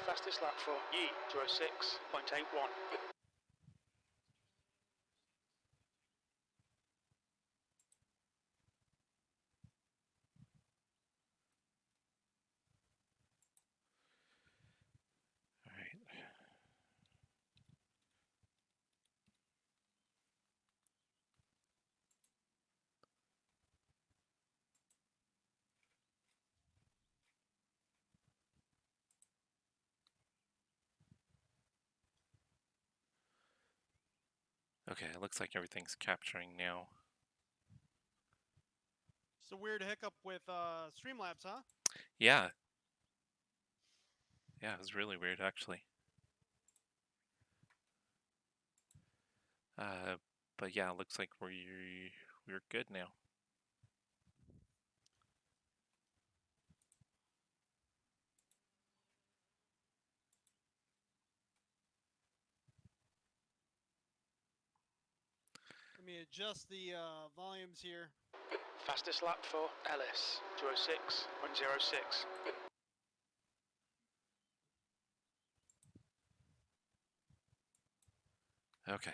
Fastest lap for E06.81. Okay, it looks like everything's capturing now. It's a weird hiccup with Streamlabs, huh? Yeah. Yeah, it was really weird, actually. But yeah, it looks like we're good now. Let me adjust the volumes here. Fastest lap for Ellis, 206.06. Okay.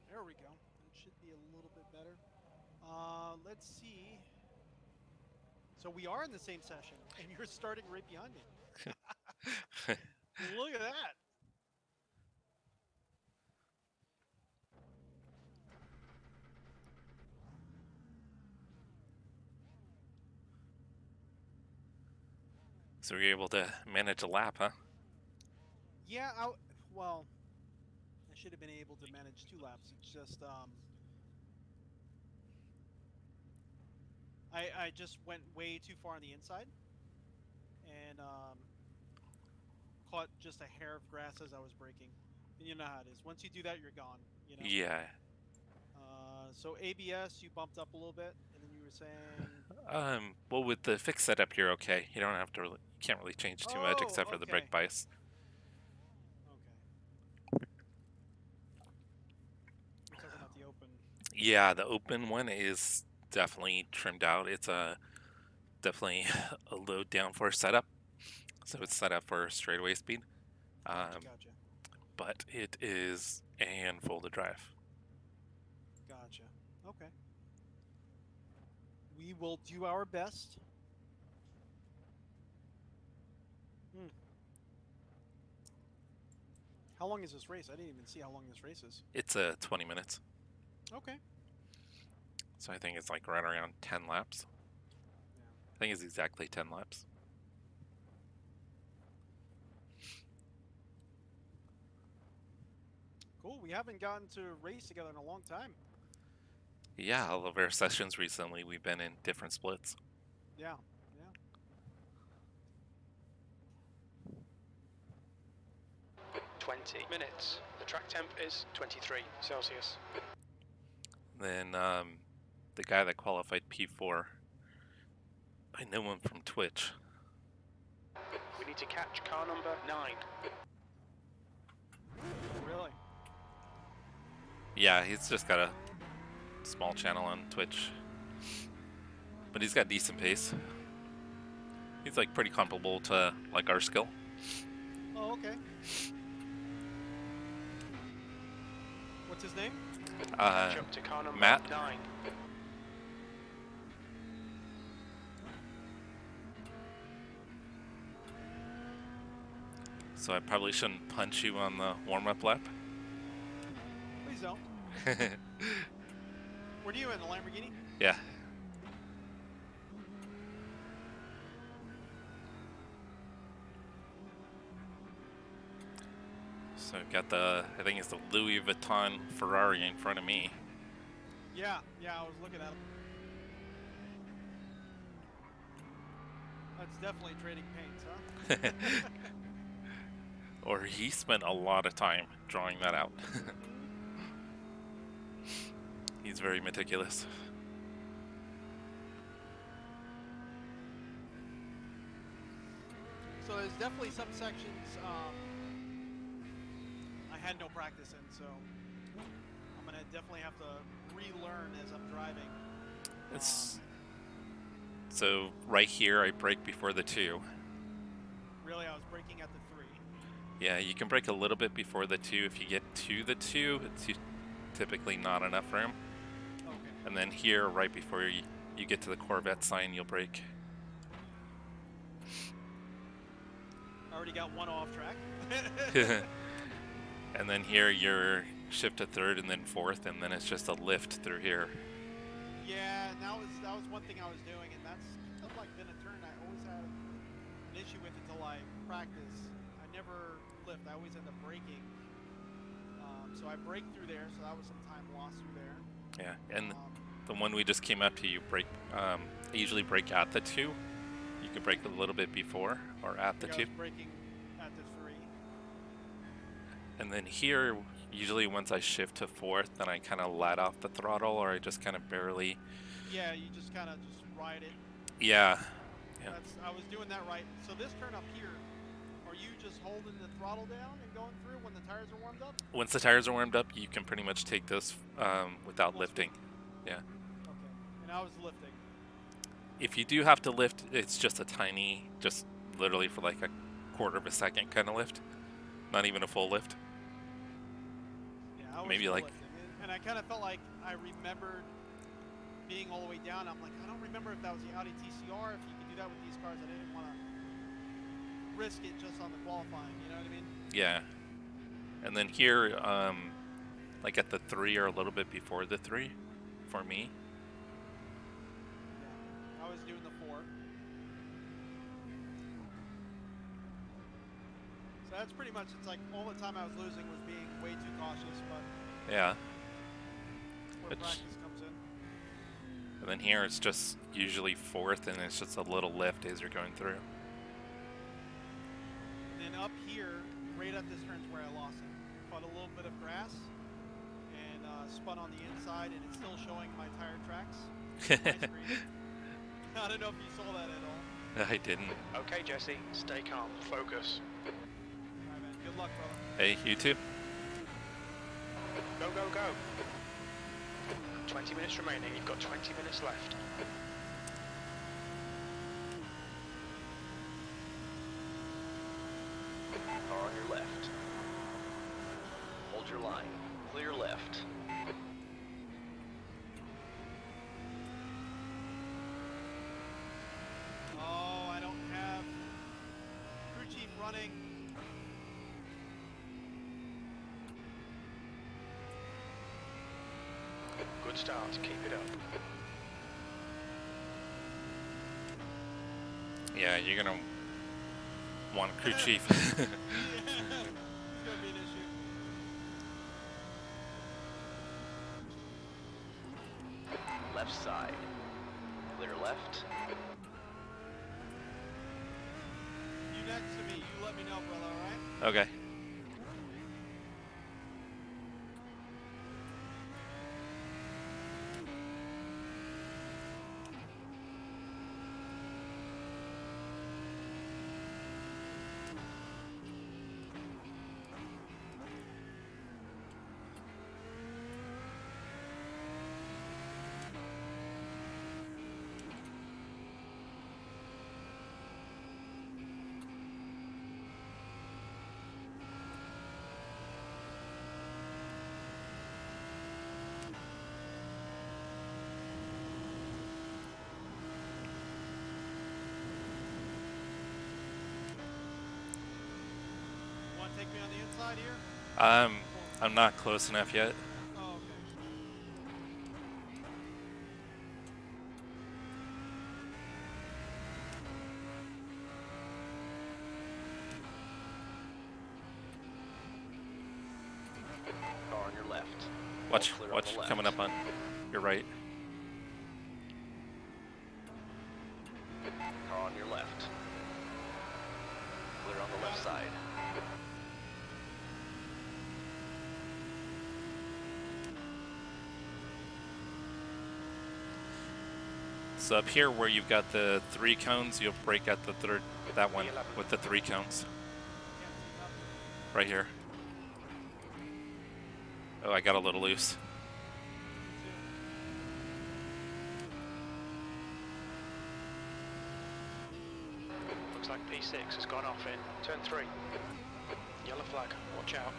There we go. It should be a little bit better. Let's see. So we are in the same session, and you're starting right behind me. Look at that. So you're able to manage a lap, huh? Yeah, well, I should have been able to manage 2 laps. It's just, I just went way too far on the inside, and caught just a hair of grass as I was braking. And you know how it is. Once you do that, you're gone. You know. Yeah. So ABS, you bumped up a little bit, and then you were saying. Well, with the fixed setup, you're okay. You don't have to really, you can't really change too much except for the brake bias. Okay. You're talking about the open. Yeah, the open one is definitely trimmed out. It's definitely a low downforce setup, so it's set up for straightaway speed. Gotcha. But it is a handful to drive. Gotcha. Okay. We will do our best. How long is this race? I didn't even see how long this race is. It's 20 minutes. Okay. So I think it's like right around 10 laps. Yeah. I think it's exactly 10 laps. Cool. We haven't gotten to race together in a long time. Yeah, all of our sessions recently, we've been in different splits. Yeah. 20 minutes. The track temp is 23 Celsius. Then the guy that qualified P4, I know him from Twitch. We need to catch car number 9. Really? Yeah, he's just got a small channel on Twitch, but he's got decent pace. He's like pretty comparable to like our skill. Oh, okay. What's his name? Jump to car number Matt. 9. So I probably shouldn't punch you on the warm-up lap. Please don't. Where are you in, the Lamborghini? Yeah. So I've got the, I think it's the Louis Vuitton Ferrari in front of me. Yeah, I was looking at him. That's definitely trading paints, huh? Or he spent a lot of time drawing that out. He's very meticulous. So there's definitely some sections I had no practice in, so I'm gonna definitely have to relearn as I'm driving. It's so right here I brake before the 2. Really, I was braking at the 3. Yeah, you can brake a little bit before the 2. If you get to the 2, it's typically not enough room. Okay. And then here, right before you get to the Corvette sign, you'll brake. I already got one off track. And then here you're shift to 3rd and then 4th, and then it's just a lift through here. Yeah, and that was one thing I was doing, and that's kind of like been a turn I always had an issue with until I practice. I never lift. I always end up braking. So I brake through there, so that was some time lost through there. Yeah, and the one we just came up to, you brake. I usually brake at the 2. You can brake a little bit before or at the 2. I was braking at the 3. And then here, usually once I shift to 4th, then I kind of let off the throttle, or I just kind of barely. Yeah, you just kind of just ride it. Yeah. Yeah. I was doing that right. So this turn up here, are you just holding the throttle down and going through when the tires are warmed up? Once the tires are warmed up, you can pretty much take this without lifting. Yeah. Okay. And I was lifting. If you do have to lift, it's just a tiny, just literally for like a quarter of a second kind of lift. Not even a full lift. Yeah, I was maybe like. Lifting. And I kind of felt like I remembered being all the way down. I'm like, I don't remember if that was the Audi TCR, if you could do that with these cars. I didn't want to risk it just on the qualifying, you know what I mean? Yeah. And then here, like at the 3 or a little bit before the 3 for me. Yeah, I was doing the 4. So that's pretty much, it's like all the time I was losing was being way too cautious, but Yeah. where practice comes in. And then here it's just usually 4th, and it's just a little lift as you're going through. And then up here, right at this turn is where I lost it. Caught a little bit of grass and spun on the inside, and it's still showing my tire tracks on my screen. I don't know if you saw that at all. I didn't. Okay, Jesse, stay calm, focus. Alright, man. Good luck, brother. Hey, you too. Go, go, go. 20 minutes remaining, you've got 20 minutes left. Car on your left. Hold your line. Clear left. Oh, I don't have crew chief running. Good start, keep it up. Yeah, you're gonna want crew chief. Yeah, it's gonna be an issue. Left side. Clear left. You next to me, you let me know, brother, alright? Okay. Want to take me on the inside here? I'm not close enough yet. Oh, okay. Car on your left. Watch, All clear on watch, the left. coming up on your right. Car on your left. Clear on the left side. So up here where you've got the 3 cones, you'll brake at the third, that one with the 3 cones. Right here. Oh, I got a little loose. Looks like P6 has gone off in turn 3. Yellow flag, watch out.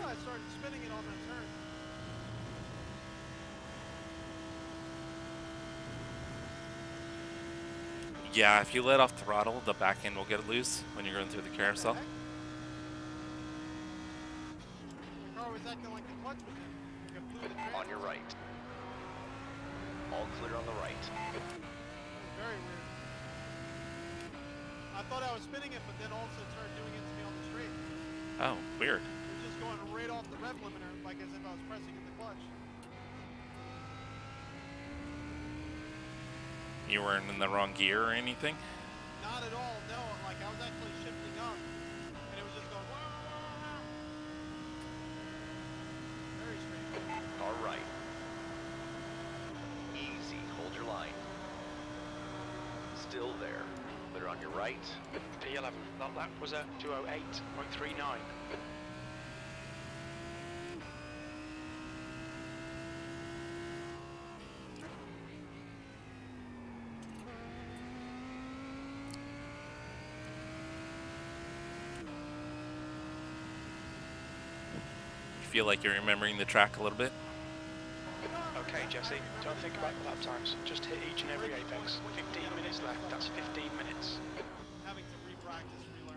I started spinning it on that turn. Yeah, if you let off throttle, the back end will get loose when you're going through the carousel. The car was acting like the clutch was in. Like it blew the train. On your right. All clear on the right. That was very weird. I thought I was spinning it, but then all of a sudden started doing it to me on the straight. Oh, weird. It was just going right off the rev limiter, like as if I was pressing in the clutch. You weren't in the wrong gear or anything? Not at all, no. Like I was actually shifting up, and it was just going. Wah, wah, wah. Very strange. All right. Easy. Hold your line. Still there. Clear on your right. P11, that lap was at 2:08.39. Feel like you're remembering the track a little bit? Okay, Jesse, don't think about the lap times. Just hit each and every apex. 15 minutes left, that's 15 minutes. Having to re-practice, relearn.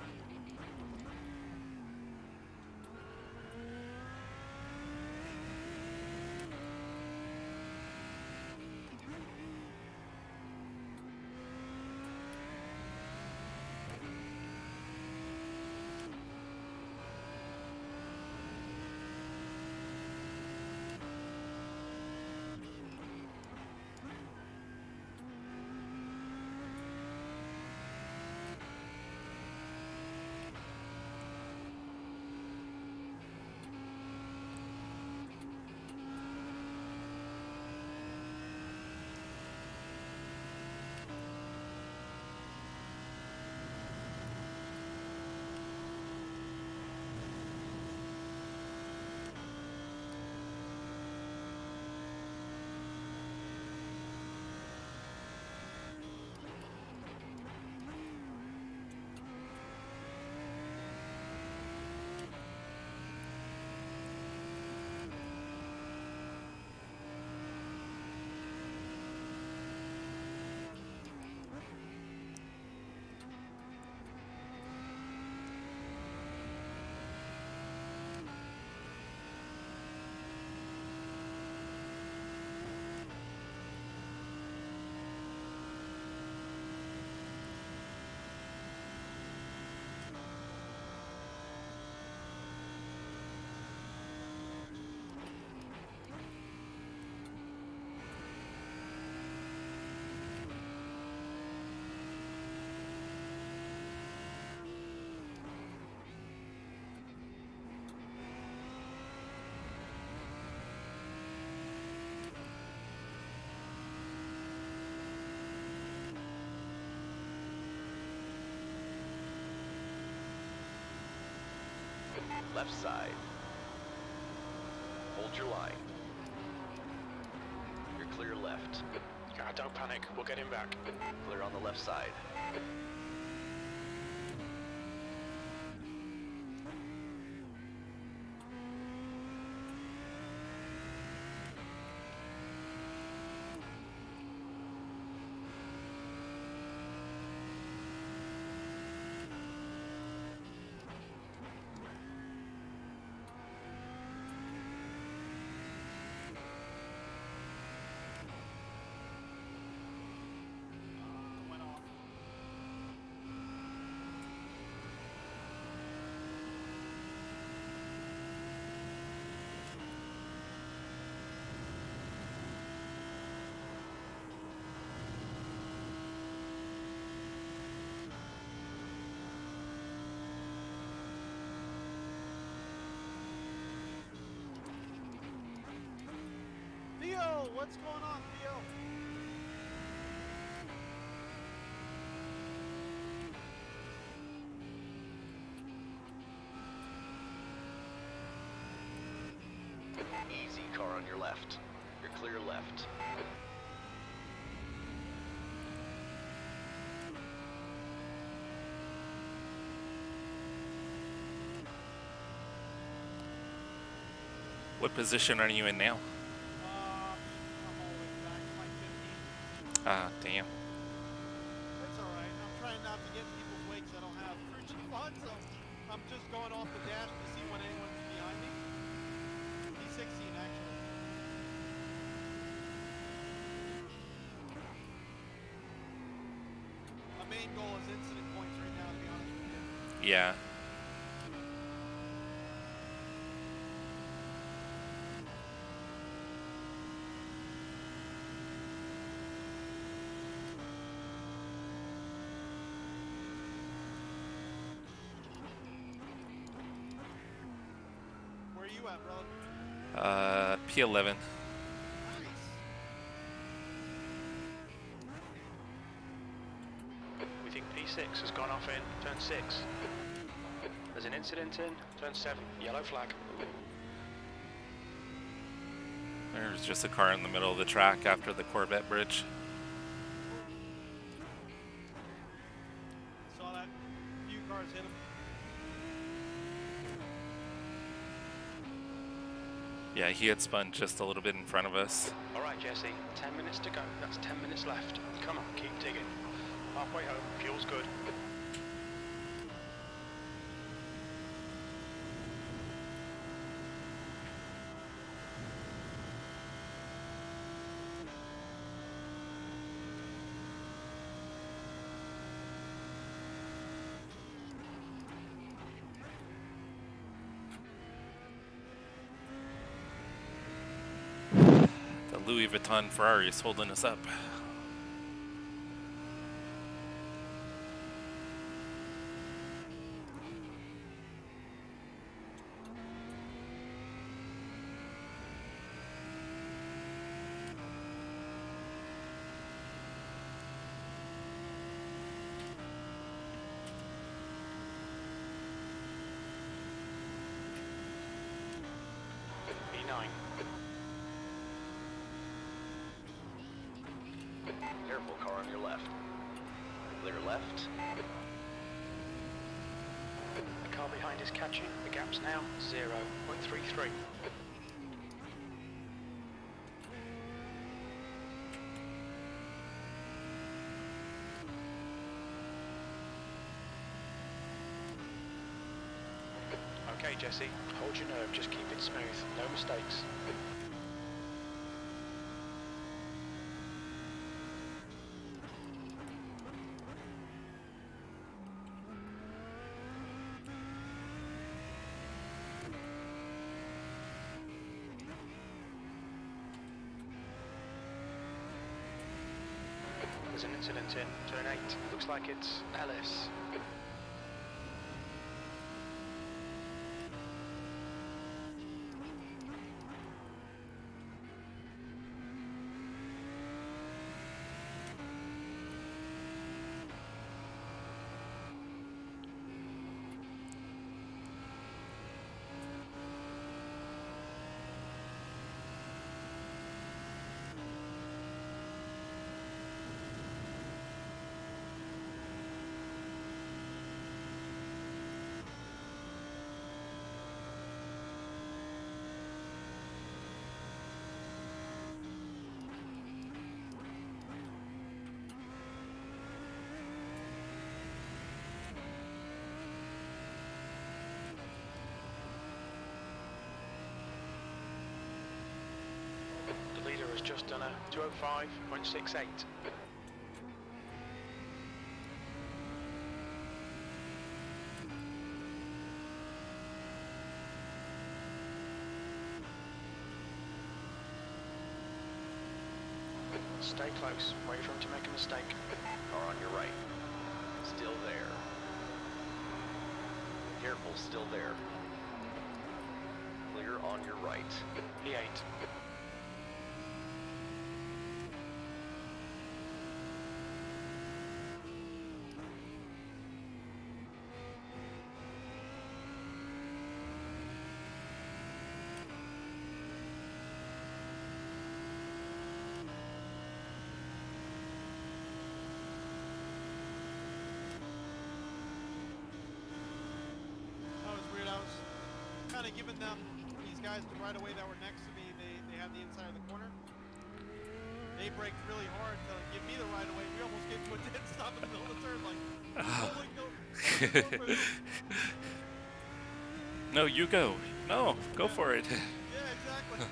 Left side. Hold your line. You're clear left. Okay, Nah, don't panic. We'll get him back. Clear on the left side. Went off. Theo, what's going on, Theo? Easy, car on your left. You're clear left. What position are you in now? I'm all the way back to like 15. Ah, damn. That's all right. I'm trying not to get in people's way 'cause I don't have cruise fun, so I'm just going off the dash to see when anyone's behind me. He's 16 actually. My main goal is incident points right now, to be honest with you. Yeah. Where are you at, brother? P11. Nice. We think P6 has gone off in turn 6. There's an incident in turn 7. Yellow flag. There's just a car in the middle of the track after the Corvette bridge. Saw that. Few cars hit him. Yeah, he had spun just a little bit in front of us. All right, Jesse. 10 minutes to go. That's 10 minutes left. Come on, keep digging. Halfway home. Fuel's good. The Louis Vuitton Ferrari is holding us up. P9. Careful, car on your left. Clear left. The car behind is catching. The gap's now 0.33. Okay, Jesse. Hold your nerve. Just keep it smooth. No mistakes. There's an incident in turn 8. Looks like it's Ellis. just done a 205.68. Stay close, wait for him to make a mistake. Car on your right. Still there. Careful, still there. Clear on your right. P8. Kind of giving them, these guys right away that were next to me, they had the inside of the corner. They braked really hard to give me the right away. We almost came to a dead stop in the middle of the turn, like, holy no. No, you go. No, go for it. Yeah, exactly.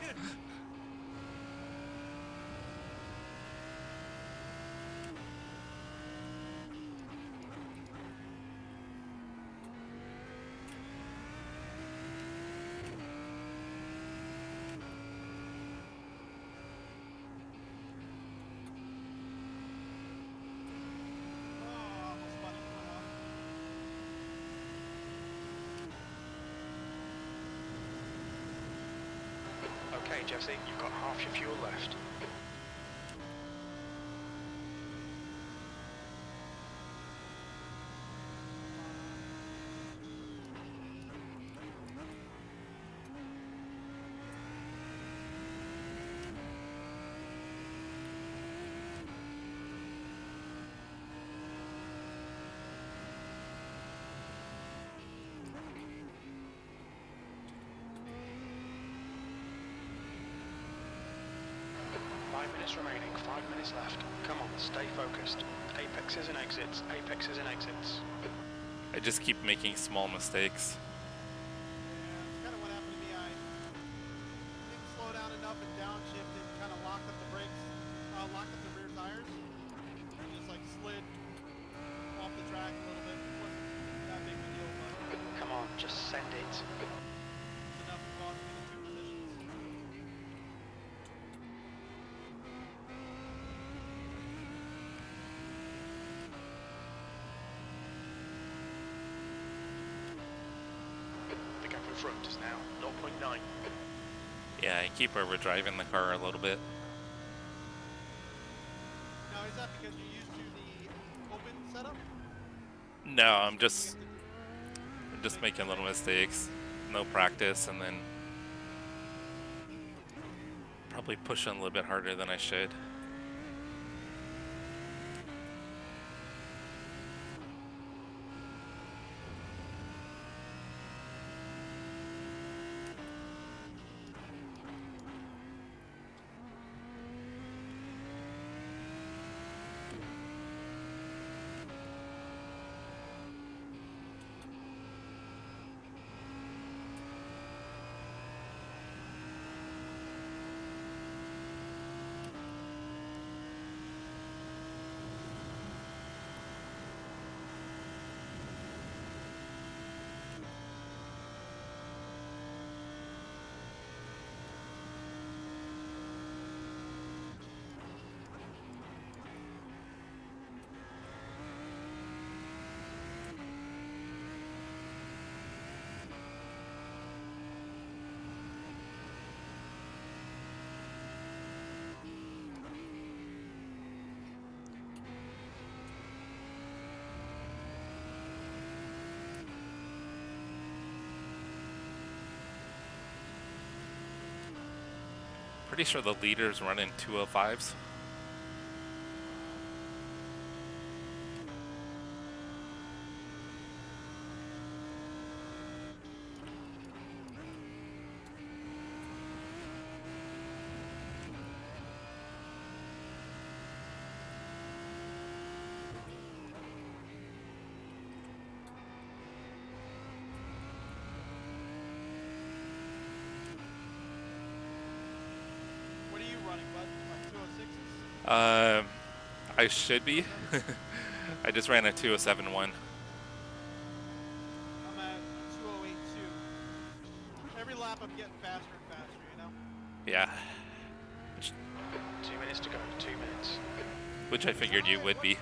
Okay, Jesse, you've got half your fuel left. Remaining, 5 minutes left. Come on, stay focused. Apexes and exits, apexes and exits. I just keep making small mistakes. Yeah, that's kind of what happened to me. I didn't slow down enough and downshifted, kind of locked up the brakes, locked up the rear tires, and just like slid off the track a little bit. It wasn't that big of a deal, but Come on, just send it. it's enough to cost me the 2 positions. The gap in front is now 0.9. Yeah, I keep overdriving the car a little bit. Now, is that because you're used to the open setup? No, I'm just making little mistakes. No practice, and then probably pushing a little bit harder than I should. Pretty sure the leaders run in 205s. What are you running, bud? I should be. I just ran a 207.1. I'm at 208.2. Every lap I'm getting faster and faster, you know? Yeah. 2 minutes to go. 2 minutes. Which I figured you would be.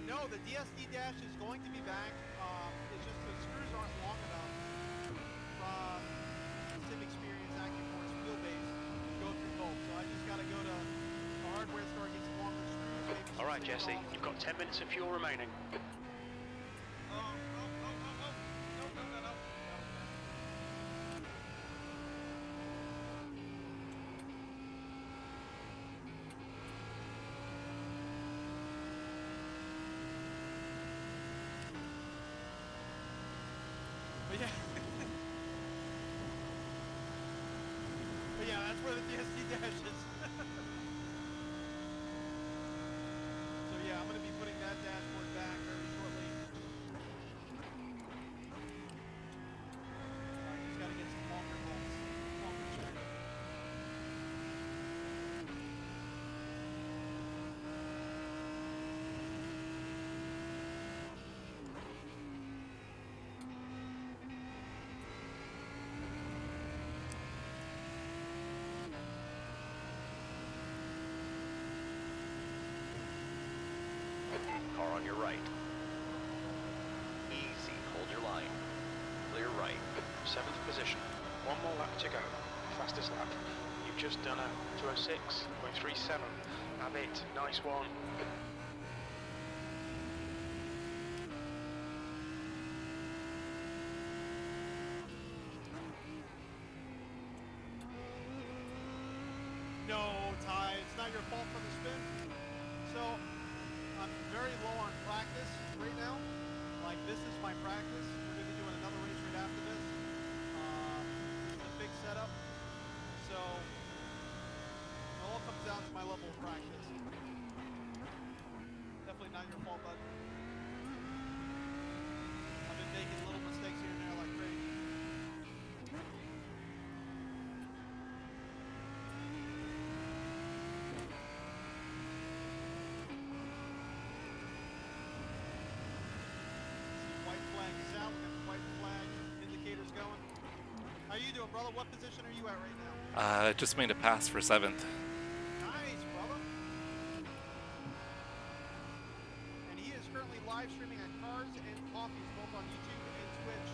No, the DSD dash is going to be back. It's just the screws aren't long enough from sim experience AccuForce wheelbase to go through both. So I just got to go to the hardware store, get some longer screws. Maybe some All right, stick Jesse, bolts. you've got 10 minutes of fuel remaining. No, no, no, no. But yeah. But yeah, that's where the DSD dash is. So yeah, I'm going to be putting that dashboard back very shortly. I just got to get some longer bolts, longer screws. Car on your right. Easy. Hold your line. Clear right. 7th position. 1 more lap to go. Fastest lap. You've just done a 206.37. Have it. Nice one. No, Ty, it's not your fault for the spin. So, I'm very low on practice right now. Like, this is my practice. We're going to be doing another race right after this. This is a big setup. So, it all comes down to my level of practice. Definitely not your fault, bud. I've been making little mistakes here and there like crazy. White flag is out. We got the white flag indicators going. How you doing, brother? What position are you at right now? Just made a pass for 7th. Nice, brother. And he is currently live streaming at Cars and Coffees, both on YouTube and Twitch.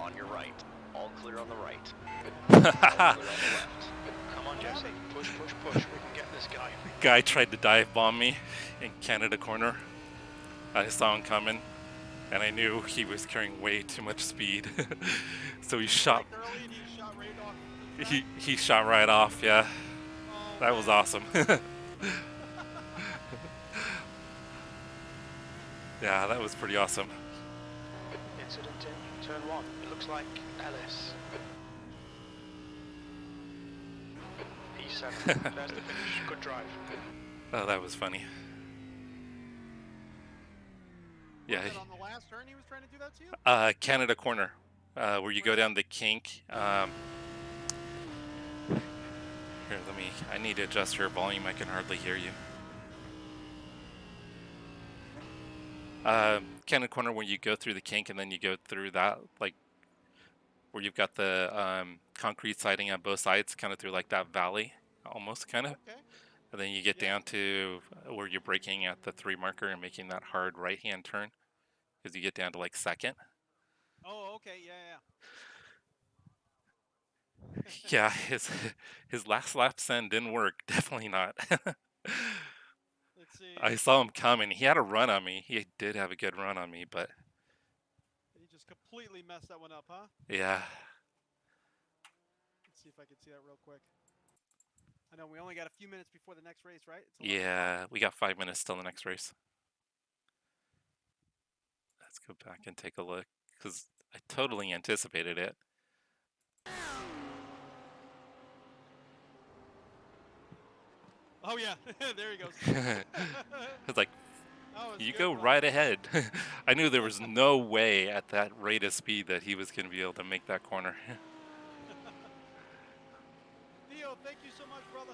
On your right. All clear on the right. All clear on the left. Come on, Jesse. Push, push, push. We can get this guy. Guy tried to dive bomb me in Canada corner. I saw him coming, and I knew he was carrying way too much speed. So he shot. Like early and he shot right off the track. He shot right off. Yeah, Oh, that was man. awesome. Yeah, that was pretty awesome. Incident in turn 1. It looks like Ellis. P7. There's the finish. Good drive. Oh, that was funny. Yeah, Was it on the last turn he was trying to do that to you? Canada corner, where you go down the kink. Here, I need to adjust your volume. I can hardly hear you. Canada corner, when you go through the kink and then you go through that, like, where you've got the concrete siding on both sides, kind of through like that valley, almost kind of. Okay. And then you get Yeah. down to where you're braking at the 3 marker and making that hard right-hand turn, because you get down to like 2nd. Oh, okay. Yeah, yeah. Yeah, his last lap send didn't work. Definitely not. Let's see. I saw him coming. He had a run on me. He did have a good run on me, but He just completely messed that one up, huh? yeah. Let's see if I can see that real quick. I know we only got a few minutes before the next race, right? It's 11 o'clock. Yeah, we got 5 minutes till the next race. Let's go back and take a look, because I totally anticipated it. Oh yeah, there he goes. It's like, That was you good, go brother. right ahead. I knew there was no way at that rate of speed that he was going to be able to make that corner. Theo, thank you so much, brother.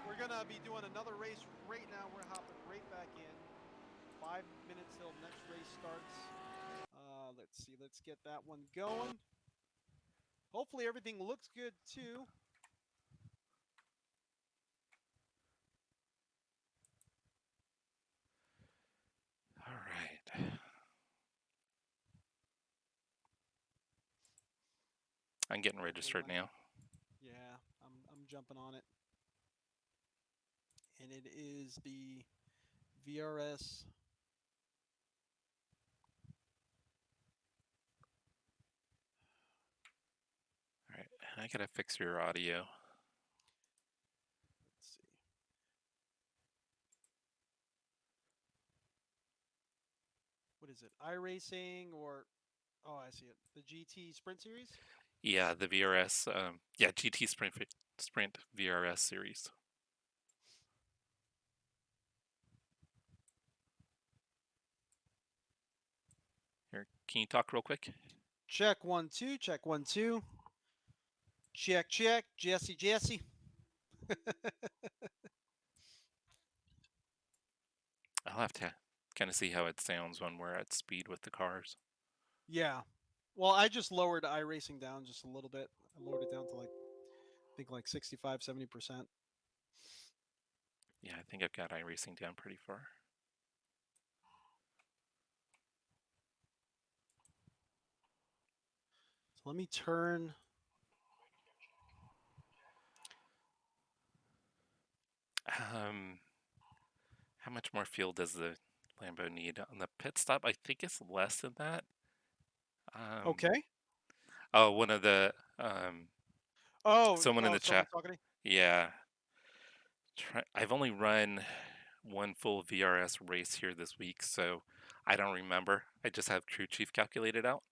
We're gonna be doing another race right now. We're hopping right back in. 5 minutes till next race starts. Let's see. Let's get that one going. Hopefully everything looks good too. All right. I'm getting registered now. Yeah, I'm jumping on it. And it is the VRS. All right. I got to fix your audio. Let's see. What is it? iRacing or oh, I see it. The GT Sprint Series? Yeah, the VRS. Yeah, GT Sprint VRS series. Here, can you talk real quick? Check 1 2, check 1 2. Check check, Jesse. I'll have to kind of see how it sounds when we're at speed with the cars. Yeah. Well, I just lowered iRacing down just a little bit. I lowered it down to like I think like 65, 70%. Yeah, I think I've got iRacing down pretty far. So let me turn. How much more fuel does the Lambo need on the pit stop? I think it's less than that. Okay. Oh, one of the someone in the chat. Talking to Yeah, I've only run one full VRS race here this week, so I don't remember. I just have crew chief calculated out.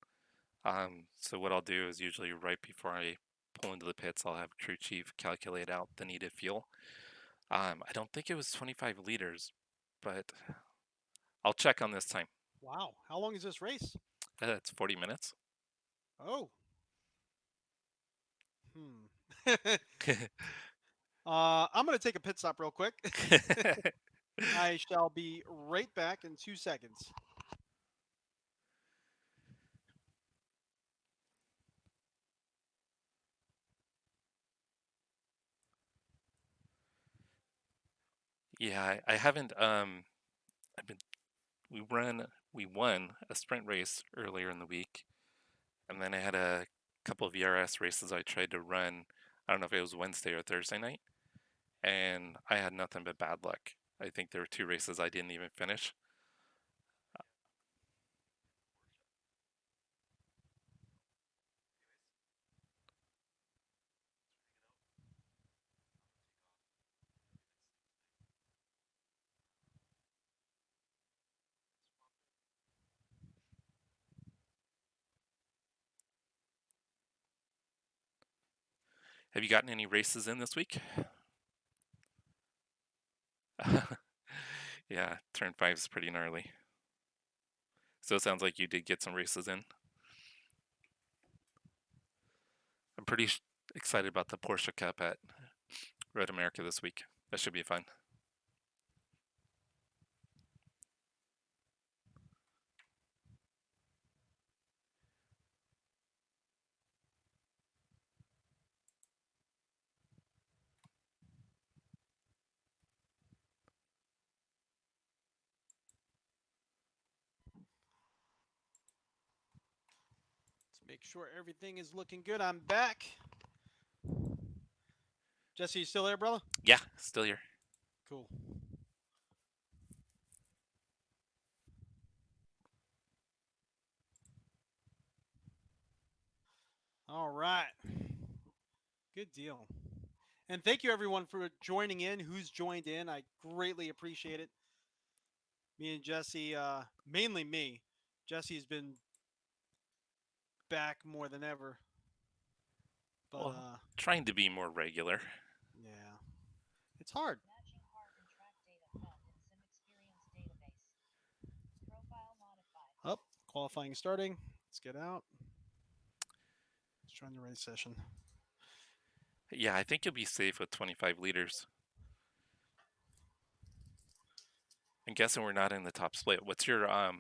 So what I'll do is usually right before I pull into the pits, I'll have crew chief calculate out the needed fuel. I don't think it was 25 liters, but I'll check on this time. Wow. How long is this race? It's 40 minutes. Oh. I'm going to take a pit stop real quick. I shall be right back in 2 seconds. Yeah, I haven't. We won a sprint race earlier in the week, and then I had a couple of VRS races I tried to run. I don't know if it was Wednesday or Thursday night, and I had nothing but bad luck. I think there were 2 races I didn't even finish. Have you gotten any races in this week? Yeah, turn 5 is pretty gnarly. So it sounds like you did get some races in. I'm pretty excited about the Porsche Cup at Road America this week. That should be fun. Let's make sure everything is looking good. I'm back. Jesse, you still there, brother? Yeah, still here. Cool. All right. Good deal. And thank you, everyone, for joining in. Who's joined in? I greatly appreciate it. Me and Jesse, mainly me. Jesse's been back more than ever. But Well, trying to be more regular. yeah, it's hard. Up, qualifying starting. Let's get out. Let's join the race session. Yeah, I think you'll be safe with 25 liters. I'm guessing we're not in the top split. What's your I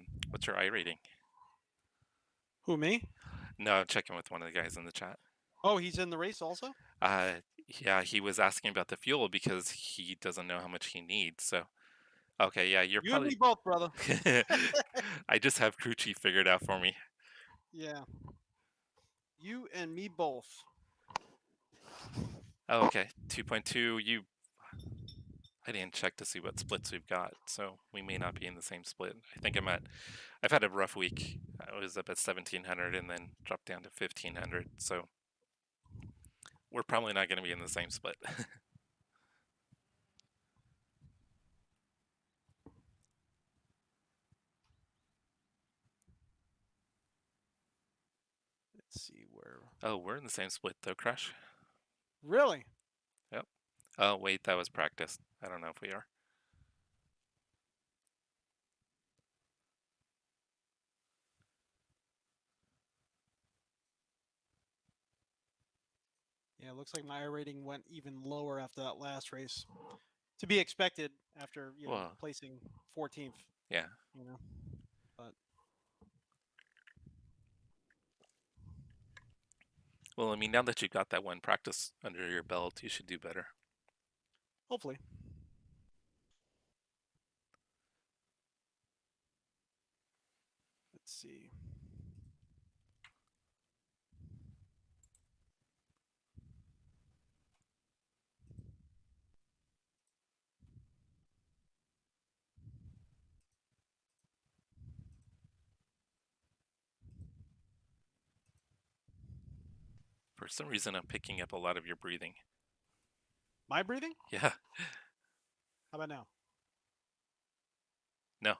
rating? Who, me? No, I'm checking with one of the guys in the chat. Oh, he's in the race also? Yeah, he was asking about the fuel because he doesn't know how much he needs. So, okay, yeah, you're You probably. and me both, brother. I just have crew chief figured out for me. Yeah. You and me both. Oh, okay, 2.2. I didn't check to see what splits we've got, so we may not be in the same split. I think I've had a rough week. I was up at 1700 and then dropped down to 1500, so we're probably not going to be in the same split. Let's see where. Oh, we're in the same split though, Crash. Really? Yep. Oh, wait, that was practice. I don't know if we are. Yeah, it looks like my rating went even lower after that last race. To be expected after, Well, placing 14th. yeah. But Well, I mean, now that you've got that one practice under your belt, you should do better. hopefully. Let's see. For some reason, I'm picking up a lot of your breathing. My breathing? Yeah. How about now? No.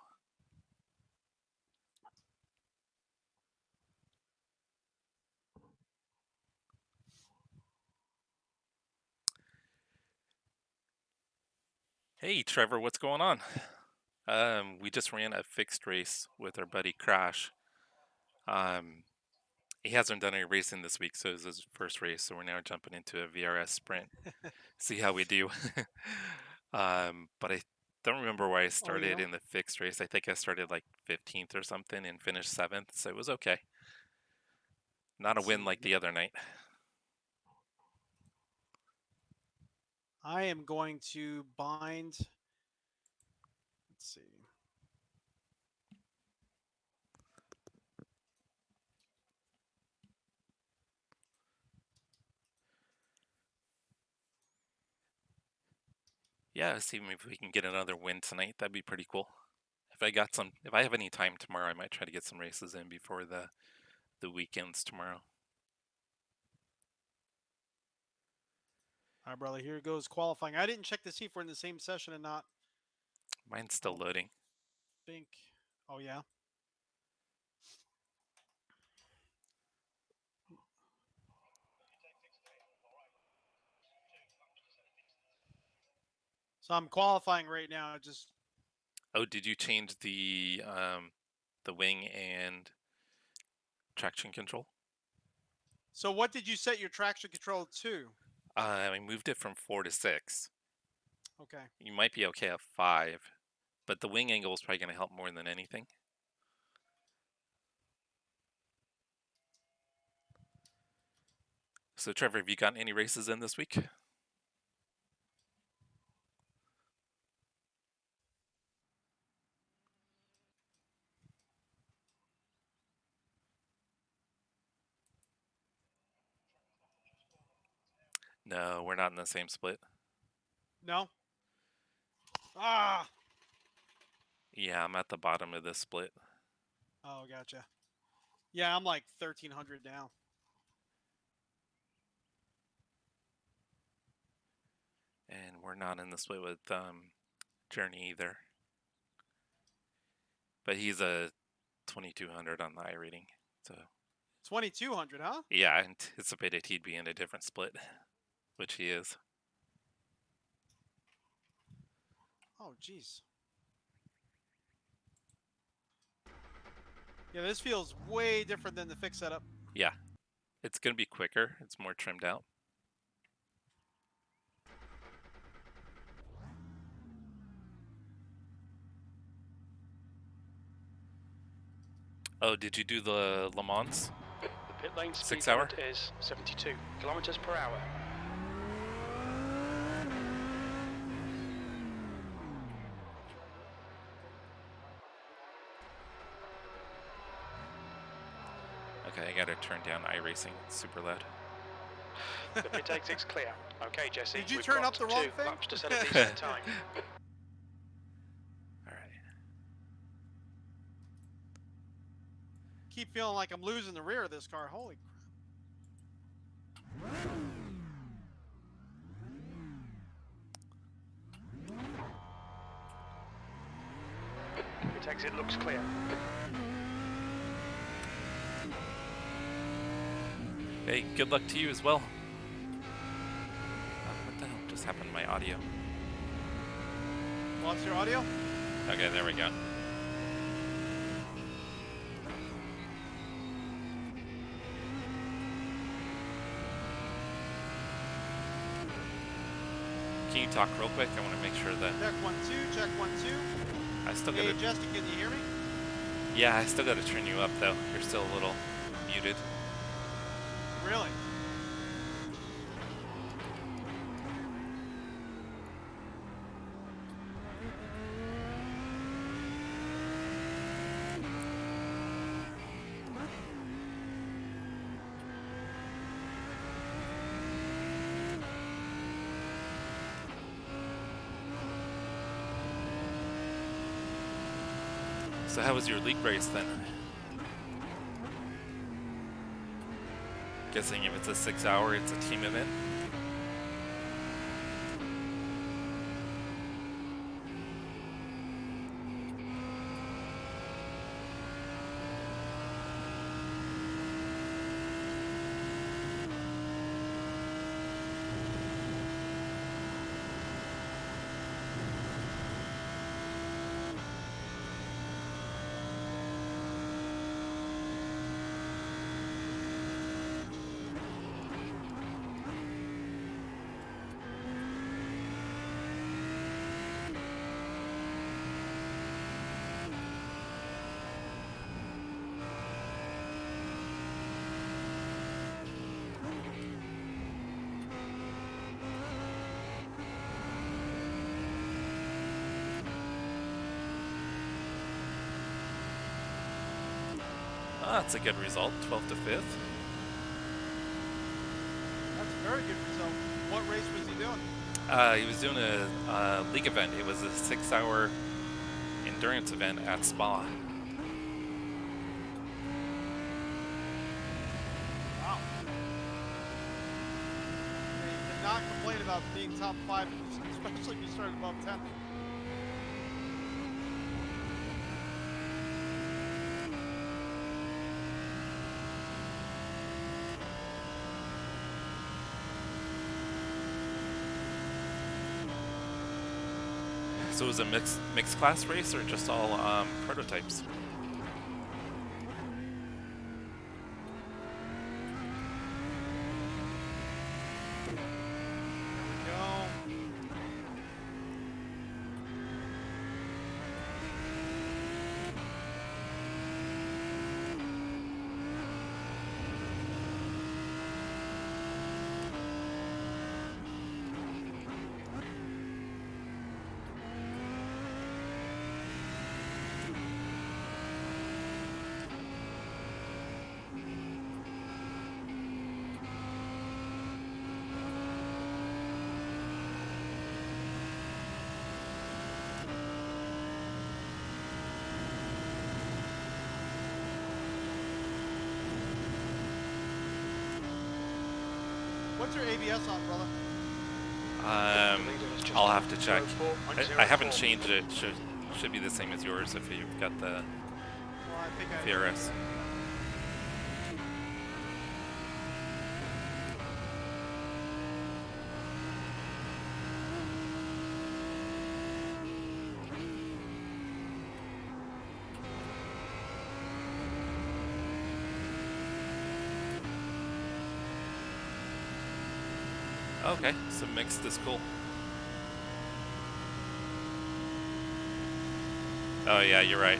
Hey, Trevor, what's going on? We just ran a fixed race with our buddy Crash. He hasn't done any racing this week, so it was his first race. So we're now jumping into a VRS sprint. See how we do. But I don't remember where I started in the fixed race. I think I started like 15th or something and finished 7th, so it was okay. Not a win like the other night. I am going to bind. Let's see. Yeah, see if we can get another win tonight. That'd be pretty cool. If I have any time tomorrow, I might try to get some races in before the weekends tomorrow. All right, brother. Here goes qualifying. I didn't check to see if we're in the same session or not. Mine's still loading. Think. Oh yeah. So I'm qualifying right now. Just. Oh, did you change the wing and traction control? So what did you set your traction control to? I moved it from 4 to 6. Okay. You might be okay at 5, but the wing angle is probably going to help more than anything. So, Trevor, have you gotten any races in this week? No, we're not in the same split. No. Ah. Yeah, I'm at the bottom of this split. Oh, gotcha. Yeah, I'm like 1,300 now. And we're not in the split with Journey either. But he's a 2200 on the iRating, so 2200, huh? Yeah, I anticipated he'd be in a different split, which he is. Oh, jeez. Yeah, this feels way different than the fixed setup. Yeah, it's going to be quicker. It's more trimmed out. Oh, did you do the Le Mans? The pit lane speed 6 hour? limit is 72 kilometers per hour. Okay, I gotta turn down iRacing. It's super loud. The pit exit's clear. Okay, Jesse. Did you we've turn got up the wrong 2 thing? laps to set a decent time. Alright. Keep feeling like I'm losing the rear of this car. Holy crap. Pit exit looks clear. Hey, good luck to you as well. What the hell just happened to my audio? Lost your audio? Okay, there we go. Can you talk real quick? I want to make sure that Check 1 2, check 1 2. I still Hey, gotta. Justin, can you hear me? Yeah, I still gotta turn you up though. You're still a little muted. Really? So how was your league race then? Guessing if it's a 6 hour, it's a team event. Ah, that's a good result, 12th to 5th. That's a very good result. What race was he doing? He was doing a league event. It was a 6 hour endurance event at Spa. Wow. Yeah, you cannot complain about being top 5, especially if you start above 10. So it was a mixed class race or just all prototypes? There we go. What's your ABS on, brother? I'll have to check. I haven't changed it. Should be the same as yours if you've got the Well, I think I VRS. Okay, so mixed is cool. Oh yeah, you're right.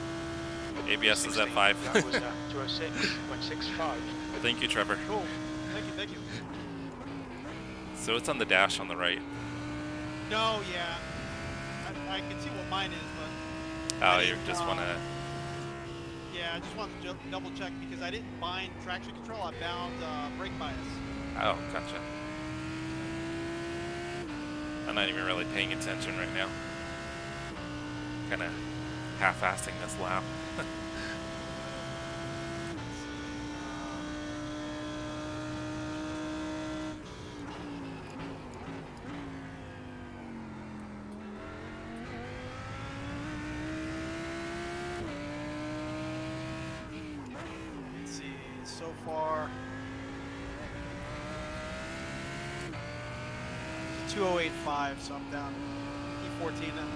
ABS is at 5. That was 206.65. Thank you, Trevor. Cool. Thank you, thank you. So it's on the dash on the right. No, yeah. I can see what mine is, but... Oh, you just want to... Yeah, I just want to double check because I didn't bind traction control. I bound brake bias. Oh, gotcha. I'm not even really paying attention right now. Kind of half-assing this lap. Let's see, so far... 2085, so I'm down P14 now.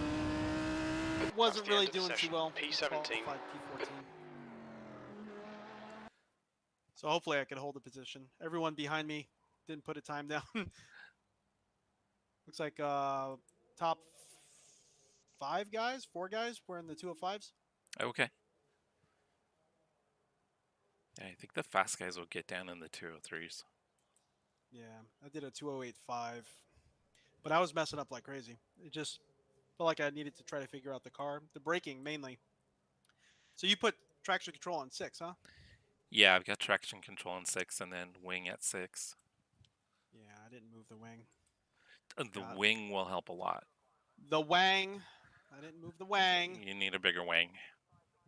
It wasn't really doing too well. P17. P14. So hopefully I can hold the position. Everyone behind me didn't put a time down. Looks like top 4 guys were in the 205s. Okay. Yeah, I think the fast guys will get down in the 203s. Yeah, I did a 2085, but I was messing up like crazy. It just felt like I needed to try to figure out the car, the braking mainly. So you put traction control on 6, huh? Yeah, I've got traction control on 6 and then wing at 6. Yeah, I didn't move the wing. The wing will help a lot. The wang. I didn't move the wang. You need a bigger wing.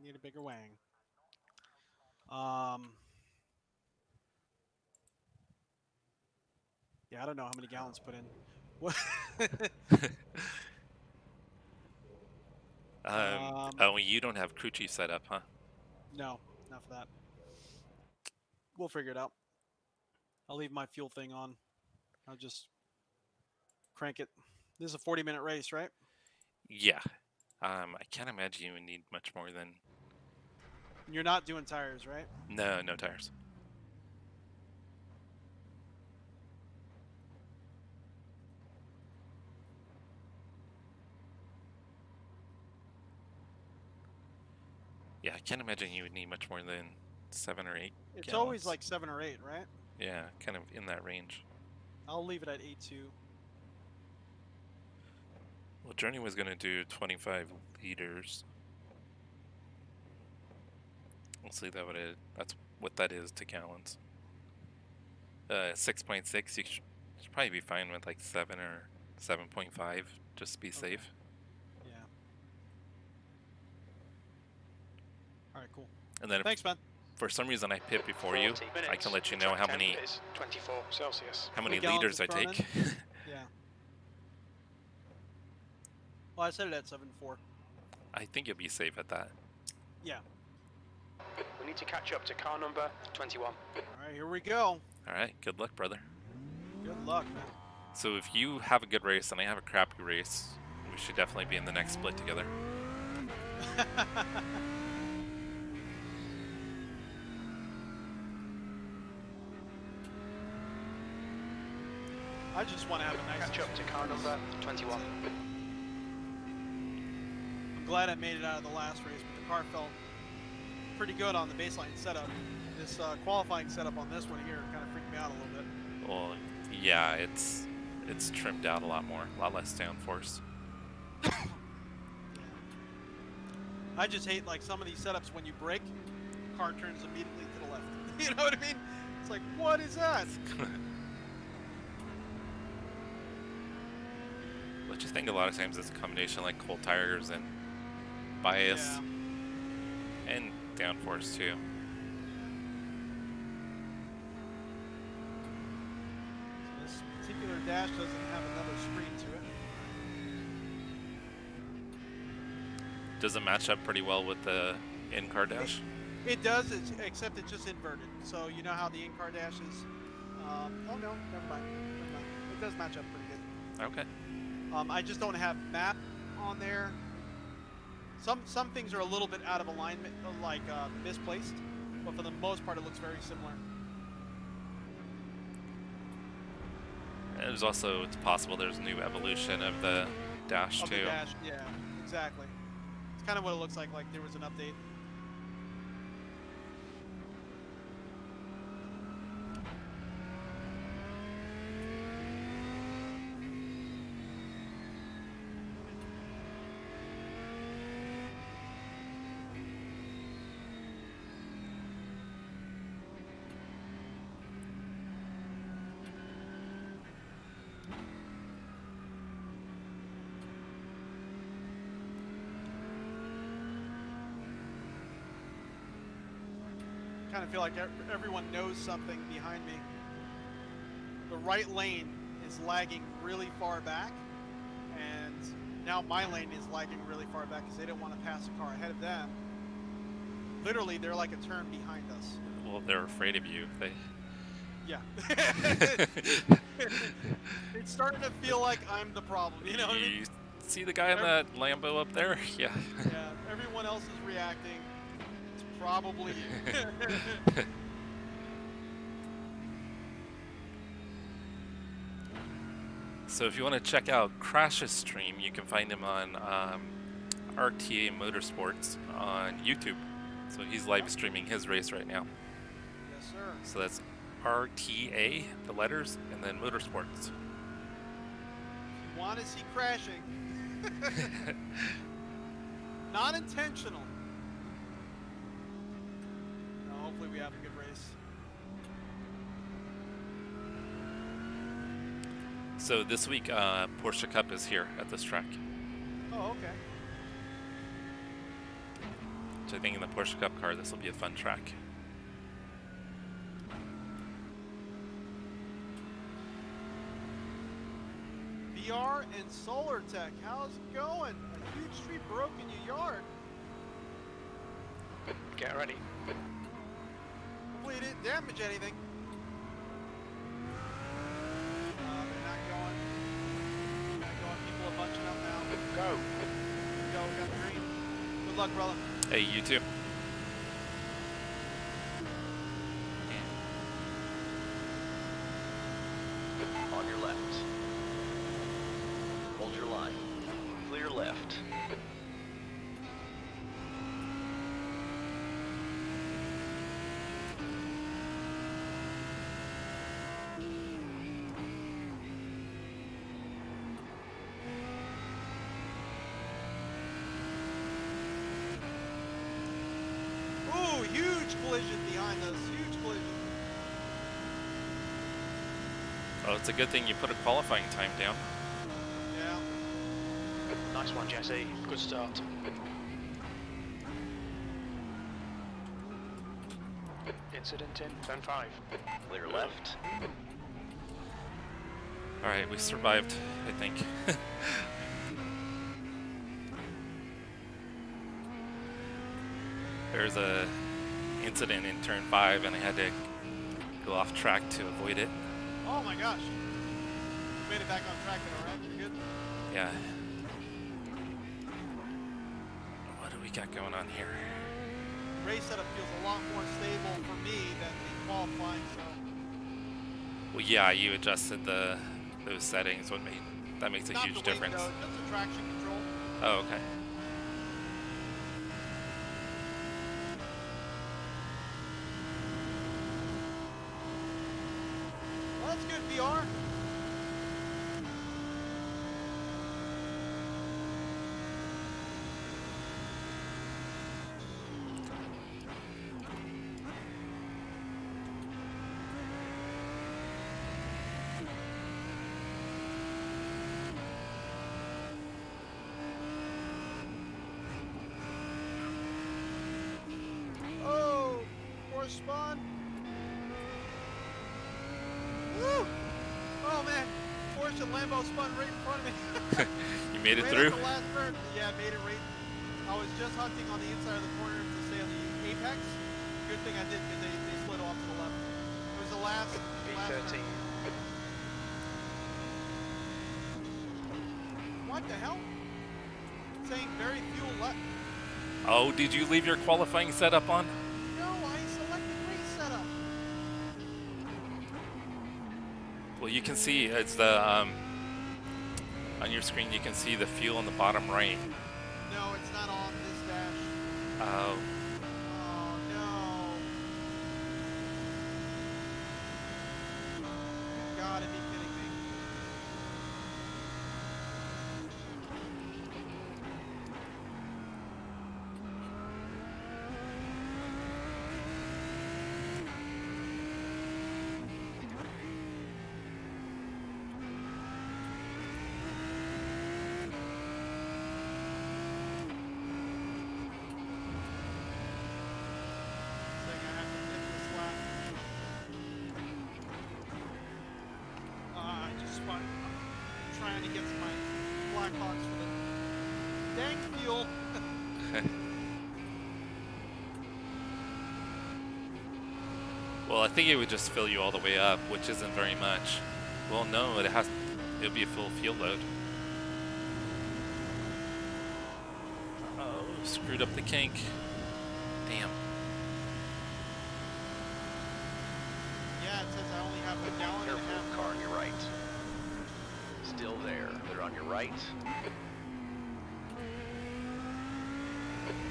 Need a bigger wang. Yeah, I don't know how many gallons put in. Oh, you don't have crew chief set up, huh? No, not for that. We'll figure it out. I'll leave my fuel thing on. I'll just crank it. This is a 40-minute race, right? Yeah. I can't imagine you would need much more than... You're not doing tires, right? No, no tires. Yeah, I can't imagine you would need much more than 7 or 8 It's gallons. always like 7 or 8, right? Yeah, kind of in that range. I'll leave it at 8.2. Well, Journey was going to do 25 liters. We'll see that's what that is to gallons. 6.6, you should probably be fine with like 7 or 7.5, just to be safe. Yeah. All right, cool. And then Thanks, man. for some reason I pit before you, I can let you know how many 24 Celsius. how many gallons liters I is thrown take. Yeah. Well, I set it at 7.4. I think you'll be safe at that. Yeah. We need to catch up to car number 21. All right, here we go. All right, good luck, brother. Good luck, man. So if you have a good race and I have a crappy race, we should definitely be in the next split together. I just want to have a nice Catch up to car number 21. I'm glad I made it out of the last race, but the car felt pretty good on the baseline setup. This qualifying setup on this one here kind of freaked me out a little bit. Well, yeah, it's trimmed out a lot more, a lot less downforce. Yeah. I just hate like some of these setups when you brake, the car turns immediately to the left. You know what I mean? It's like, what is that? I just think a lot of times it's a combination like cold tires and bias and downforce too. So this particular dash doesn't have another screen to it. Does it match up pretty well with the in-car dash? It does, except it's just inverted. So you know how the in-car dash is? Oh no, never mind. It does match up pretty good. Okay. I just don't have map on there. Some things are a little bit out of alignment, like misplaced, but for the most part, it looks very similar. And there's also, it's possible there's a new evolution of the dash Of too. the dash, yeah, exactly. It's kind of what it looks like there was an update. Kind of feel like everyone knows something behind me. The right lane is lagging really far back, and now my lane is lagging really far back because they didn't want to pass a car ahead of them. Literally, they're like a turn behind us. Well, they're afraid of you. They. Yeah. It's starting to feel like I'm the problem, you know what I mean? You see the guy in that Lambo up there? Yeah. Yeah, everyone else is reacting. It's probably you. So if you want to check out Crash's stream, you can find him on RTA Motorsports on YouTube. So he's live streaming his race right now. Yes, sir. So that's RTA, the letters, and then Motorsports. If you want to see crashing, not intentional. No, hopefully we have a good race. So this week, Porsche Cup is here at this track. Oh, okay. So I think in the Porsche Cup car, this will be a fun track. VR and Solar Tech, how's it going? A huge tree broke in your yard. Get ready. Hopefully it didn't damage anything. They're not going. Not going. People are bunching up now. Go. Go, we got the green. Good luck, brother. Hey, you too. On your left. Hold your line. Clear left. Ooh, huge collision behind us. Huge collision. Oh, it's a good thing you put a qualifying time down. Yeah. Nice one, Jesse. Good start. Incident in turn 5. Clear left. All right, we survived, I think. There's a incident in turn 5 and I had to go off track to avoid it. Oh my gosh. We made it back on track then, alright? You're good? Yeah. What do we got going on here? Race setup feels a lot more stable for me than the qualifying, so. Well, yeah, you adjusted those settings. That makes a Not huge the weight, difference. though, just the traction control. Oh, okay. Well, that's good VR. Oh, force spawn. Woo! Oh man, Porsche and Lambo spun right in front of me. You made it Right through? at the last turn. Yeah, made it right. I was just hunting on the inside of the corner to stay on the apex. Good thing I did because they slid off to the left. It was the last B13. turn. What the hell? It's saying very fuel left. Oh, did you leave your qualifying setup on? No, I selected race setup. Well, you can see it's the on your screen. You can see the fuel on the bottom right. No, it's not on this dash. Oh, Oh no! You gotta be kidding me. Saying I have to nip this lap. I just spun. I'm trying to get to my Blackhawks for the dang fuel. well, I think it would just fill you all the way up, which isn't very much. Well, no, it has. It'll be a full fuel load. Oh, screwed up the kink. Damn. Yeah, it says I only have a gallon and a Careful, half. car on your right. Still there. They're on your right.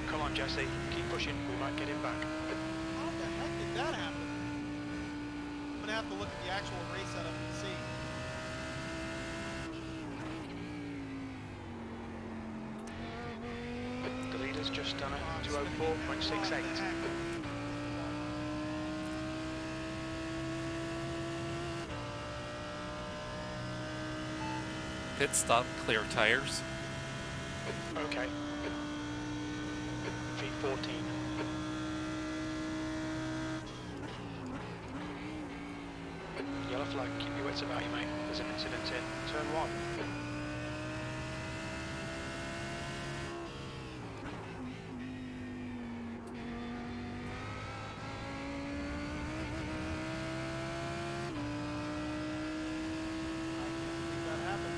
Come on, Jesse. Keep pushing. We might get him back. How the heck did that happen? I'm gonna have to look at the actual race setup and see. The leader's just done it. What the 204.68. heck? Pit stop, clear tires. Okay. V14. Yellow flag. Keep your wits about you, mate. There's an incident in turn 1. I can't believe that happened.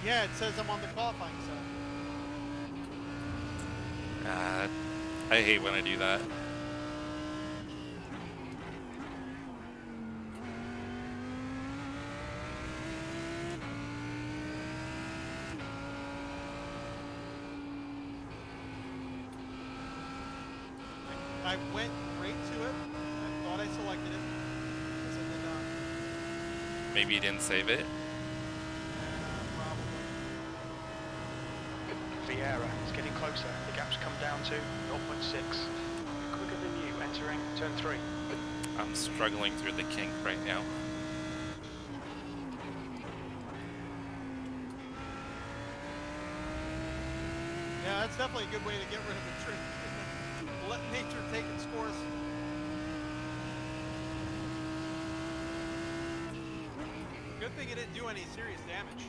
Yeah, it says I'm on the qualifying zone. I hate when I do that. I went right to it. I thought I selected it. Guess I did not. Maybe you didn't save it. Probably. Vieira is getting closer. The gap's come down to 0.6. Quicker than you entering turn 3. I'm struggling through the kink right now. Yeah, that's definitely a good way to get rid of a trick. Let nature take its course. Good thing it didn't do any serious damage.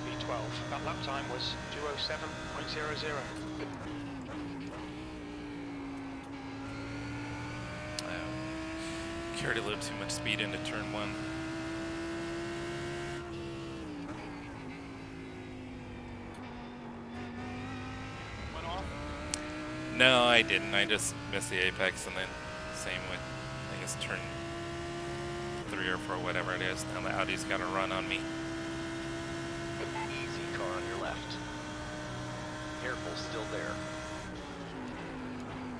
V12. That lap time was 207.00. Carried a little too much speed into turn 1. Went off. No, I didn't. I just missed the apex, and then same with, I guess, turn 3 or 4, whatever it is. Now the Audi's got a run on me. Easy, car on your left. Careful, still there.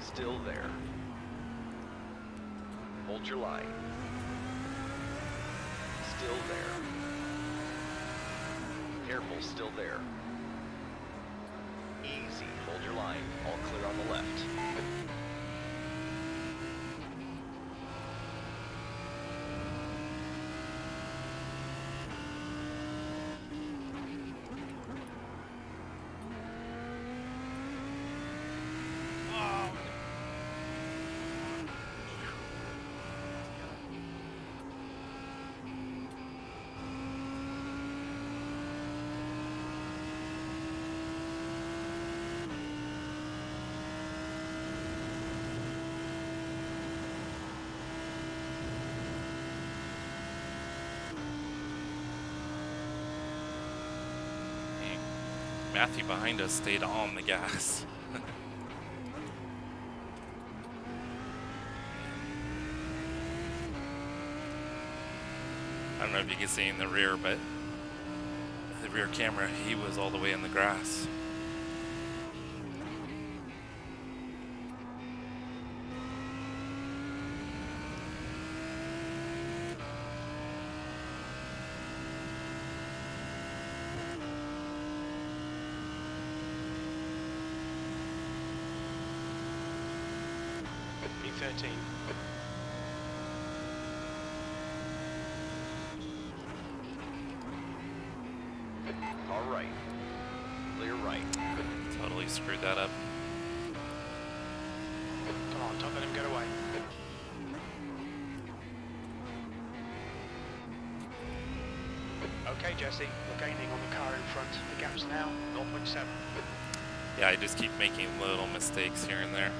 Still there. Hold your line. Still there. Careful, still there. Easy, hold your line. All clear on the left. Matthew behind us stayed on the gas. I don't know if you can see in the rear, but the rear camera, he was all the way in the grass. P13. All right. Clear right. Totally screwed that up. Come on, don't let him get away. Okay, Jesse, we're gaining on the car in front. The gap's now 0.7. Yeah, I just keep making little mistakes here and there.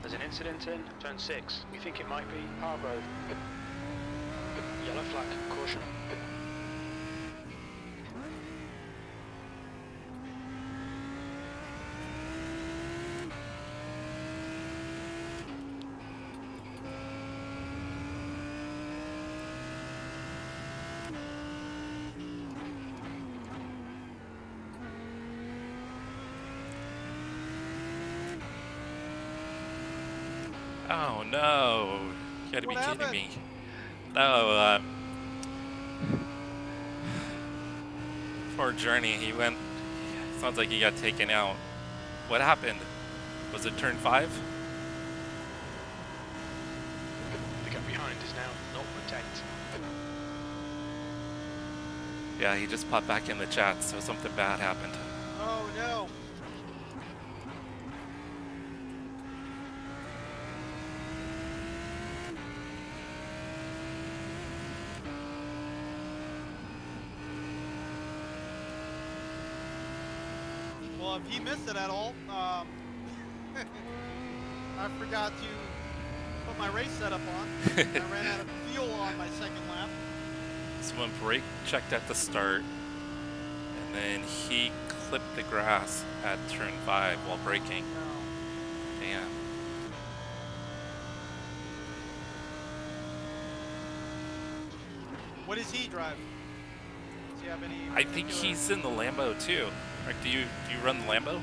There's an incident in turn 6. We think it might be Hargrove. Yellow flag, caution. Oh no! You gotta be What kidding happened? me. No, poor Journey, he went, sounds like he got taken out. What happened? Was it turn 5? The gap behind is now 0.8. Yeah, he just popped back in the chat, so something bad happened. Oh no. Well, if he missed it at all, I forgot to put my race setup on. I ran out of fuel on my second lap. Someone brake checked at the start, and then he clipped the grass at turn 5 while braking. No. Damn. What does he drive? Does he have any? I think particular- he's in the Lambo too. Or do you run the Lambo?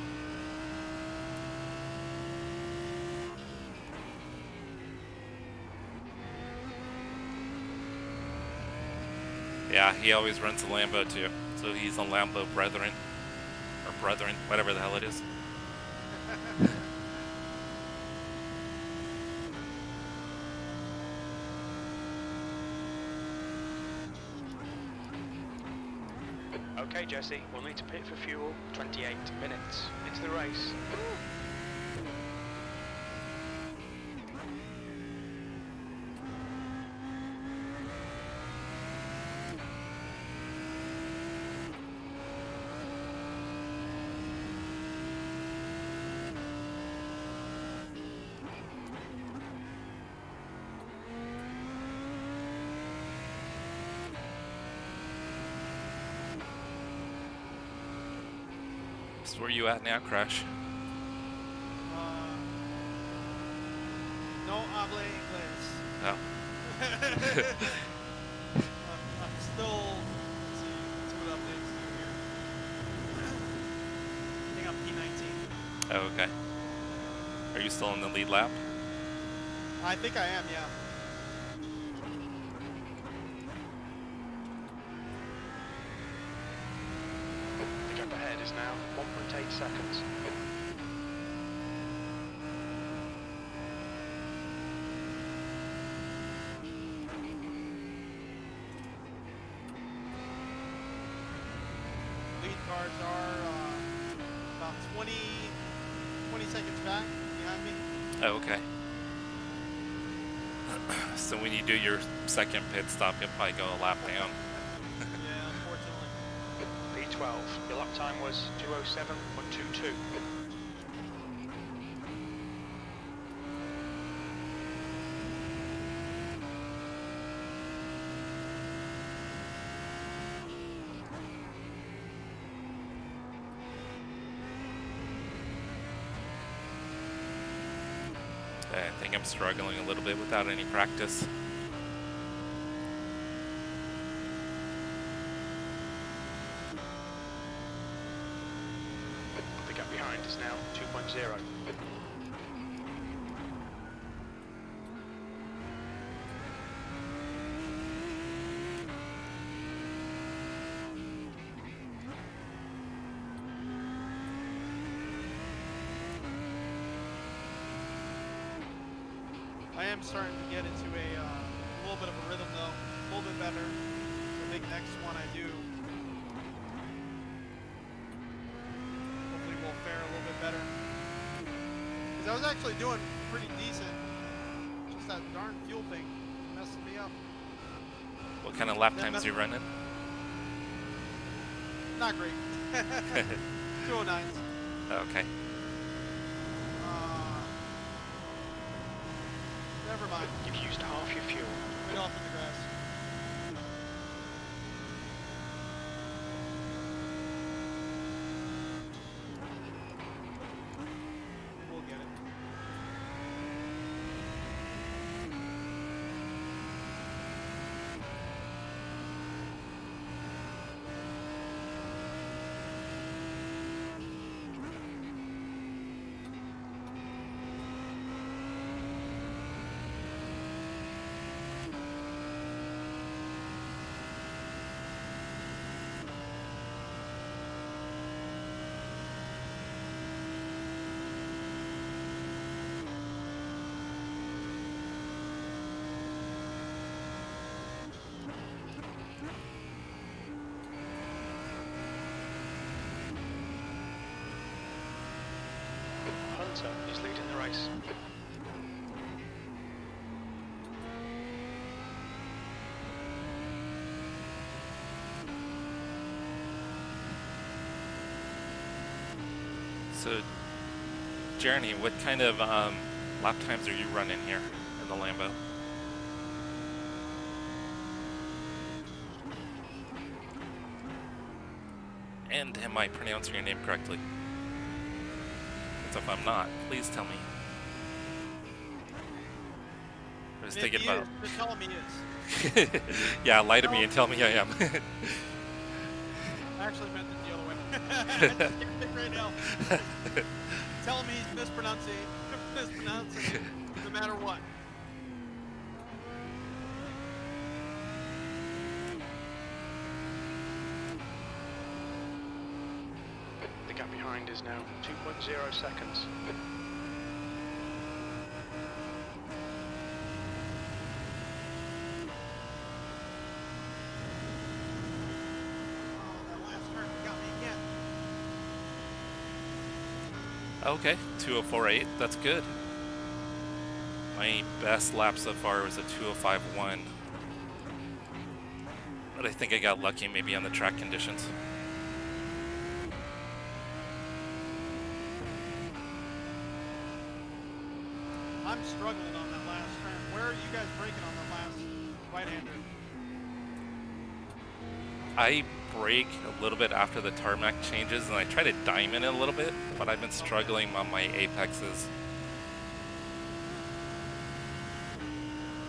Yeah, he always runs the Lambo too. So he's a Lambo brethren. Or brethren, whatever the hell it is. Okay, Jesse, we'll need to pit for fuel. 28 minutes into the race. So where you at now, Crash? No habla inglés. Oh. I'm still. Let's see what updates do here. I think I'm P19. Oh, okay. Are you still in the lead lap? I think I am, yeah. The gap ahead is now 1.8 seconds. Lead cars are about 20 seconds back behind me. Oh, okay. So when you do your second pit stop, you'll probably go a lap down. Yeah, unfortunately. P12, your lap time was 2:07.22. I think I'm struggling a little bit without any practice. The gap behind is now 2.0. I am starting to get into a little bit of a rhythm though, a little bit better. I think next one I do, hopefully will fare a little bit better. Because I was actually doing pretty decent, just that darn fuel thing messing me up. What kind of lap times are you running? Not great. 209s. Okay. Never mind. You've used half your fuel. Right off in the grass. We'll get it. Hunter is leading the race. So, Jeremy, what kind of lap times are you running here in the Lambo? And am I pronouncing your name correctly? Because if I'm not, please tell me. I was thinking about... Just tell him he is. Yeah, lie to me and tell me I am. I actually meant it the other way. I just can't think right now. Tell him he's mispronouncing no matter what. The gap behind is now 2.0 seconds. Okay, 2:04.8, that's good. My best lap so far was a 2:05.1. But I think I got lucky maybe on the track conditions. I'm struggling on that last turn. Where are you guys braking on the last right-hander? I brake a little bit after the tarmac changes and I try to diamond it a little bit, but I've been struggling on my apexes.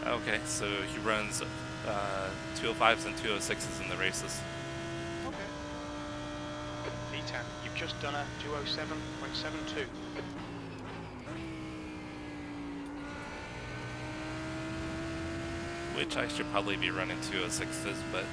Okay, so he runs 205s and 206s in the races. Okay. V10, you've just done a 207.72. Which I should probably be running 206s, but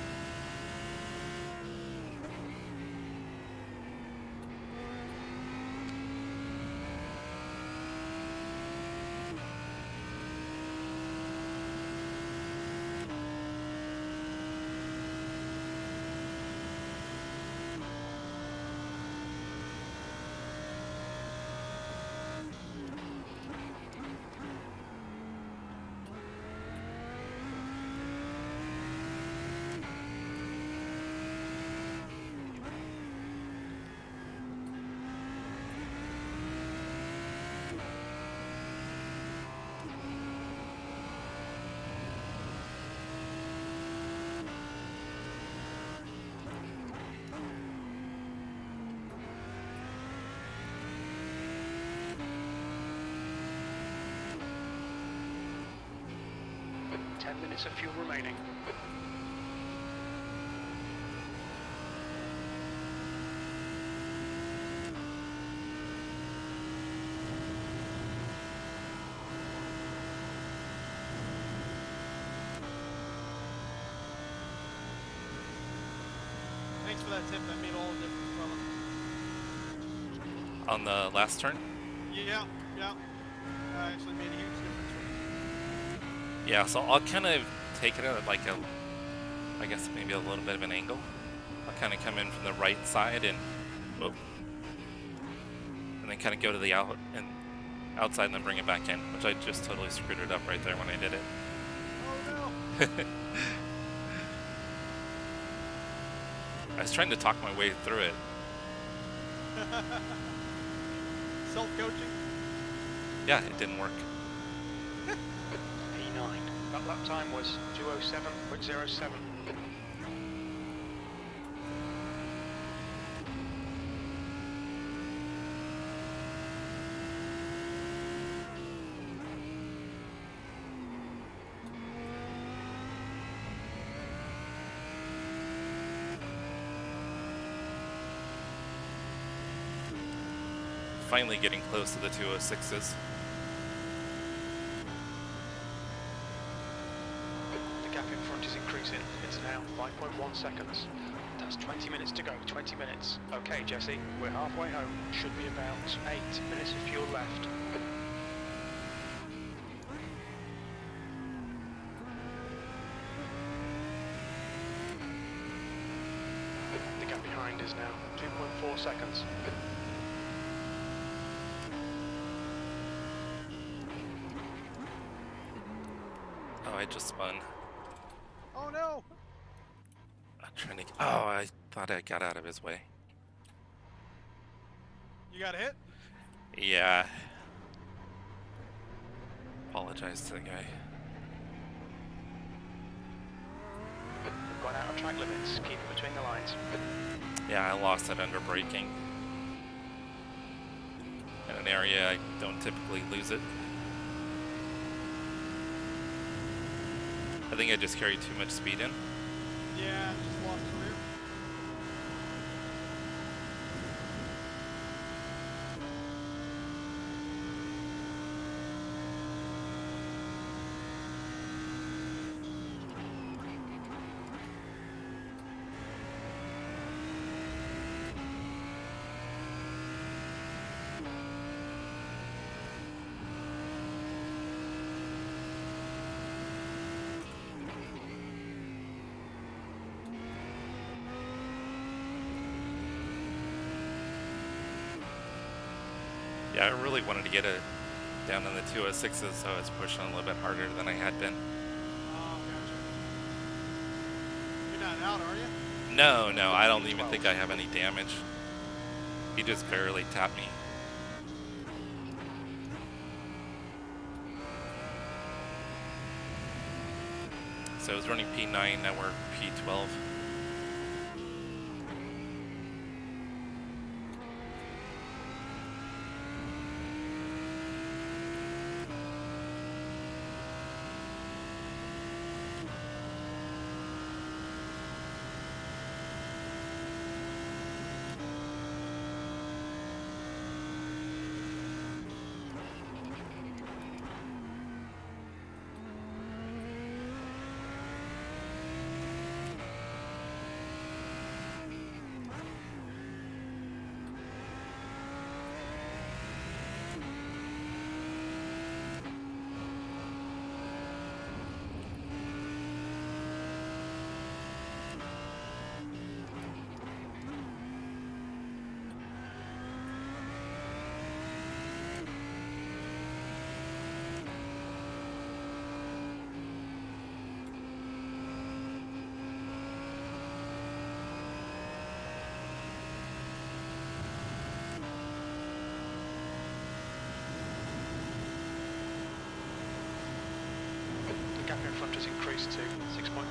10 minutes of fuel remaining. Thanks for that tip. That made all the difference, brother. On the last turn? Yeah, yeah. Actually made a huge difference for me. Yeah, so I'll kind of take it at like a, I guess maybe a little bit of an angle. I'll kind of come in from the right side and, whoop, and then kind of go to the outside and then bring it back in, which I just totally screwed it up right there when I did it. Oh no! I was trying to talk my way through it. Self-coaching? Yeah, it didn't work. P9. That lap time was 2:07.07. Finally getting close to the 206s. The gap in front is increasing. It's now 5.1 seconds. That's 20 minutes to go. 20 minutes. Okay, Jesse, we're halfway home. Should be about 8 minutes of fuel left. The gap behind is now 2.4 seconds. Oh, I just spun. Oh no! I'm trying to. Oh, I thought I got out of his way. You got hit? Yeah. Apologize to the guy. We've gone out of track limits. Keep it between the lines. Yeah, I lost it under braking. In an area I don't typically lose it. I think I just carried too much speed in. Yeah, just lost the rear. Yeah, I really wanted to get it down in the 206s, so I was pushing a little bit harder than I had been. Oh, gotcha. You're not out, are you? No, no, I don't even think I have any damage. He just barely tapped me. So I was running P9, now we're P12. The gap in front has increased to 6.4.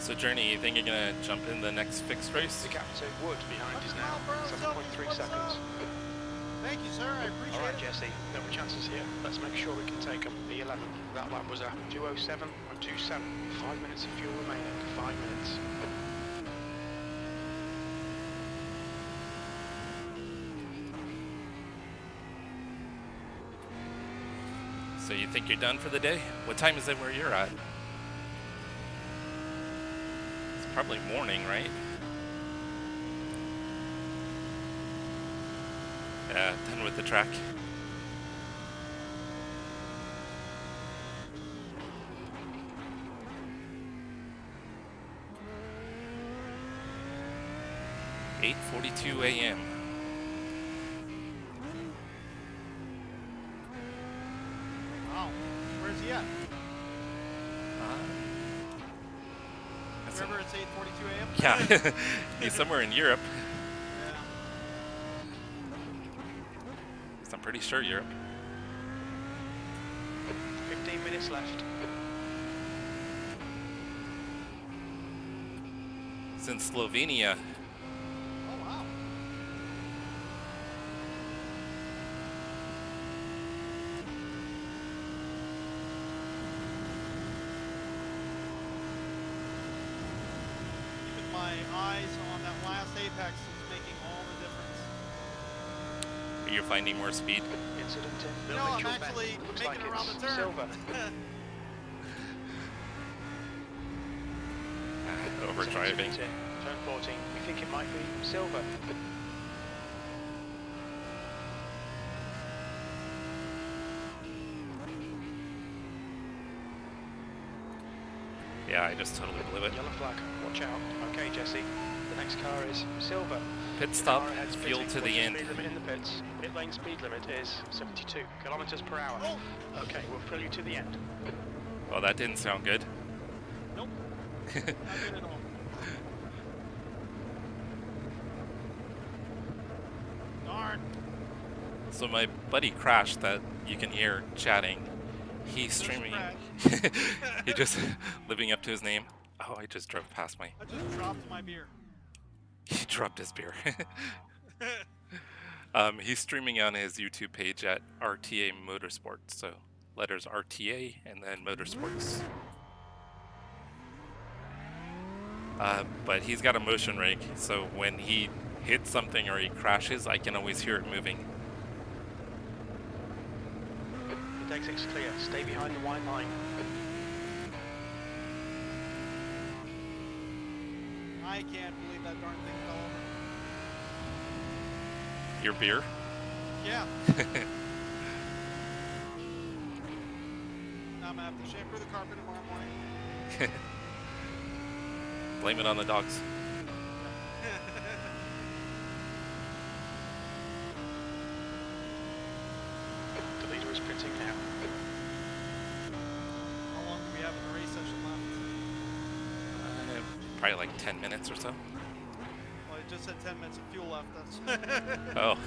So Journey, you think you're gonna jump in the next fixed race? The captain Wood behind is now 7.3 seconds. Thank you, sir. I appreciate All right, it. Jesse, no more chances here. Let's make sure we can take them. P11. That lap was a 2:07 and 2:7. 5 minutes of fuel remaining. 5 minutes. So you think you're done for the day? What time is it where you're at? It's probably morning, right? Yeah, done with the track. (8:42 a.m.) Wow. Where's he at? That's Remember it's 8:42 a.m.? yeah, he's somewhere in Europe. Yeah. I'm pretty sure Europe. 15 minutes left. It's in Slovenia. Oh, wow. Keeping my eyes on that last apex is making all the difference. You're finding more speed. Incident in No, Bill I'm Mitchell actually Bend. Looks making like it around it's the turn. Silver. Overdriving. Incident in Turn 14. We think it might be Silver. Yeah, I just totally blew it. Yellow flag. Watch out. Okay, Jesse. The next car is Silver. Pit stop, Car ahead's fuel pitting. to What's the end. Speed limit in the pits. Pit lane speed limit is 72 kilometers per hour. Oh. Okay, we'll fill you to the end. Well, that didn't sound good. Nope. Not good at all. Darn. So my buddy Crash, that you can hear chatting, he's There's streaming. Crash. He just living up to his name. Oh, I just drove past my. I just dropped my beer. He dropped his beer. He's streaming on his YouTube page at RTA Motorsports. So letters RTA and then Motorsports. But he's got a motion rig, so when he hits something or he crashes, I can always hear it moving. The exit's clear. Stay behind the white line. I can't believe that darn thing fell over. Your beer? Yeah. Now I'm gonna have to shampoo the carpet tomorrow morning. Blame it on the dogs. The leader is pitting now. How long do we have in the race session left? Probably like 10 minutes or so. Well, it just said 10 minutes of fuel left. That's Oh.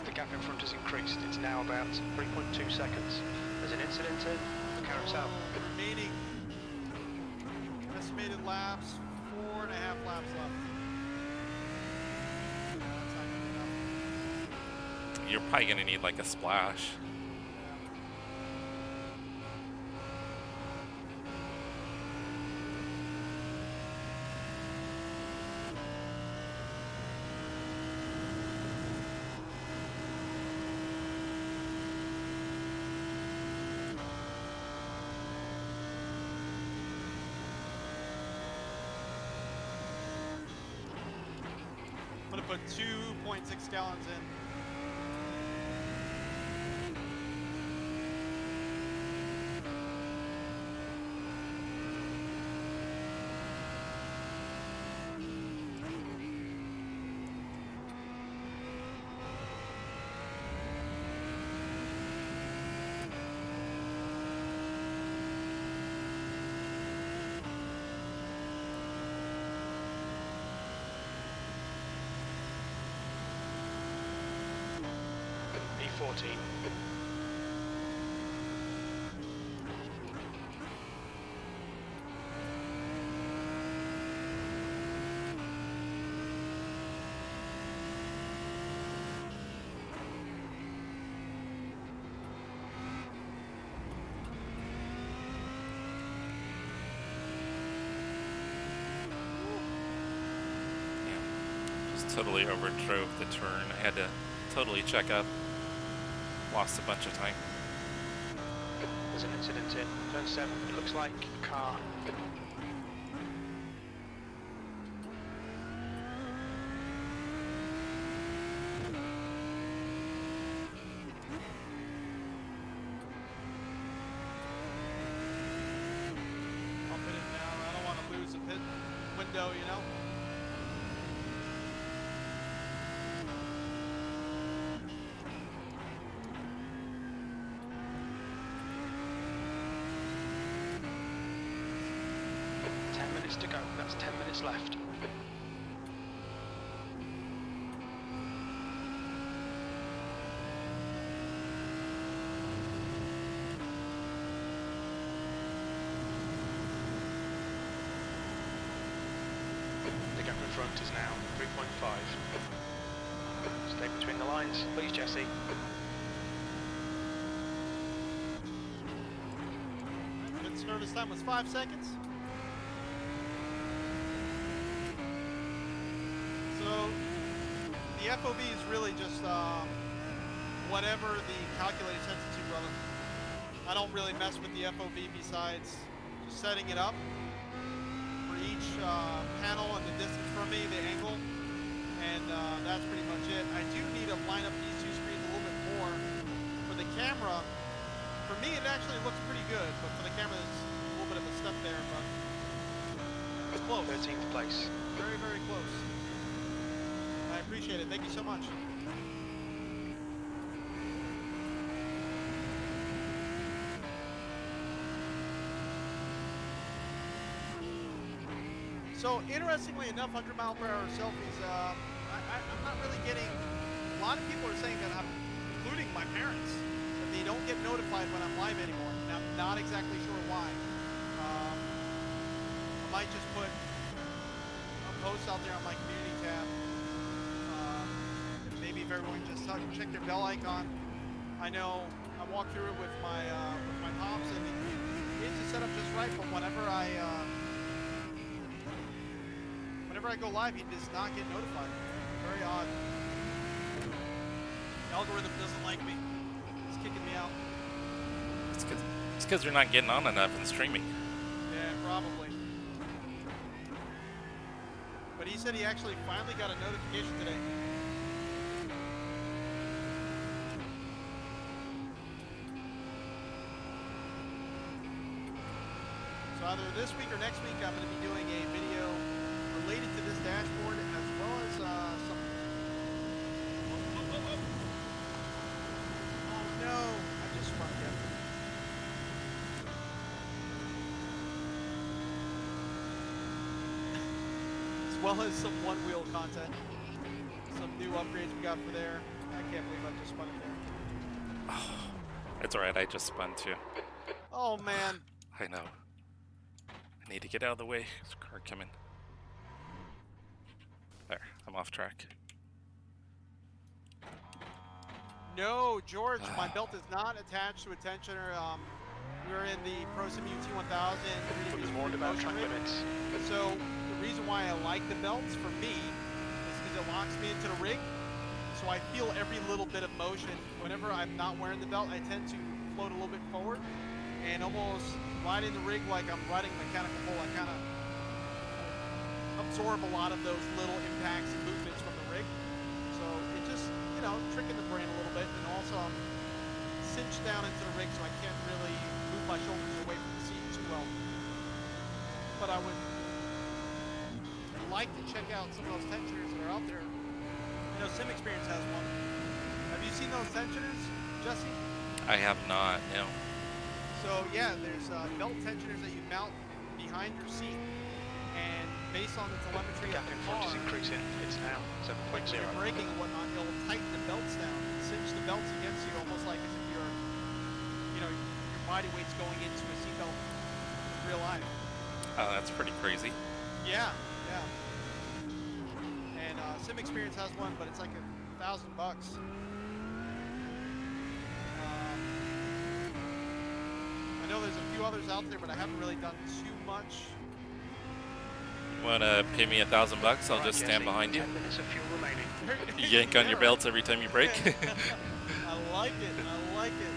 The gap in front has increased. It's now about 3.2 seconds. There's an incident in the carousel. remaining estimated laps, 4.5 laps left. That's not good enough. You're probably gonna need like a splash. I'm gonna put 2.6 gallons in. 14. Totally overdrove the turn. I had to totally check up. Lost a bunch of time. There's an incident in turn 7. It looks like a car. Pump it in now. I don't want to lose a pit window, you know? To go. That's 10 minutes left. The gap in front is now 3.5. Stay between the lines, please, Jesse. Pit service time was 5 seconds. So the FOV is really just whatever the calculator sets it to, brother. I don't really mess with the FOV besides just setting it up for each panel and the distance from me, the angle, and that's pretty much it. I do need to line up these two screens a little bit more. For the camera, for me it actually looks pretty good, but for the camera there's a little bit of a step there, but it's close. 13th place. Very, very close. I appreciate it. Thank you so much. So, interestingly enough, 100-mile-per-hour selfies, I'm not really getting... A lot of people are saying that including my parents, that they don't get notified when I'm live anymore. And I'm not exactly sure why. I might just put a post out there on my community tab. Maybe if everyone just check their bell icon. I know I walked through it with my pops, and it's set up just right. But whenever I go live, he does not get notified. Very odd. The algorithm doesn't like me. It's kicking me out. It's because you're not getting on enough and streaming. Yeah, probably. But he said he actually finally got a notification today. So either this week or next week, I'm going to be doing a video related to this dashboard, as well as some... Oh no! I just spun again. As well as some one-wheel content. Some new upgrades we got for there. I can't believe I just spun it there. Oh, it's alright, I just spun too. Oh man. I know. I need to get out of the way. There's a car coming. There, I'm off track. No, George, my belt is not attached to a tensioner. We're in the ProSim UT1000. It's warned about track limits. So the reason why I like the belts for me is because it locks me into the rig. So I feel every little bit of motion. Whenever I'm not wearing the belt, I tend to float a little bit forward and almost riding the rig like I'm riding a mechanical bull. I kind of absorb a lot of those little impacts and movements from the rig. So it just, you know, tricking the brain a little bit, and also I'm cinched down into the rig so I can't really move my shoulders away from the seat too well. But I would like to check out some of those tensioners that are out there. I know Sim Experience has one. Have you seen those tensioners, Jesse? I have not, no. So yeah, there's belt tensioners that you mount behind your seat, and based on the telemetry The of gap the in front car, is increasing. It's now 7.0. when you're braking and whatnot, it'll tighten the belts down. cinch the belts against you, almost like as if you're, you know, your body weight's going into a seatbelt in real life. Oh, that's pretty crazy. Yeah, yeah. And Sim Experience has one, but it's like $1,000. I know there's a few others out there, but I haven't really done too much. Want to pay me $1,000? I'll just stand behind you. 10 minutes of fuel remaining. Yank on your belts every time you brake. I like it. I like it.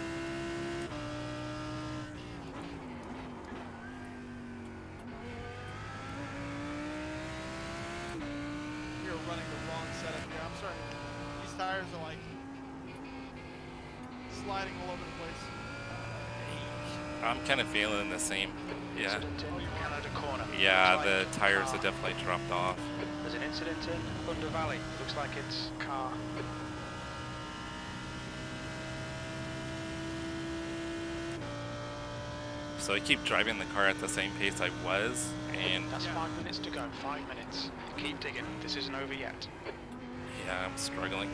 We are running the wrong setup here. I'm starting. These tires are like sliding all over the place. I'm kind of feeling the same. Yeah. Incident in Canada Corner. Yeah, Looks the like tires car. have definitely dropped off. There's an incident in Thunder Valley. Looks like it's car. So I keep driving the car at the same pace I was, and That's 5 minutes to go. 5 minutes. Keep digging. This isn't over yet. yeah, I'm struggling.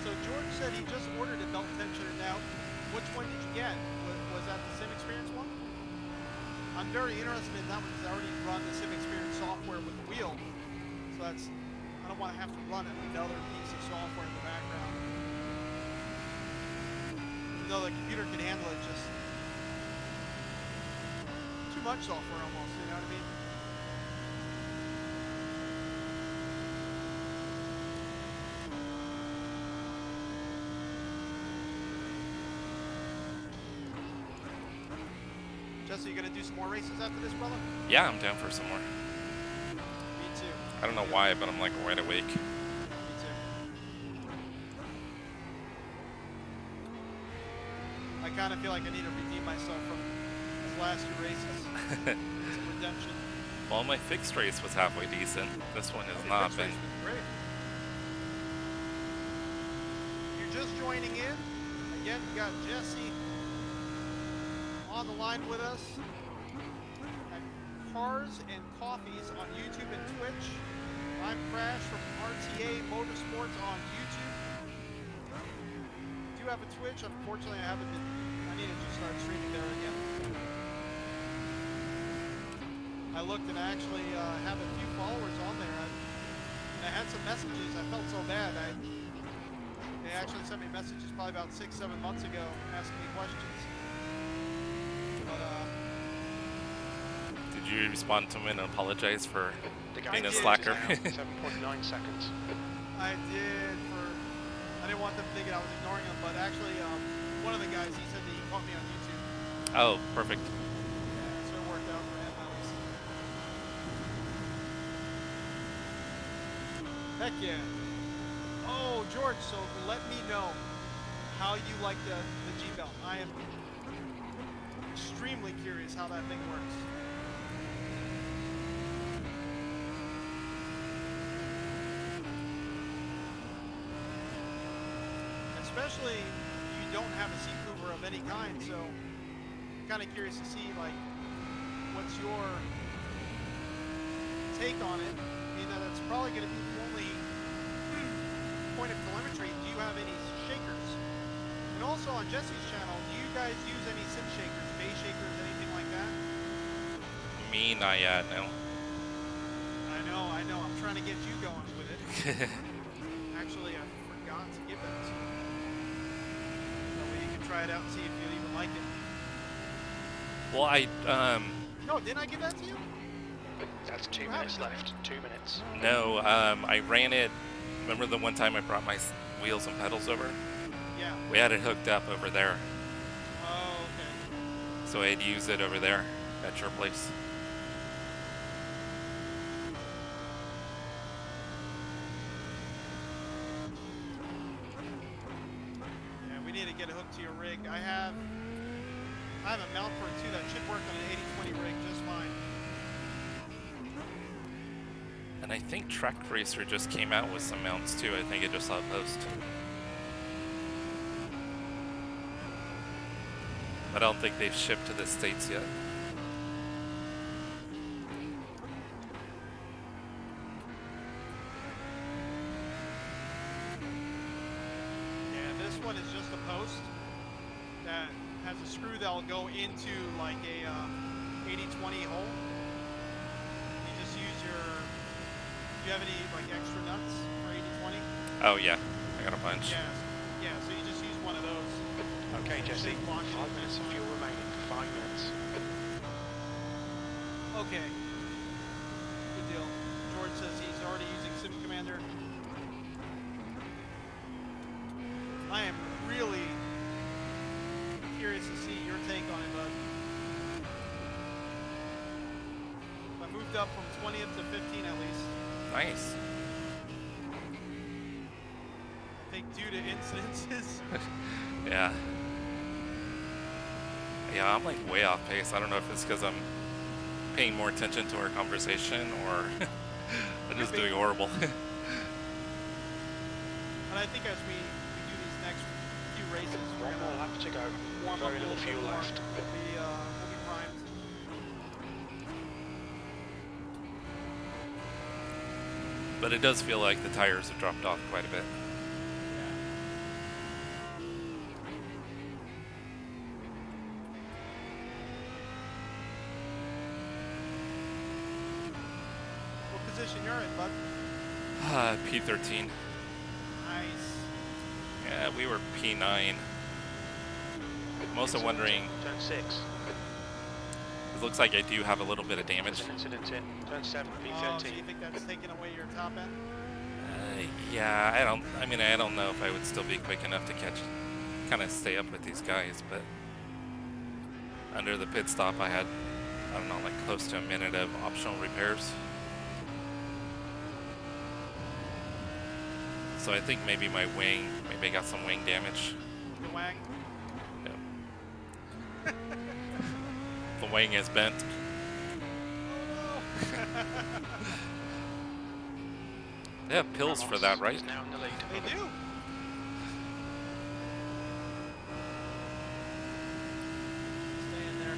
So George said he just ordered a belt tensioner. Now, which one did you get? Was that the Sim Experience one? I'm very interested in that one because I already run the Sim Experience software with the wheel. So that's, I don't want to have to run another piece of software in the background. Even though the computer can handle it, just too much software almost, you know what I mean? Jesse, you gonna do some more races after this, brother? Yeah, I'm down for some more. Me too. I don't know why, but I'm like wide awake. Me too. I kind of feel like I need to redeem myself from these last 2 races. Some redemption. Well, my fixed race was halfway decent. This one has not Fixed been. race was great. If you're just joining in, again, we got Jesse on the line with us at Cars and Coffees on YouTube and Twitch. I'm Crash from RTA Motorsports on YouTube. I do have a Twitch. Unfortunately, I haven't been. I need to just start streaming there again. I looked and I actually have a few followers on there. I had some messages. I felt so bad. They actually sent me messages probably about 6-7 months ago asking me questions. But, Did you respond to him and apologize for The guy being a is slacker? now 7.9 seconds. I did I didn't want them thinking I was ignoring them, but actually, one of the guys, he said that he caught me on YouTube. Oh, perfect. Yeah, so it worked out for him at least. Heck yeah. Oh, George, so let me know how you like the G-Belt. I am extremely curious how that thing works. Especially you don't have a seat mover of any kind, so I'm kind of curious to see like what's your take on it. I mean, that's probably going to be the only point of telemetry. Do you have any shakers? And also on Jesse's channel, do you guys use any sim shakers, base shakers, anything like that? Me, not yet, no. I know. I'm trying to get you going with it. Actually, I forgot to give that to you. That way you can try it out and see if you even like it. Well, No, didn't I give that to you? That's 2 minutes left. 2 minutes. no, I ran it. Remember the one time I brought my wheels and pedals over? Yeah. We had it hooked up over there, Oh, okay. so I'd use it over there at your place. Yeah, we need to get it hooked to your rig. I have a mount for it too that should work on an 80/20 rig just fine. And I think Trakracer just came out with some mounts too. I think I just saw a post. I don't think they've shipped to the States yet. Yeah, this one is just a post that has a screw that'll go into like a 80-20 hole. You just use your. Do you have any like extra nuts for 80-20? Oh yeah, I got a bunch. Yeah. Yeah. So you just use one of those. Okay, Jesse. 5 minutes of fuel remaining. 5 minutes. Okay. Good deal. George says he's already using Sim Commander. I am really curious to see your take on it, bud. I moved up from 20th to 15 at least. Nice. I think due to incidences. Yeah. Yeah, I'm like way off pace. I don't know if it's because I'm paying more attention to our conversation or I'm just doing horrible. And I think as we do these next few races, we're One more gonna lap to go. warm Very up a little little fuel bit more. left. We'll be primed. But it does feel like the tires have dropped off quite a bit. What position you're in, bud? P13. Nice. Yeah, we were P9. I'm also wondering, Turn 6. it looks like I do have a little bit of damage. There's an incident in. Turn 7, Oh, so P13. you think that's taking away your top end? Yeah, I don't know if I would still be quick enough to kind of stay up with these guys, but under the pit stop I had, I don't know, like close to a minute of optional repairs. So I think maybe my wing, maybe I got some wing damage. Your wang? Yep. The wing is bent. Oh no! They have pills for that, right? Is now in the lead. They do. Stay in there.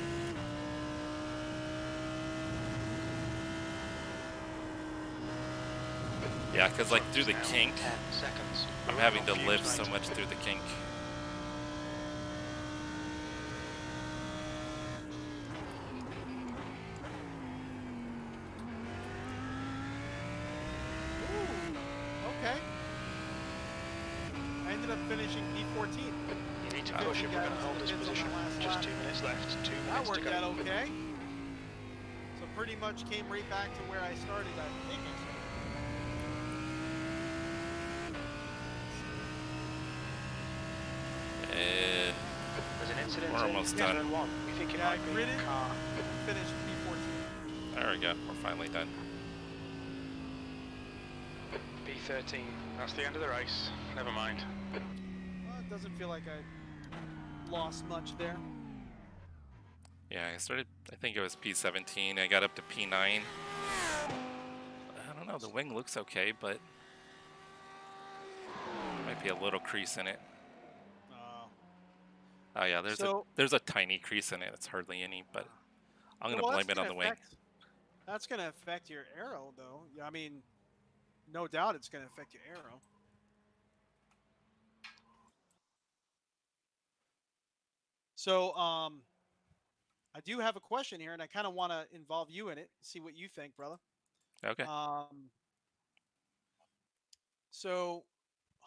Yeah, because like through the Now kink, 10 seconds. I'm We're having on to fumes, lift so mate. much through the kink. Ooh, okay. I ended up finishing P14. You need to push if we're going to hold this position. Just 2 minutes left. 2 That minutes to worked go. out okay. So pretty much came right back to where I started, I think. There's an incident We're in almost turn done. 1. We think it Yeah, might be gridded. a car. Finished P14. There we go, we're finally done. P13. That's the end of the race. Never mind. Well, it doesn't feel like I lost much there. Yeah, I started, I think it was P17, I got up to P9. I don't know, the wing looks okay, but might be a little crease in it. Oh yeah, there's a tiny crease in it. It's hardly any, but I'm gonna Well, blame that's it on the gonna wing. That's going to affect your arrow, though. Yeah, I mean, no doubt it's going to affect your arrow. So, I do have a question here, and I kind of want to involve you in it, see what you think, brother. Okay. So,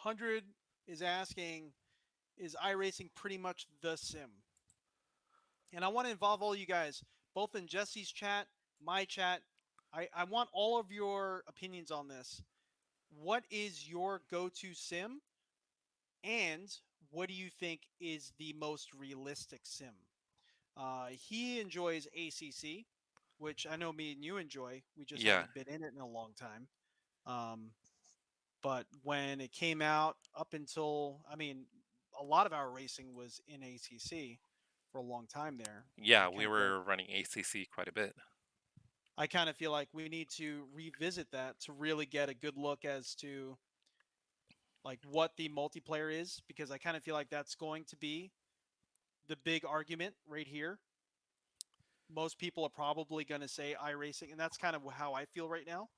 100 is asking, is iRacing pretty much the sim? And I want to involve all you guys, both in Jesse's chat, my chat. I want all of your opinions on this. What is your go-to sim? And what do you think is the most realistic sim? He enjoys ACC, which I know me and you enjoy. We just haven't been in it in a long time. But when it came out up until, I mean, a lot of our racing was in ACC for a long time there. Yeah, we were running ACC quite a bit. I kind of feel like we need to revisit that to really get a good look as to like what the multiplayer is, because I kind of feel like that's going to be the big argument right here. Most people are probably going to say iRacing, and that's kind of how I feel right now.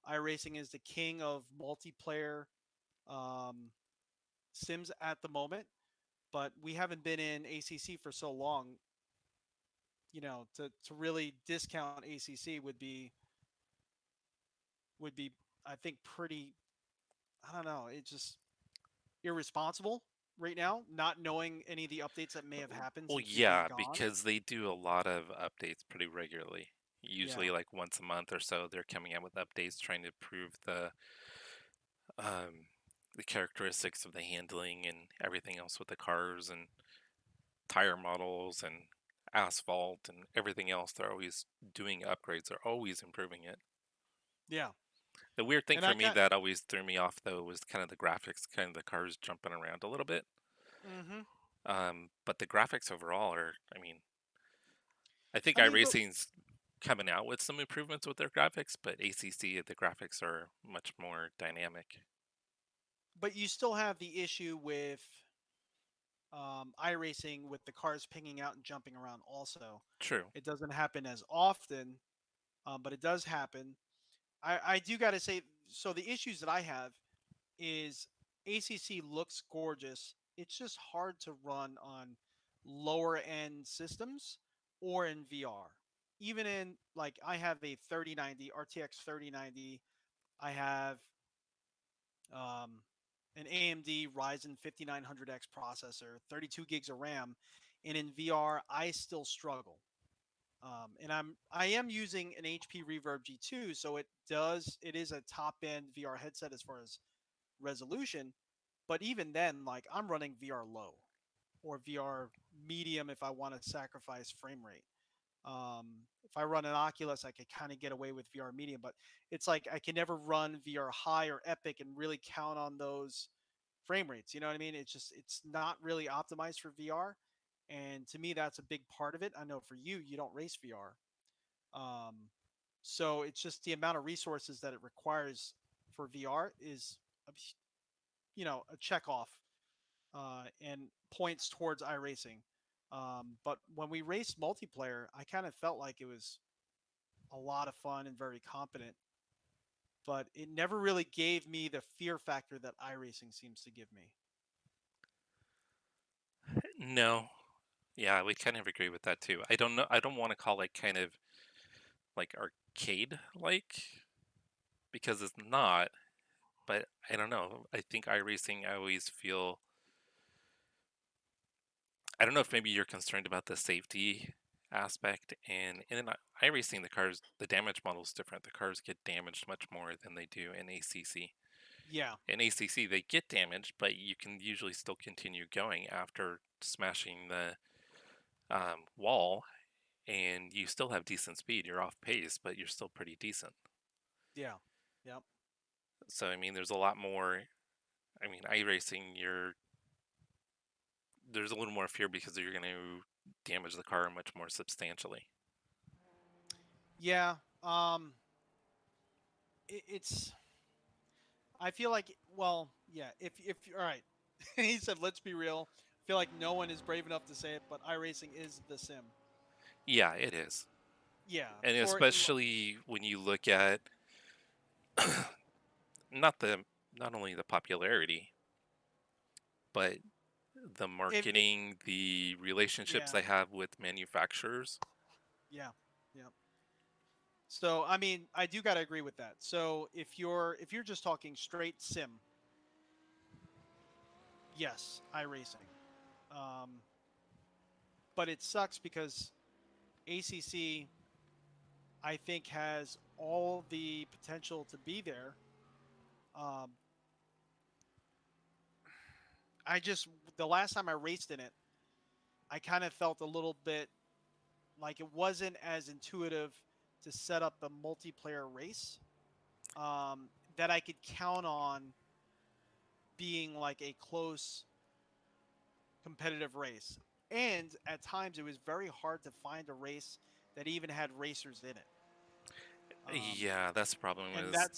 iRacing is the king of multiplayer sims at the moment, but we haven't been in ACC for so long. To really discount ACC would be I think pretty. I don't know. It's just irresponsible right now, not knowing any of the updates that may have happened Well, since we've been yeah, gone. because they do a lot of updates pretty regularly. Yeah, Usually, like once a month or so, they're coming out with updates trying to improve um, the characteristics of the handling and everything else with the cars and tire models and asphalt and everything else. They're always doing upgrades. They're always improving it. yeah, The weird thing and for I me got. that always threw me off though was kind of the graphics, kind of the cars jumping around a little bit. Hmm. But the graphics overall are, I mean, I think I mean, iRacing's coming out with some improvements with their graphics, but ACC, the graphics are much more dynamic. but you still have the issue with iRacing with the cars pinging out and jumping around. Also, True. it doesn't happen as often, but it does happen. I do got to say, so the issues that I have is ACC looks gorgeous. It's just hard to run on lower end systems or in VR. Even in like I have a 3090 RTX 3090. I have um, an AMD Ryzen 5900X processor, 32 gigs of RAM, and in VR I still struggle. And I am using an HP Reverb G2, so it is a top end VR headset as far as resolution, but even then, like I'm running VR low or VR medium if I want to sacrifice frame rate. If I run an Oculus, I could kind of get away with VR medium, but it's like I can never run VR high or epic and really count on those frame rates. You know what I mean? It's not really optimized for VR, and to me, that's a big part of it. I know for you, you don't race VR, um, so it's just the amount of resources that it requires for VR is a a check off and points towards iRacing. But when we raced multiplayer, I kind of felt like it was a lot of fun and very competent, but it never really gave me the fear factor that iRacing seems to give me. No. Yeah, we kind of agree with that too. I don't know. I don't want to call it kind of like arcade like because it's not, but I don't know. I think iRacing, I always feel, I don't know if maybe you're concerned about the safety aspect, and in iRacing, the cars, the damage model is different. The cars get damaged much more than they do in ACC. Yeah, In ACC, they get damaged, but you can usually still continue going after smashing the wall, and you still have decent speed. You're off pace, but you're still pretty decent. yeah, yeah, So I mean, there's a lot more. I mean, iRacing, there's a little more fear because you're going to damage the car much more substantially. yeah. It's. I feel like, well, yeah. If all right, he said, let's be real. I feel like no one is brave enough to say it, but iRacing is the sim. Yeah, it is, Yeah, and for especially when you look at not the not only the popularity, but the if marketing, the relationships yeah, they have with manufacturers. yeah, yeah. So I mean, I do gotta agree with that. So if you're just talking straight sim, yes, iRacing. Um, but it sucks because ACC, I think, has all the potential to be there. Um, I just the last time I raced in it, I kind of felt a little bit like it wasn't as intuitive to set up the multiplayer race that I could count on being like a close competitive race. And at times it was very hard to find a race that even had racers in it. Yeah, that's the problem. And Is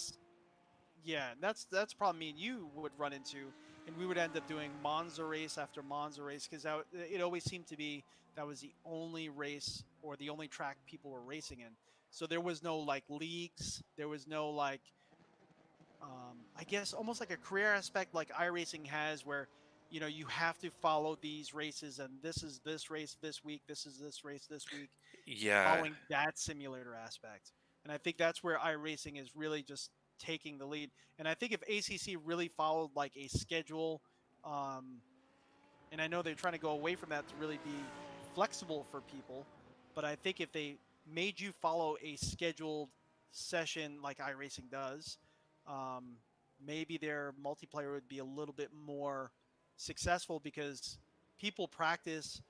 that's probably me and you would run into, and we would end up doing Monza race after Monza race because it always seemed to be that was the only race or the only track people were racing in. So there was no like leagues, there was no like I guess almost like a career aspect like iRacing has, where you know, you have to follow these races, and this is this race this week, this is this race this week, Yeah. following that simulator aspect. And I think that's where iRacing is really just taking the lead. And I think if ACC really followed like a schedule, and I know they're trying to go away from that to really be flexible for people, but I think if they made you follow a scheduled session like iRacing does, maybe their multiplayer would be a little bit more successful, because people practice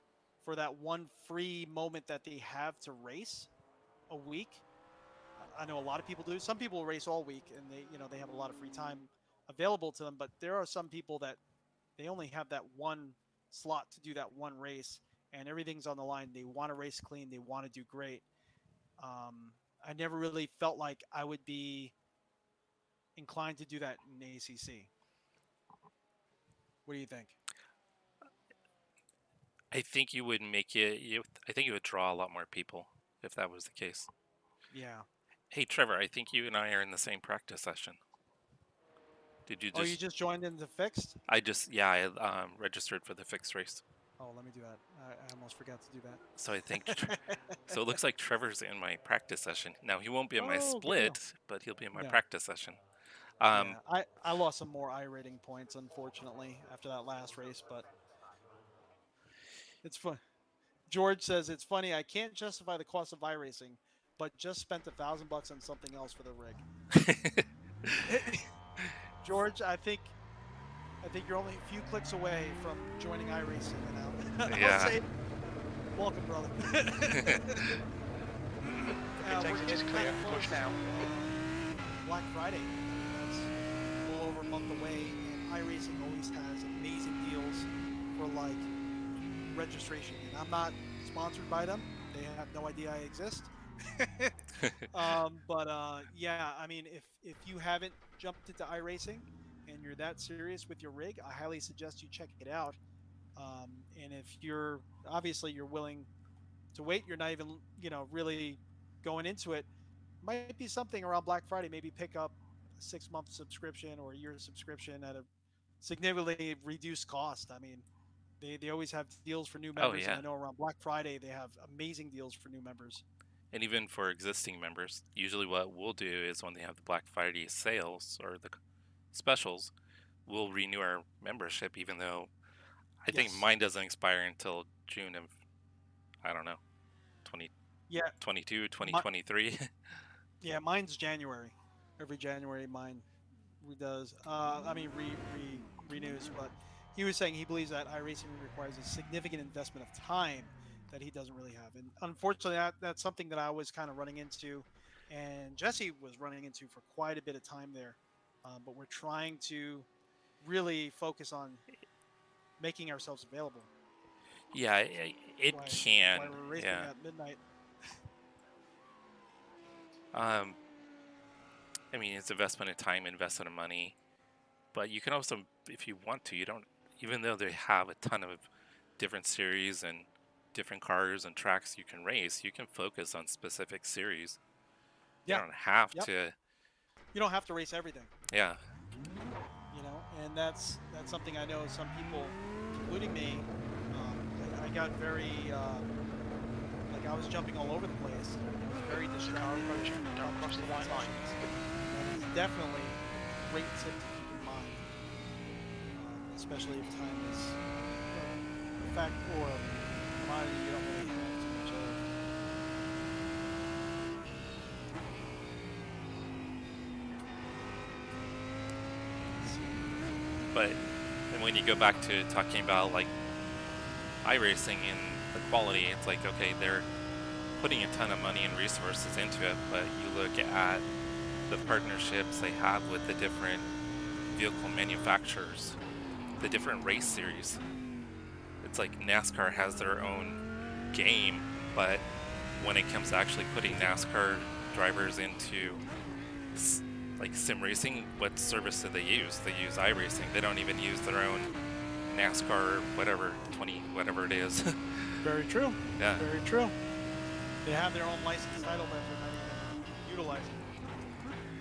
for that one free moment that they have to race a week. I know a lot of people do. Some people race all week and they have a lot of free time available to them, but there are some people that they only have that one slot to do that one race, and everything's on the line. They want to race clean. They want to do great. I never really felt like I would be inclined to do that in ACC. What do you think? I think you would make it. I think you would draw a lot more people if that was the case. Yeah. Hey, Trevor, I think you and I are in the same practice session. Did you just? Oh, you just joined in the fixed? I registered for the fixed race. Oh, let me do that. I almost forgot to do that. So I think, so it looks like Trevor's in my practice session. Now, he won't be in my Oh, good split, deal. but he'll be in my Yeah. practice session. Yeah, I lost some more iRating points, unfortunately, after that last race, but it's fun. George says, it's funny, I can't justify the cost of iRacing, but just spent $1,000 on something else for the rig. George, I think you're only a few clicks away from joining iRacing, and I'll Yeah. say, welcome, brother. Pit exit is clear. Push now. Black Friday. That's a little over a month away, and iRacing always has amazing deals for like registration. And I'm not sponsored by them; they have no idea I exist. Yeah, I mean, if you haven't jumped into iRacing and you're that serious with your rig, I highly suggest you check it out. And if you're willing to wait, you're not even really going into it, might be something around Black Friday. Maybe pick up a 6-month subscription or a year subscription at a significantly reduced cost. I mean, they always have deals for new members. yeah. And I know around Black Friday they have amazing deals for new members. And even for existing members, usually what we'll do is when they have the Black Friday sales or the specials, we'll renew our membership, even though I think Yes. mine doesn't expire until June of, I don't know, 2022, 2023. Yeah, mine's January. Every January mine redoes. Renews. But he was saying he believes that iRacing requires a significant investment of time that he doesn't really have. And unfortunately, that's something that I was kind of running into, and Jesse was running into for quite a bit of time there. But we're trying to really focus on making ourselves available. Yeah, it can. Why we're racing Yeah. at midnight. I mean, it's investment of time, investment of money, but you can also, if you want to, you don't, even though they have a ton of different series and different cars and tracks you can race, you can focus on specific series. Yeah. You don't have Yep. to. You don't have to race everything. Yeah. And that's something I know some people, including me, I got very like I was jumping all over the place. I was very distracted. Don't cross the white line. And it's definitely a great tip to keep in mind, especially if time is a fact or a commodity you don't really have too much of. But and when you go back to talking about like iRacing and the quality, it's like, okay, they're putting a ton of money and resources into it, but you look at the partnerships they have with the different vehicle manufacturers, the different race series. It's like NASCAR has their own game, but when it comes to actually putting NASCAR drivers into like sim racing, what service do they use? They use iRacing. They don't even use their own NASCAR whatever it is. Very true. Yeah. Very true. They have their own license title that they're not even utilizing.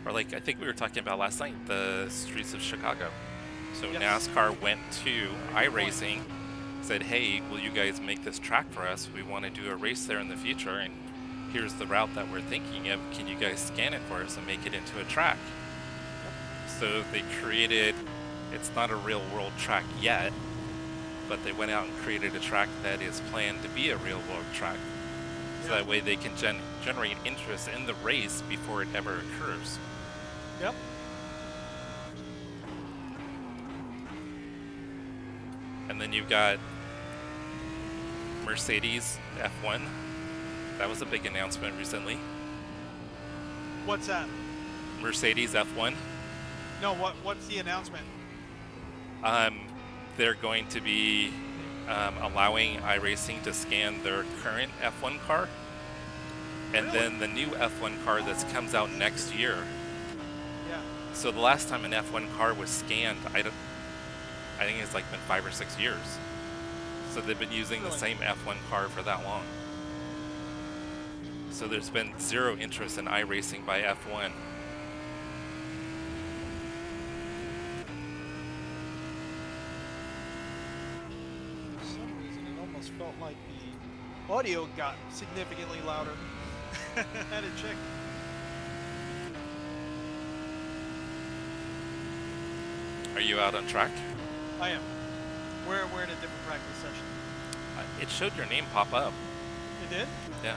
Or like I think we were talking about last night, the streets of Chicago. So Yes. NASCAR went to iRacing, said, hey, will you guys make this track for us? We want to do a race there in the future, and here's the route that we're thinking of. Can you guys scan it for us and make it into a track? So they created, it's not a real world track yet, but they went out and created a track that is planned to be a real world track. So that way they can generate interest in the race before it ever occurs. Yep. And then you've got Mercedes F1. That was a big announcement recently. What's that? Mercedes F1. No, what's the announcement? They're going to be allowing iRacing to scan their current F1 car. And then the new F1 car that comes out next year. Yeah. So the last time an F1 car was scanned, I think it's like been 5 or 6 years. So they've been using the same F1 car for that long. So there's been zero interest in iRacing by F1. For some reason, it almost felt like the audio got significantly louder. I had to check. Are you out on track? I am. We're in a different practice session. It showed your name pop up. It did? Yeah.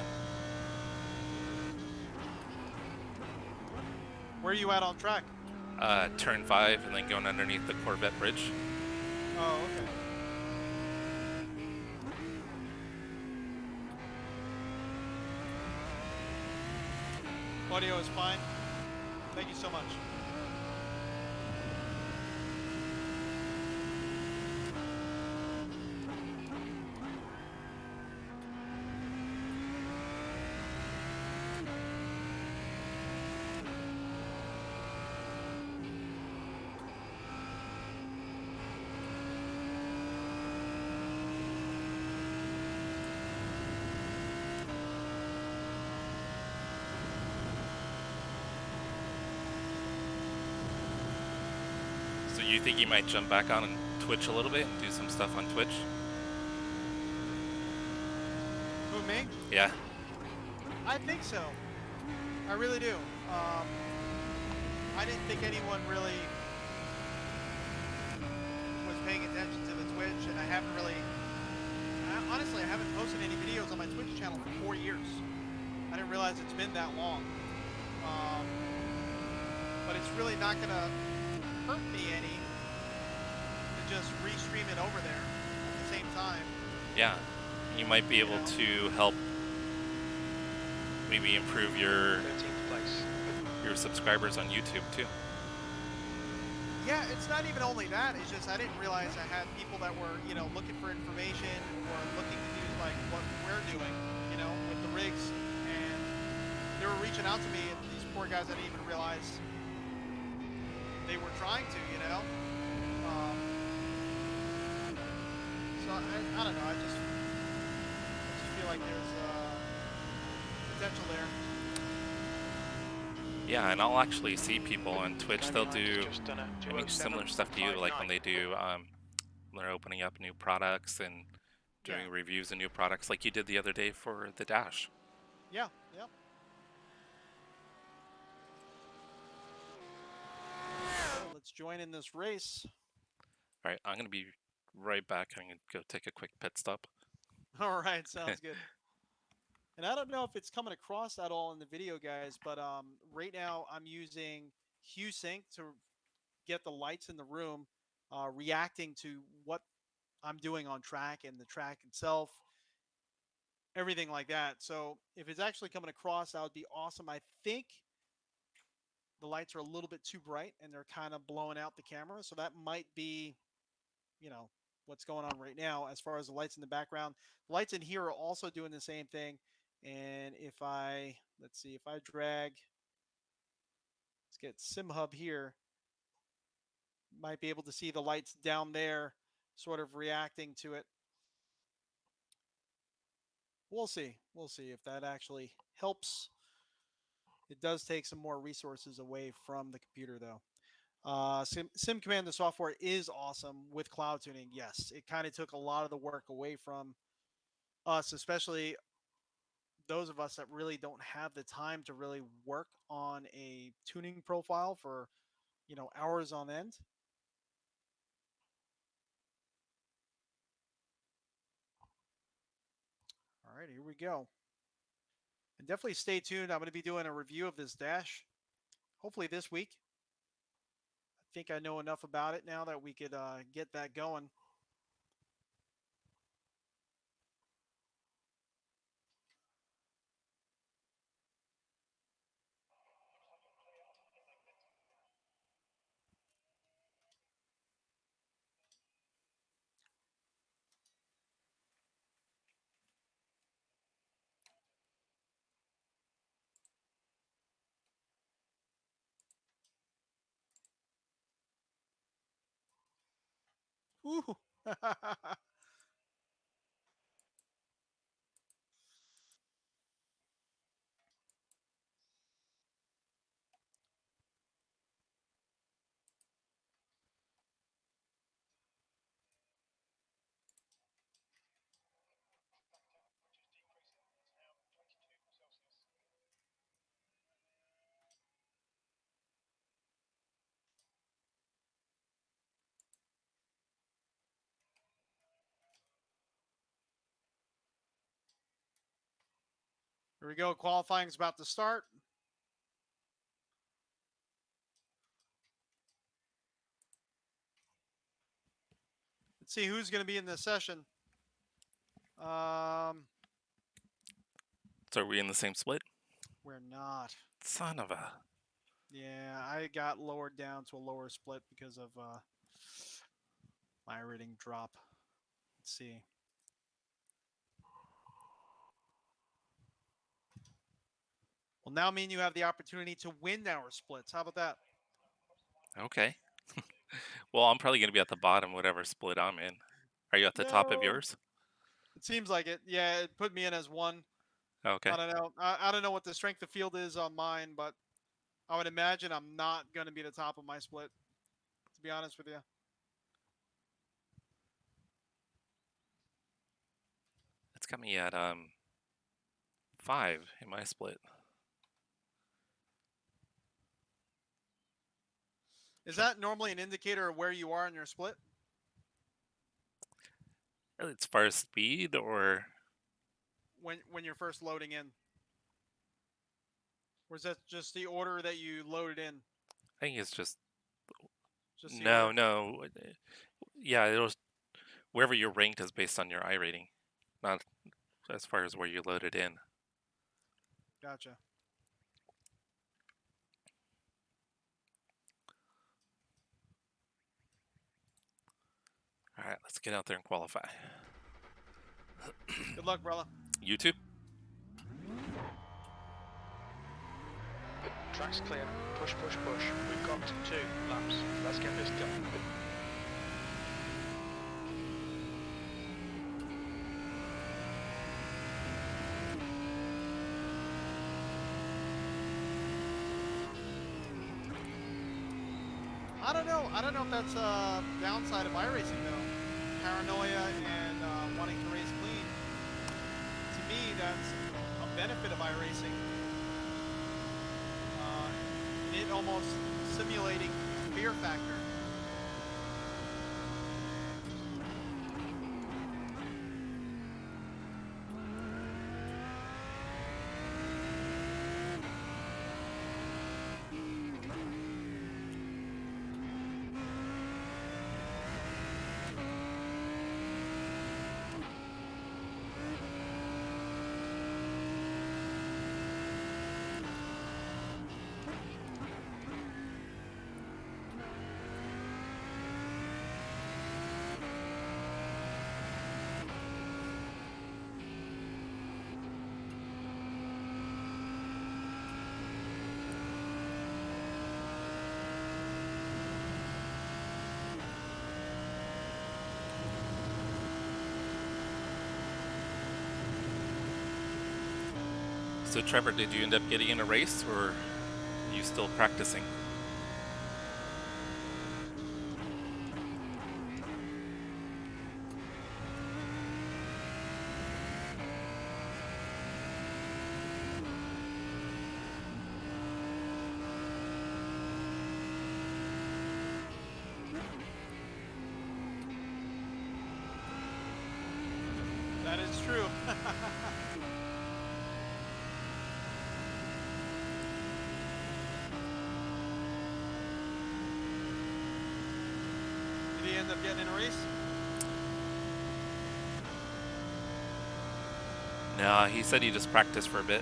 Where are you at on track? Turn 5 and then going underneath the Corvette bridge. Oh, okay. Audio is fine. Thank you so much. So you think you might jump back on Twitch a little bit and do some stuff on Twitch? Who, me? Yeah. I think so. I really do. I didn't think anyone really was paying attention to the Twitch, and I haven't really... honestly, I haven't posted any videos on my Twitch channel for 4 years. I didn't realize it's been that long. But it's really not going to hurt me any to just restream it over there at the same time. Yeah. You might be able to help maybe improve your 13th place. your subscribers on YouTube too. Yeah, it's not even only that. It's just I didn't realize I had people that were, looking for information or looking to do like what we're doing, with the rigs, and they were reaching out to me. And these poor guys, I didn't even realize they were trying to, So I don't know. I just feel like there's potential there. Yeah, and I'll actually see people on Twitch. They'll do similar stuff to you, like when they do they're opening up new products and doing reviews of new products, like you did the other day for the Dash. Yeah, yeah. Let's join in this race. All right, I'm gonna be right back. I'm gonna go take a quick pit stop. All right, sounds good. And I don't know if it's coming across at all in the video, guys, but right now I'm using HueSync to get the lights in the room reacting to what I'm doing on track and the track itself, everything like that. So if it's actually coming across, that would be awesome. I think the lights are a little bit too bright and they're kind of blowing out the camera. So that might be, what's going on right now as far as the lights in the background. The lights in here are also doing the same thing. And if let's see, if I drag, let's get SimHub here, might be able to see the lights down there sort of reacting to it. We'll see. We'll see if that actually helps. It does take some more resources away from the computer, though. Sim Command, the software is awesome with cloud tuning. Yes, it kind of took a lot of the work away from us, especially those of us that really don't have the time to really work on a tuning profile for, hours on end. All right, here we go. And definitely stay tuned. I'm going to be doing a review of this dash, hopefully this week. I think I know enough about it now that we could get that going. Ooh. Here we go. Qualifying is about to start. Let's see who's going to be in this session. So are we in the same split? We're not. Son of a. Yeah, I got lowered down to a lower split because of my rating drop. Let's see. Well, now me and you have the opportunity to win our splits. How about that? Okay. Well, I'm probably going to be at the bottom, whatever split I'm in. Are you at the top of No. yours? It seems like it. Yeah, it put me in as one. Okay. I don't know. I don't know what the strength of field is on mine, but I would imagine I'm not going to be the top of my split, to be honest with you. It's got me at 5 in my split. Is that normally an indicator of where you are in your split? As far as speed, or When you're first loading in? Or is that just the order that you loaded in? I think it's just Just the no, order? no. Yeah, it was wherever you're ranked is based on your iRating, not as far as where you loaded in. Gotcha. All right, let's get out there and qualify. Good luck, brother. You too. Track's clear. Push, push, push. We've got 2 laps. Let's get this done. I don't know if that's a downside of iRacing though. Paranoia and wanting to race clean. To me, that's a benefit of iRacing. It almost simulating fear factor. So Trevor, did you end up getting in a race, or are you still practicing? That is true. Did he end up getting in a race? No, he said he just practiced for a bit.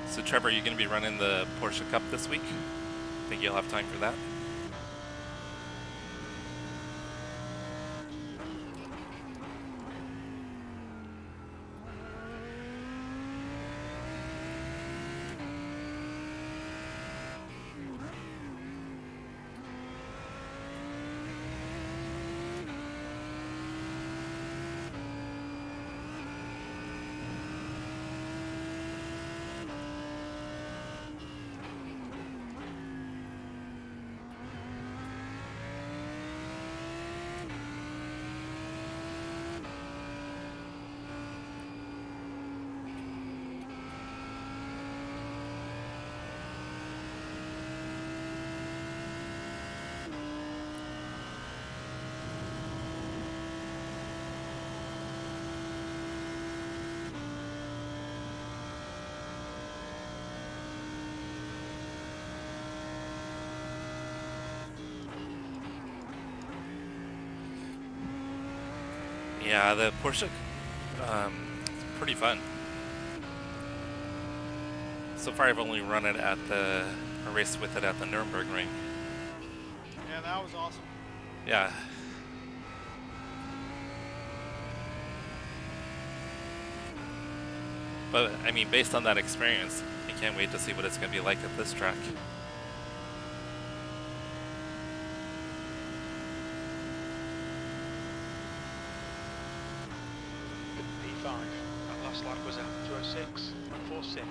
So Trevor, are you going to be running the Porsche Cup this week? Think you'll have time for that? Yeah, the Porsche, it's pretty fun. So far, I've only run it at I raced with it at the Nürburgring. Yeah, that was awesome. Yeah. But, I mean, based on that experience, I can't wait to see what it's going to be like at this track. P5. That last lap was at 2:06, 1:46.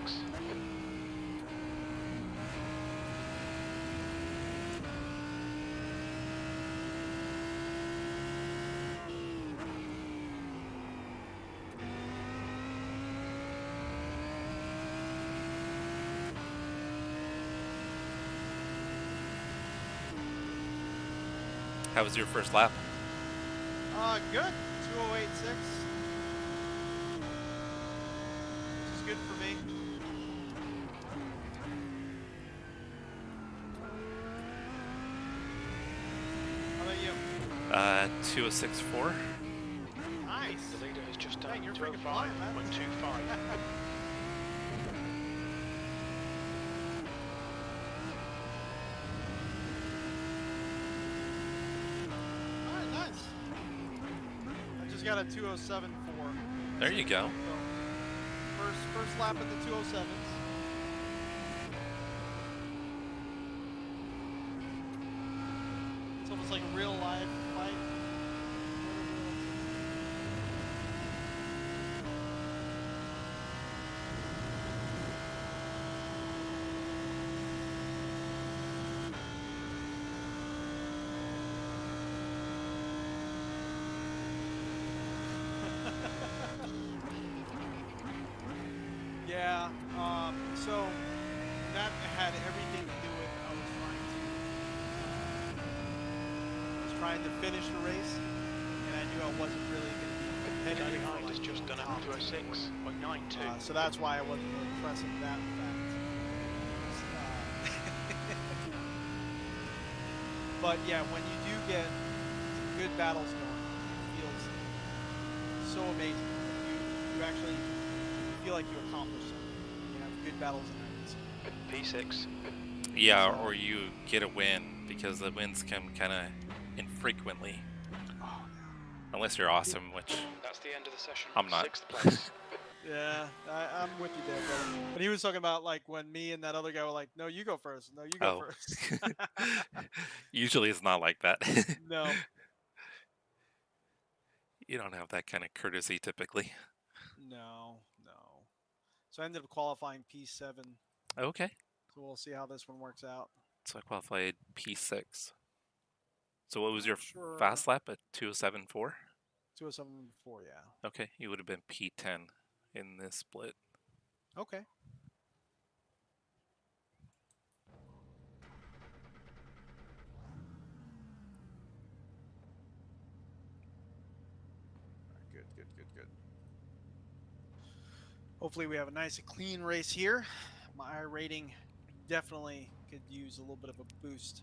How was your first lap? Good. 2:08.6. Which is good for me. How about you? 2:06.4. Nice. The leader has just done Hey, you're freaking flying, man. 2:05.25. Alright, nice. I just got a 2:07.4. There you go. So, first lap at the 2:07s. It's almost like a real life fight. Yeah, so that had everything to do with I was trying to finish the race, and I knew I wasn't really going to be The guy competitive. behind has just done it 2:06.92. So that's why I wasn't really pressing that fact. But yeah, when you do get some good battles going, it feels so amazing. You actually feel like you accomplished something. You have good battles in that race. P6. Yeah, or you get a win, because the wins come kind of infrequently. Oh, Unless you're awesome, which That's the end of the session. I'm not. 6th place. yeah, I'm with you there, brother. But he was talking about like when me and that other guy were like, "No, you go first. No, you go Oh. first." Usually it's not like that. No. You don't have that kind of courtesy typically. No. So I ended up qualifying P7. Okay. So we'll see how this one works out. So I qualified P6. So what was your Sure. fast lap at 2:07.4? 2:07.4, yeah. Okay, you would have been P10 in this split. Okay. Good, good, good, good. Hopefully we have a nice and clean race here. My rating definitely could use a little bit of a boost.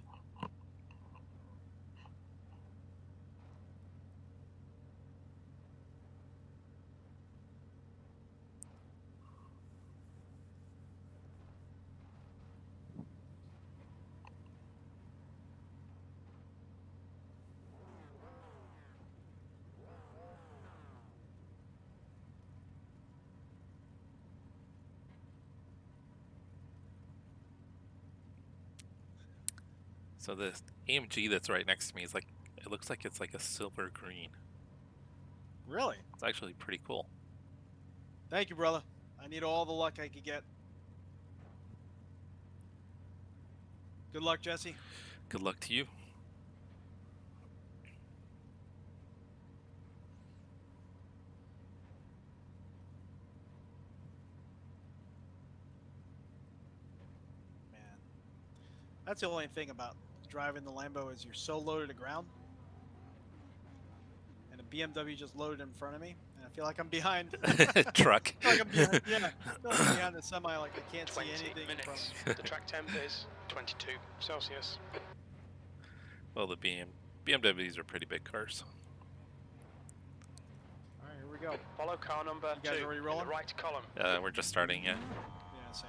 So the AMG that's right next to me is like, it looks like it's like a silver green. Really? It's actually pretty cool. Thank you, brother. I need all the luck I could get. Good luck, Jesse. Good luck to you. Man, that's the only thing about driving the Lambo is you're so low to the ground. And a BMW just loaded in front of me, and I feel like I'm behind. Truck. I feel like I'm behind, yeah, I feel like I'm behind the semi, like I can't see 20 anything in front minutes. of me. The track temp is 22 Celsius. Well, the BMWs are pretty big cars. All right, here we go. Follow car number You guys 2 already in rolling? the right column. We're just starting, yeah. Yeah, same.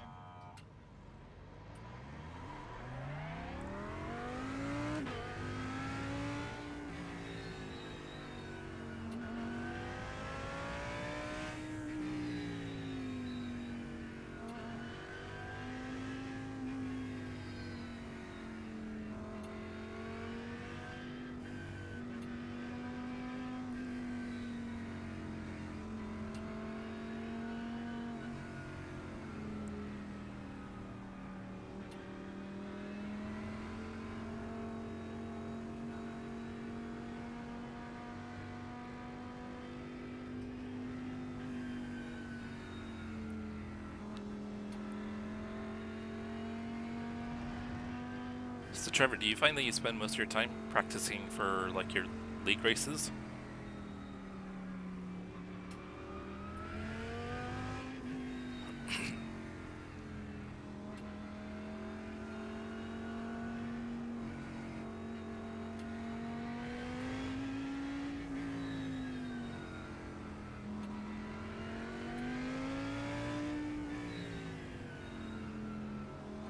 So Trevor, do you find that you spend most of your time practicing for like your league races?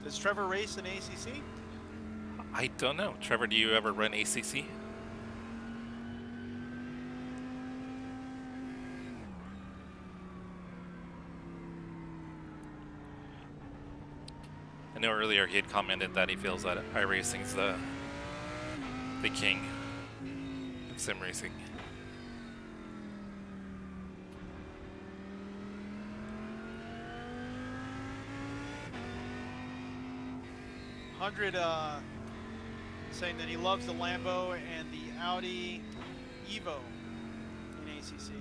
Does Trevor race in ACC? I don't know. Trevor, do you ever run ACC? I know earlier he had commented that he feels that iRacing's the king of sim racing. Saying that he loves the Lambo and the Audi Evo in ACC.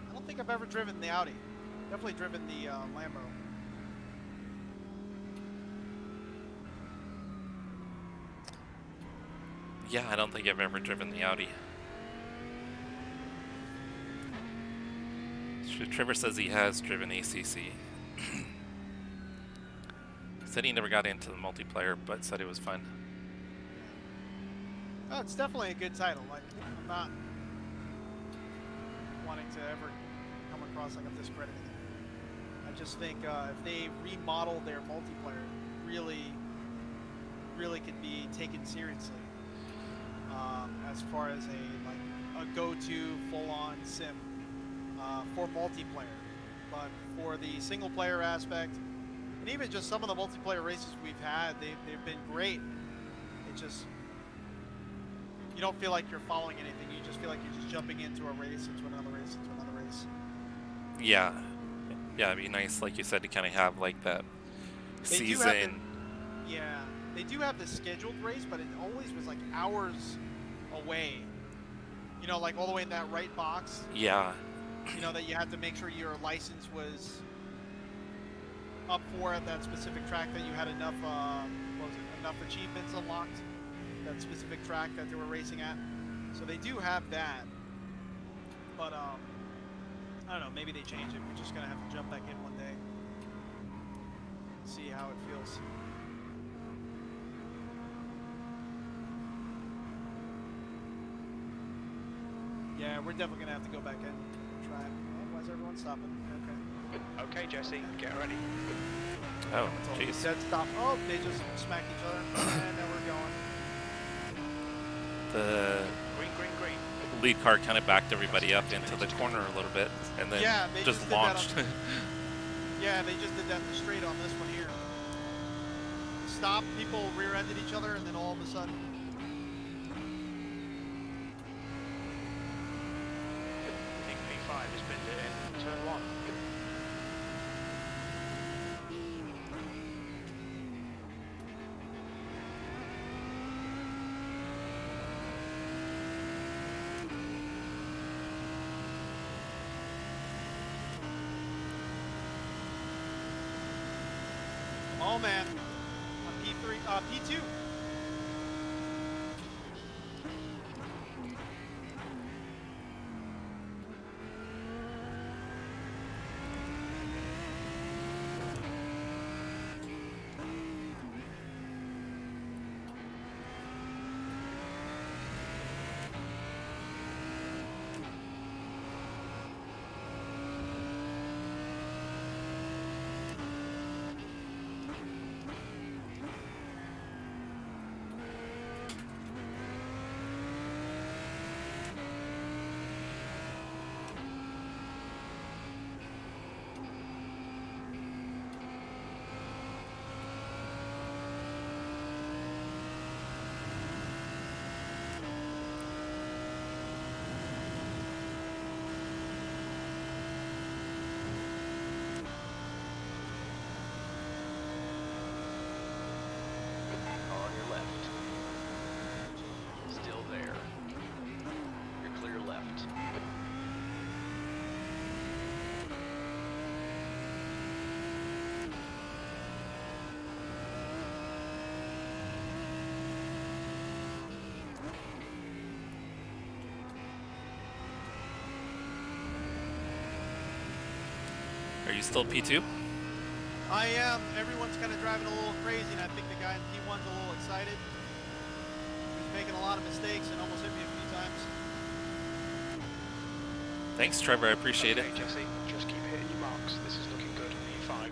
I don't think I've ever driven the Audi. Definitely driven the Lambo. Yeah, I don't think I've ever driven the Audi. Trevor says he has driven ACC. Said he never got into the multiplayer, but said it was fun. Oh, it's definitely a good title. Like, I'm not wanting to ever come across like I'm discrediting it. I just think if they remodel their multiplayer, really could be taken seriously as far as a go-to full-on sim for multiplayer. But for the single-player aspect, and even just some of the multiplayer races we've had, they've been great. It just, you don't feel like you're following anything. You just feel like you're just jumping into a race, into another race, into another race. Yeah. Yeah, it'd be nice, like you said, to kind of have like that They season. yeah, They do have the scheduled race, but it always was like hours away. You know, like all the way in that right box. Yeah. You know, that you had to make sure your license was up for at that specific track, that you had enough, what was it, enough achievements unlocked, that specific track that they were racing at. So they do have that. But, I don't know, maybe they change it. We're just going to have to jump back in one day. See how it feels. Yeah, we're definitely gonna have to go back in and try it. Oh, why is everyone stopping? Okay. Okay, Jesse, get ready. Oh, It's all jeez. dead stop. Oh, they just smacked each other. And now we're going. The Green, green, green. lead car kind of backed everybody up into the corner a little bit, and then Yeah, they just just did that launched. Yeah, they just did that in the straight on this one here. Stop, people rear-ended each other, and then all of a sudden. I think P5 has been in turn 1. Oh man, on P3, P2. On your left. Still there. You're clear left. Are you still P2? I am. Everyone's kind of driving a little crazy, and I think the guy in P1's a little excited. He's making a lot of mistakes and almost hit me a few times. Thanks, Trevor. I appreciate Okay, it. Jesse, just keep hitting your marks. This is looking good. P5.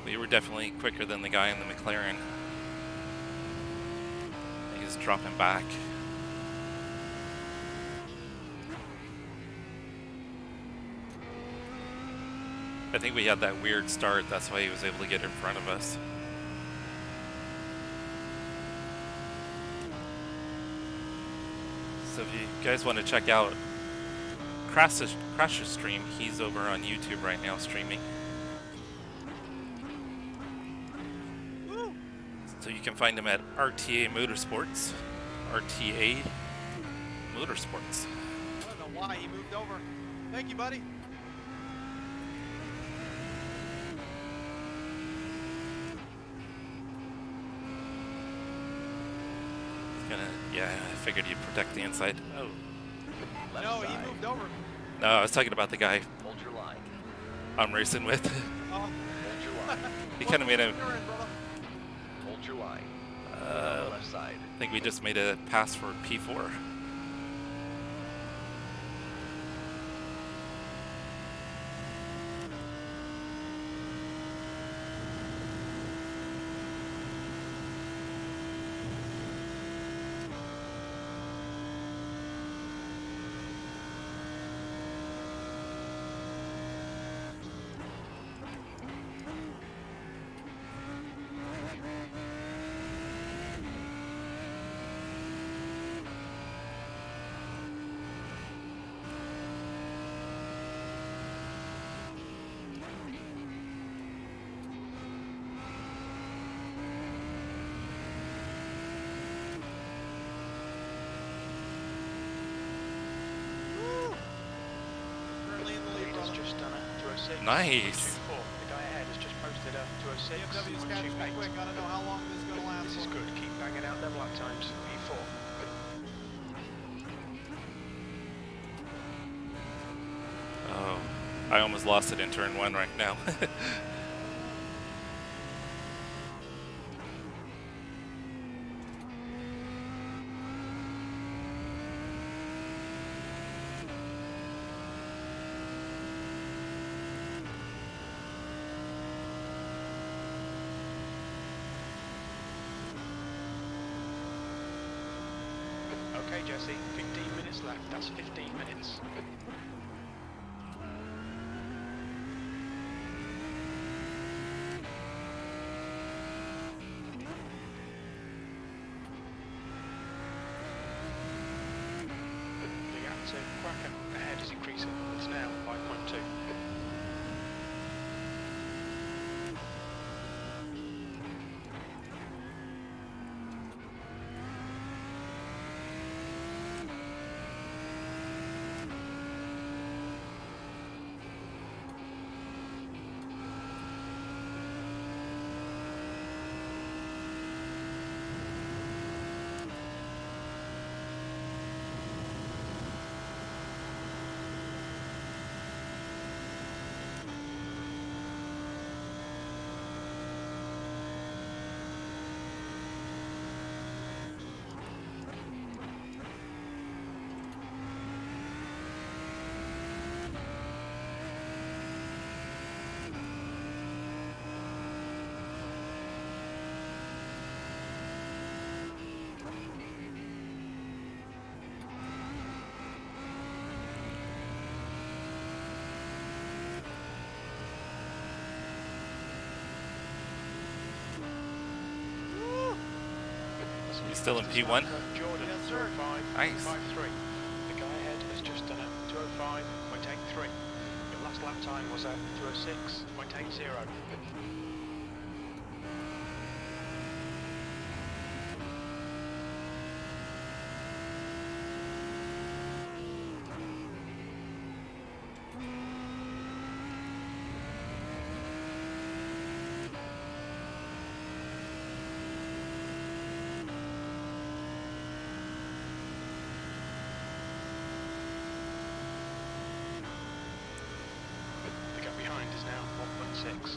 We were definitely quicker than the guy in the McLaren. He's dropping back. I think we had that weird start. That's why he was able to get in front of us. So if you guys want to check out Crash's stream, he's over on YouTube right now streaming. Woo! So you can find him at RTA Motorsports. RTA Motorsports. I don't know why he moved over. Thank you, buddy. Yeah, I figured you'd protect the inside. Oh. Left No, side. he moved over. No, I was talking about the guy Hold your line. I'm racing with. Oh. Hold your line. He kind of made a... You're in, brother. Hold your line. On the left side. I think we just made a pass for P4. 206. Nice. 224. The guy ahead has just posted a 206. BMW's catching me 128. quick. I don't know how long this is going to last. This is for. good. Keep banging out them lap times. P4. Oh, I almost lost it in turn 1 right now. Okay, Jesse. 15 minutes left. That's 15 minutes. The gap to Quacker ahead is increasing. It's now 5.2. You still in P1? Jordan, Yes, sir. 205, Nice. 253. The guy ahead has just done a 205.83. Your last lap time was a 206.80. The gap behind is now 1.6.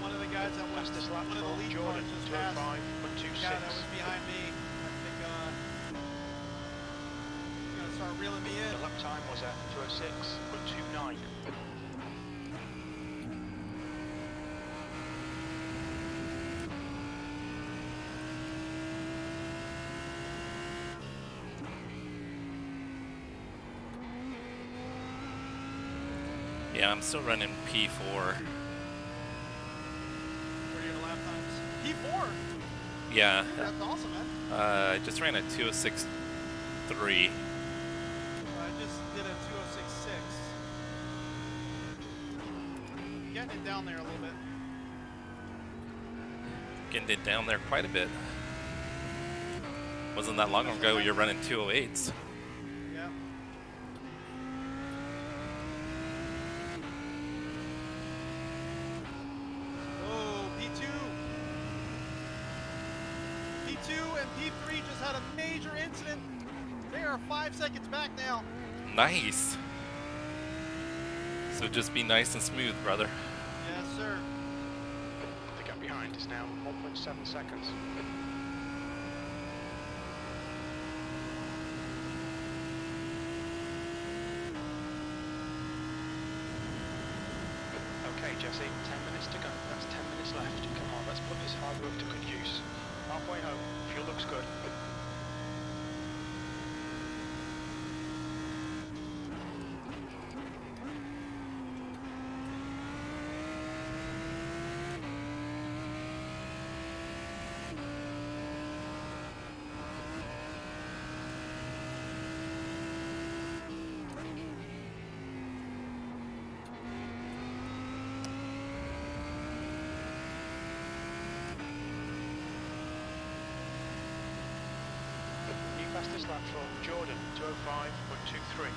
One of the guys that was Fastest lap one of the for lead Jordan, cars just passed. 205.26. Yeah, that was behind me. I think he's gonna start reeling me in. The lap time was a 206.29. Yeah, I'm still running P4. What are your lap times? P4. Yeah, That's awesome, man. I just ran a 206.3. I just did a 206.6. Getting it down there a little bit. Getting it down there quite a bit. Wasn't that long ago you're running 208s. Yeah. Oh, P2. P2 and P3 just had a major incident. They are 5 seconds back now. Nice. So just be nice and smooth, brother. Yes, sir. The gap behind is now 1.7 seconds. Okay, Jesse, 10 minutes to go. That's 10 minutes left. Come on, let's put this hard work to good use. Halfway home, fuel looks good. Fastest lap for Jordan, 205.23.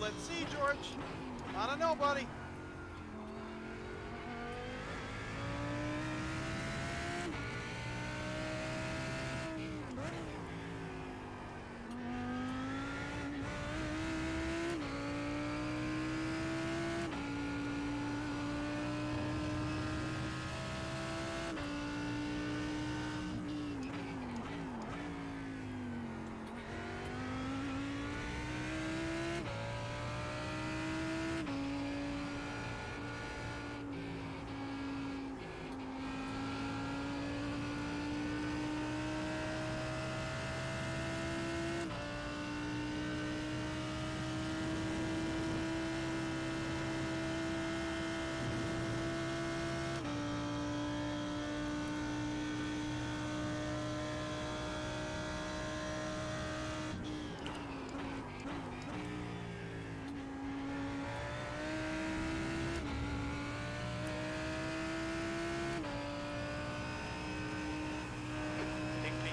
Let's see, George. I don't know, buddy.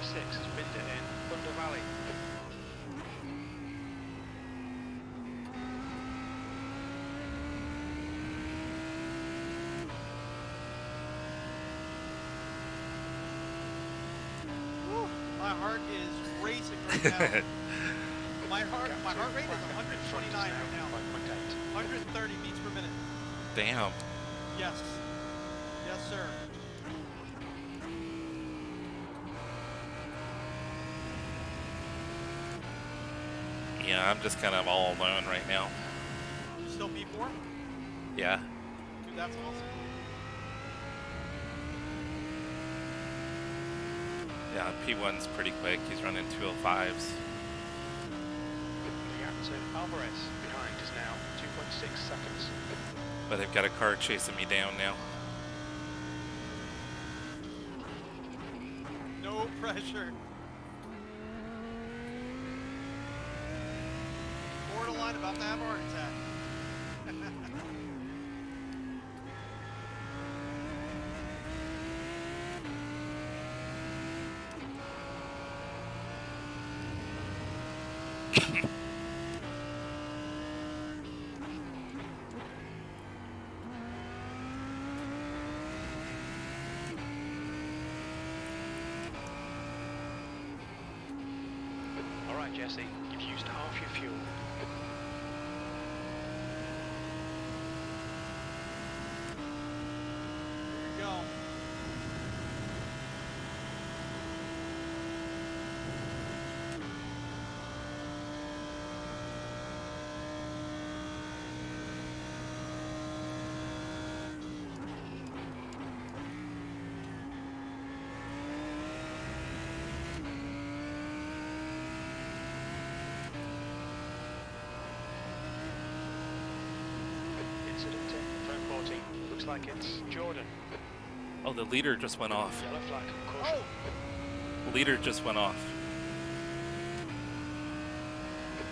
Has binned it in Thunder Valley. Woo, my heart is racing right now. my heart rate is 129 right now. 130 beats per minute. Damn. Yes. Yes, sir. Yeah, I'm just kind of all alone right now. You still P4? Yeah. Dude, that's awesome. Yeah, P1's pretty quick. He's running 205s. The gap to Alvarez behind is now 2.6 seconds. But I've got a car chasing me down now. No pressure. Borderline about to have a heart attack. All right, Jesse, you've used half your fuel. Here we go. Looks like it's Jordan. Oh, the leader just went off. Yellow flag. Caution. Leader just went off.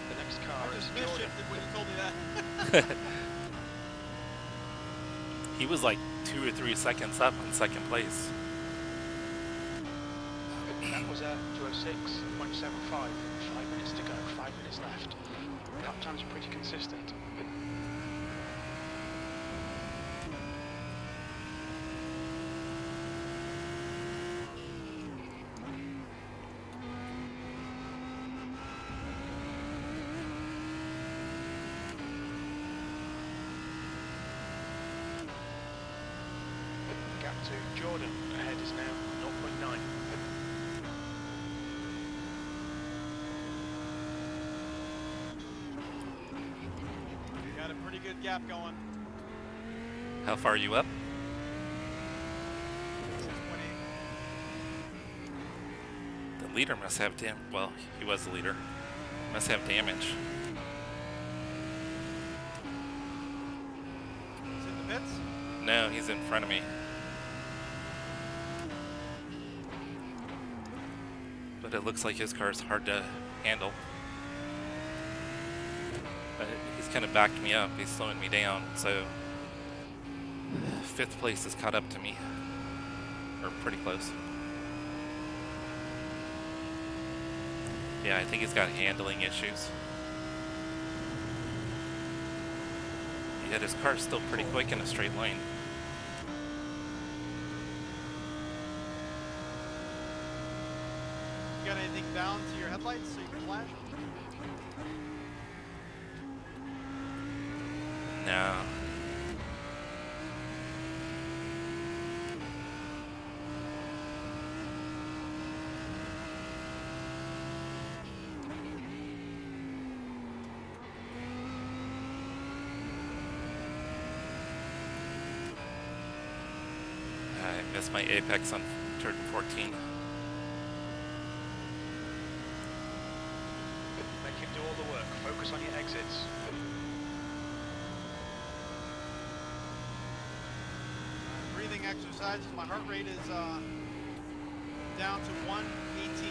The next car I is just Jordan. shifted when you told me that. He was like 2 or 3 seconds up in second place. That was a 206.75. 5 minutes to go. 5 minutes left. Lap times are pretty consistent. Gap to Jordan. Ahead is now 0.9. Got a pretty good gap going. How far are you up? 6.8. The leader must have well, he was the leader. Must have damage. Is it in the pits? No, he's in front of me. But it looks like his car's hard to handle. But he's kind of backed me up. He's slowing me down. So 5th place is caught up to me. Or pretty close. Yeah, I think he's got handling issues. Yet his car's still pretty quick in a straight line. You got anything bound to your headlights so you can flash? No. I missed my apex on turn 14. Make him do all the work. Focus on your exits. Breathing exercises. My heart rate is down to 118.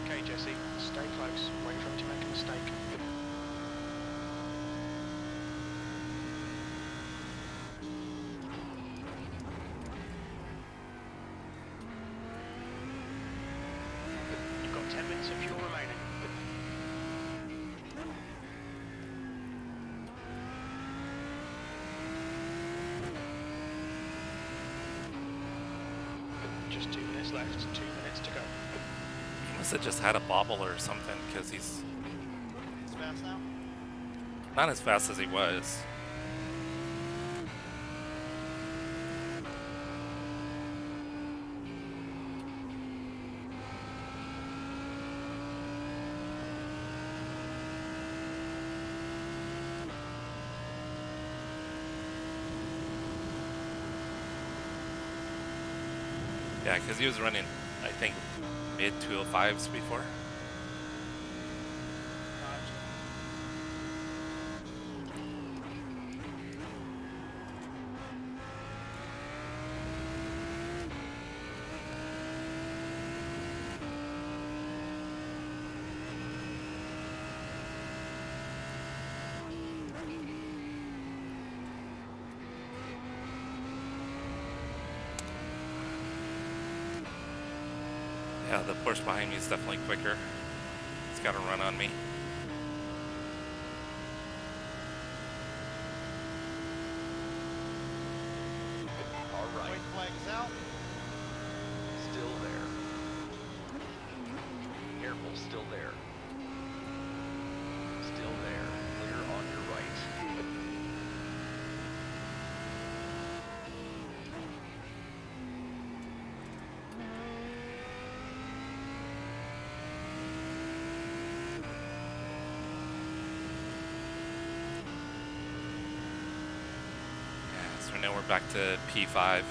Okay, Jesse, stay close. Wait for him to make a mistake. You've got 10 minutes of fuel remaining. Just 2 minutes left. 2 minutes to go. He must have just had a bobble or something, because he's It's fast now. not as fast as he was. Yeah, because he was running, I think, mid 205s before. Yeah, the Porsche behind me is definitely quicker. It's got a run on me. All right. White flags out. Still there. Careful, still there. Still there. Clear on your right. now we're back to P5.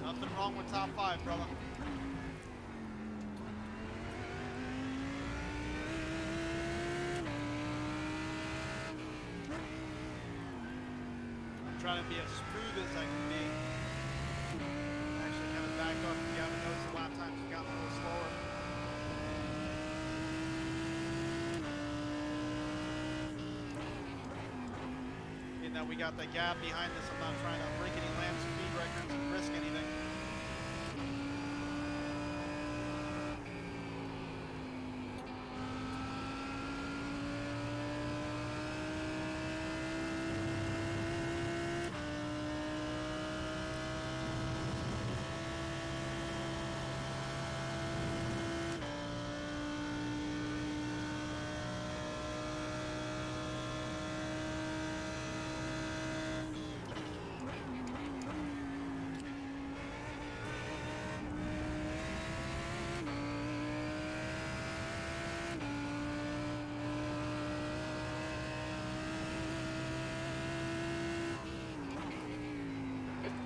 Nothing wrong with top 5, brother. I'm trying to be as smooth as I can be. Actually, kind of backed off. If you haven't noticed, the lap times have gotten a little slower. Being that we got the gap behind us, I'm not trying to break any lap speed records and risk anything.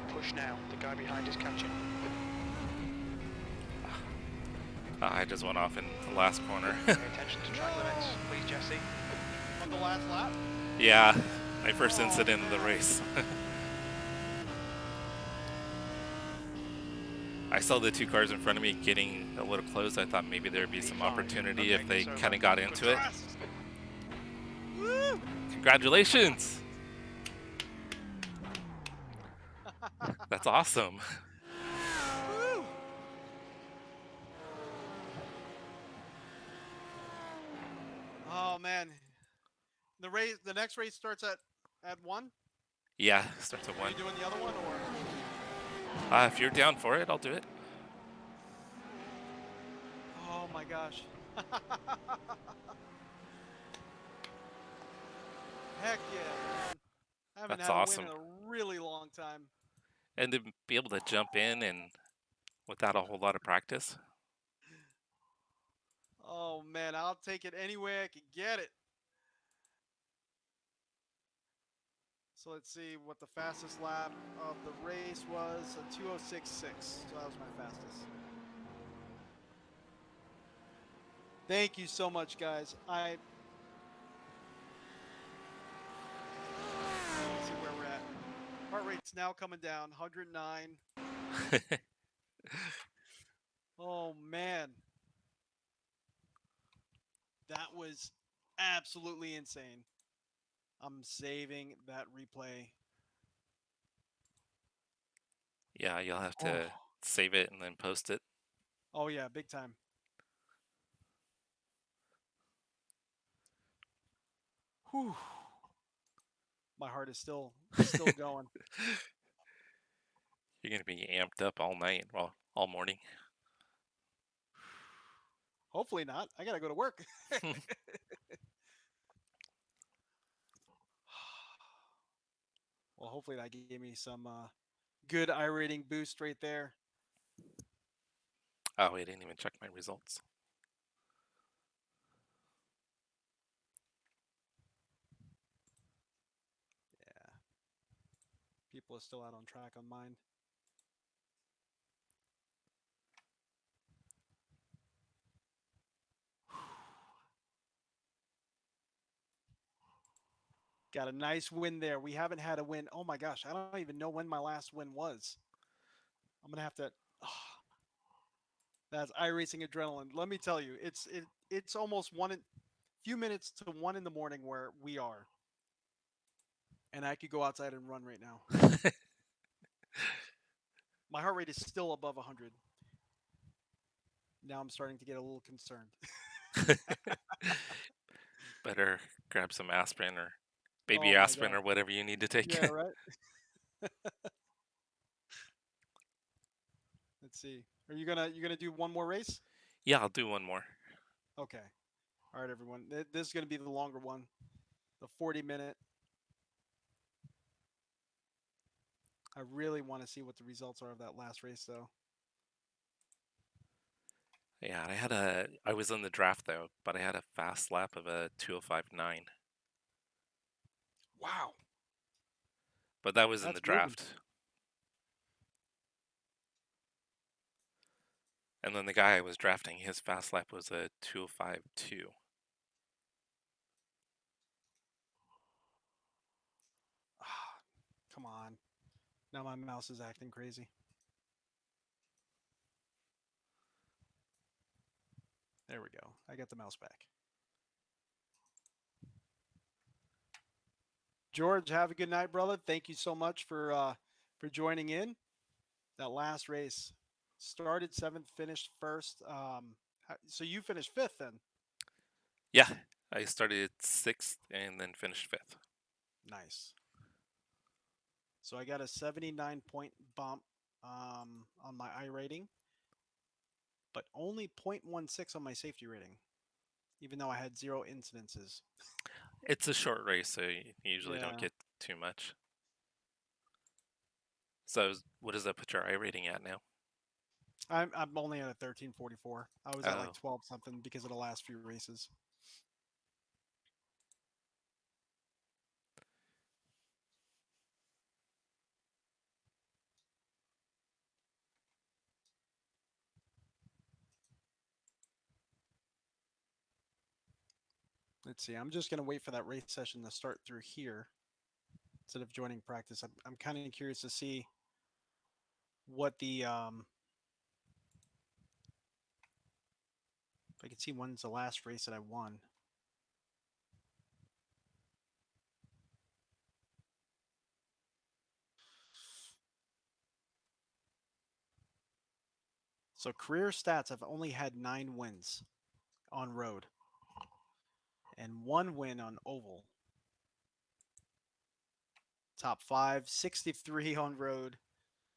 Push now. The guy behind is catching. I just went off in the last corner. Pay attention to track limits, please, Jesse. On the last lap? Yeah, my first incident of the race. I saw the two cars in front of me getting a little close. I thought maybe there'd be some opportunity if they kind of got into it. Woo! Congratulations! That's awesome. Woo! Oh man, the next race starts at 1. Yeah, starts at Are 1. you doing the other one or? If you're down for it, I'll do it. Oh my gosh. Heck yeah, man. I haven't That's had awesome. a win in a really long time. And to be able to jump in and without a whole lot of practice. Oh man, I'll take it any way I can get it. So let's see what the fastest lap of the race was, a 2:06.6. So that was my fastest. Thank you so much, guys. Let's see where we're at. Heart rate's now coming down, 109. Oh man. That was absolutely insane. I'm saving that replay. Yeah, you'll have to save it and then post it. Oh yeah, big time. Whew. My heart is still going. You're going to be amped up all night, well, all morning. Hopefully not. I gotta go to work. Well, hopefully that gave me some good iRating boost right there. Oh, I didn't even check my results. Yeah. People are still out on track on mine. Got a nice win there. We haven't had a win. Oh my gosh, I don't even know when my last win was. I'm gonna have to. That's iRacing adrenaline. Let me tell you, it's almost few minutes to 1 in the morning where we are, and I could go outside and run right now. My heart rate is still above 100. Now I'm starting to get a little concerned. Better grab some aspirin or baby Oh my aspirin God. or whatever you need to take. Yeah, right. Let's see. Are you gonna do one more race? Yeah, I'll do one more. Okay. All right, everyone. This is gonna be the longer one, the 40-minute. I really want to see what the results are of that last race, though. Yeah, I was in the draft though, but I had a fast lap of a 2:05.9. Wow. But that was in That's the moving. draft. And then the guy I was drafting, his fast lap was a 2:05.2. Come on. Now my mouse is acting crazy. There we go. I got the mouse back. George, have a good night, brother. Thank you so much for joining in. That last race started 7th, finished 1st. So you finished 5th then. Yeah, I started 6th and then finished 5th. Nice. So I got a 79-point bump on my iRating, but only 0.16 on my safety rating, even though I had 0 incidences. It's a short race, so you usually don't Yeah. get too much. So what does that put your I rating at now? I'm only at a 1344. I was at like Oh, 12 something because of the last few races. Let's see. I'm just going to wait for that race session to start through here instead of joining practice. I'm kind of curious to see what the if I can see when's the last race that I won. So career stats, I've only had 9 wins on road and 1 win on oval. Top 5, 63 on road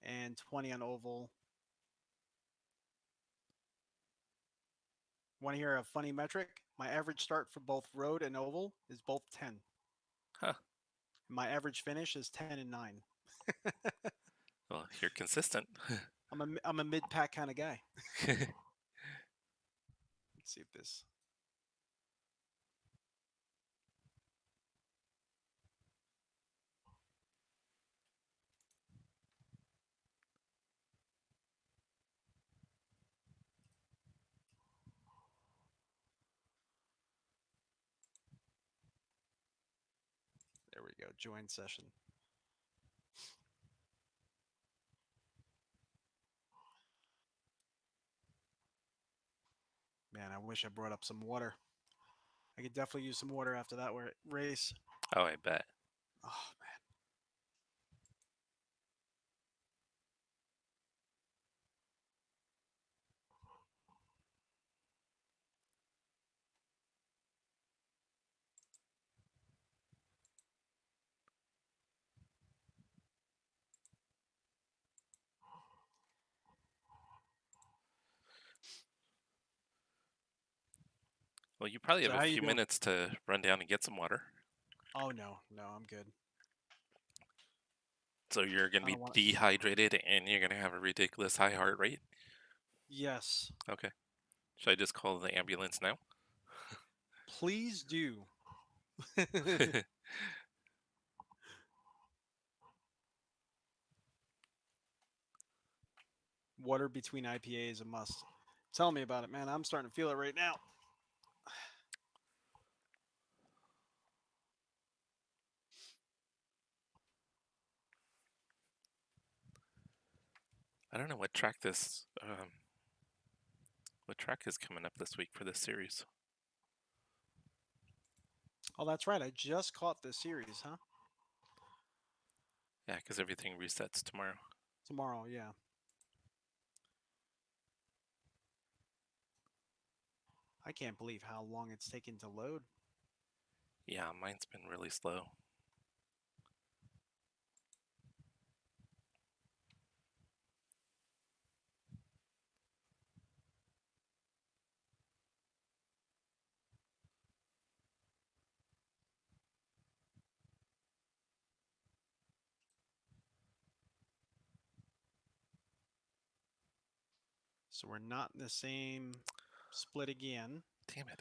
and 20 on oval. Want to hear a funny metric? My average start for both road and oval is both 10. huh. My average finish is 10 and 9. Well, you're consistent. I'm a mid-pack kind of guy. Let's see if this. There we go. Join session. Man, I wish I brought up some water. I could definitely use some water after that race. Oh, I bet. Oh, man. Well, you probably So have a how you few doing? minutes to run down and get some water. Oh, no. No, I'm good. So you're going I to don't be want it. dehydrated and you're going to have a ridiculous high heart rate? Yes. Okay. Should I just call the ambulance now? Please do. Water between IPA is a must. Tell me about it, man. I'm starting to feel it right now. I don't know what track is coming up this week for this series. Oh, that's right. I just caught this series, huh? Yeah, because everything resets tomorrow. Tomorrow, yeah. I can't believe how long it's taken to load. Yeah, mine's been really slow. So we're not in the same split again. Damn it.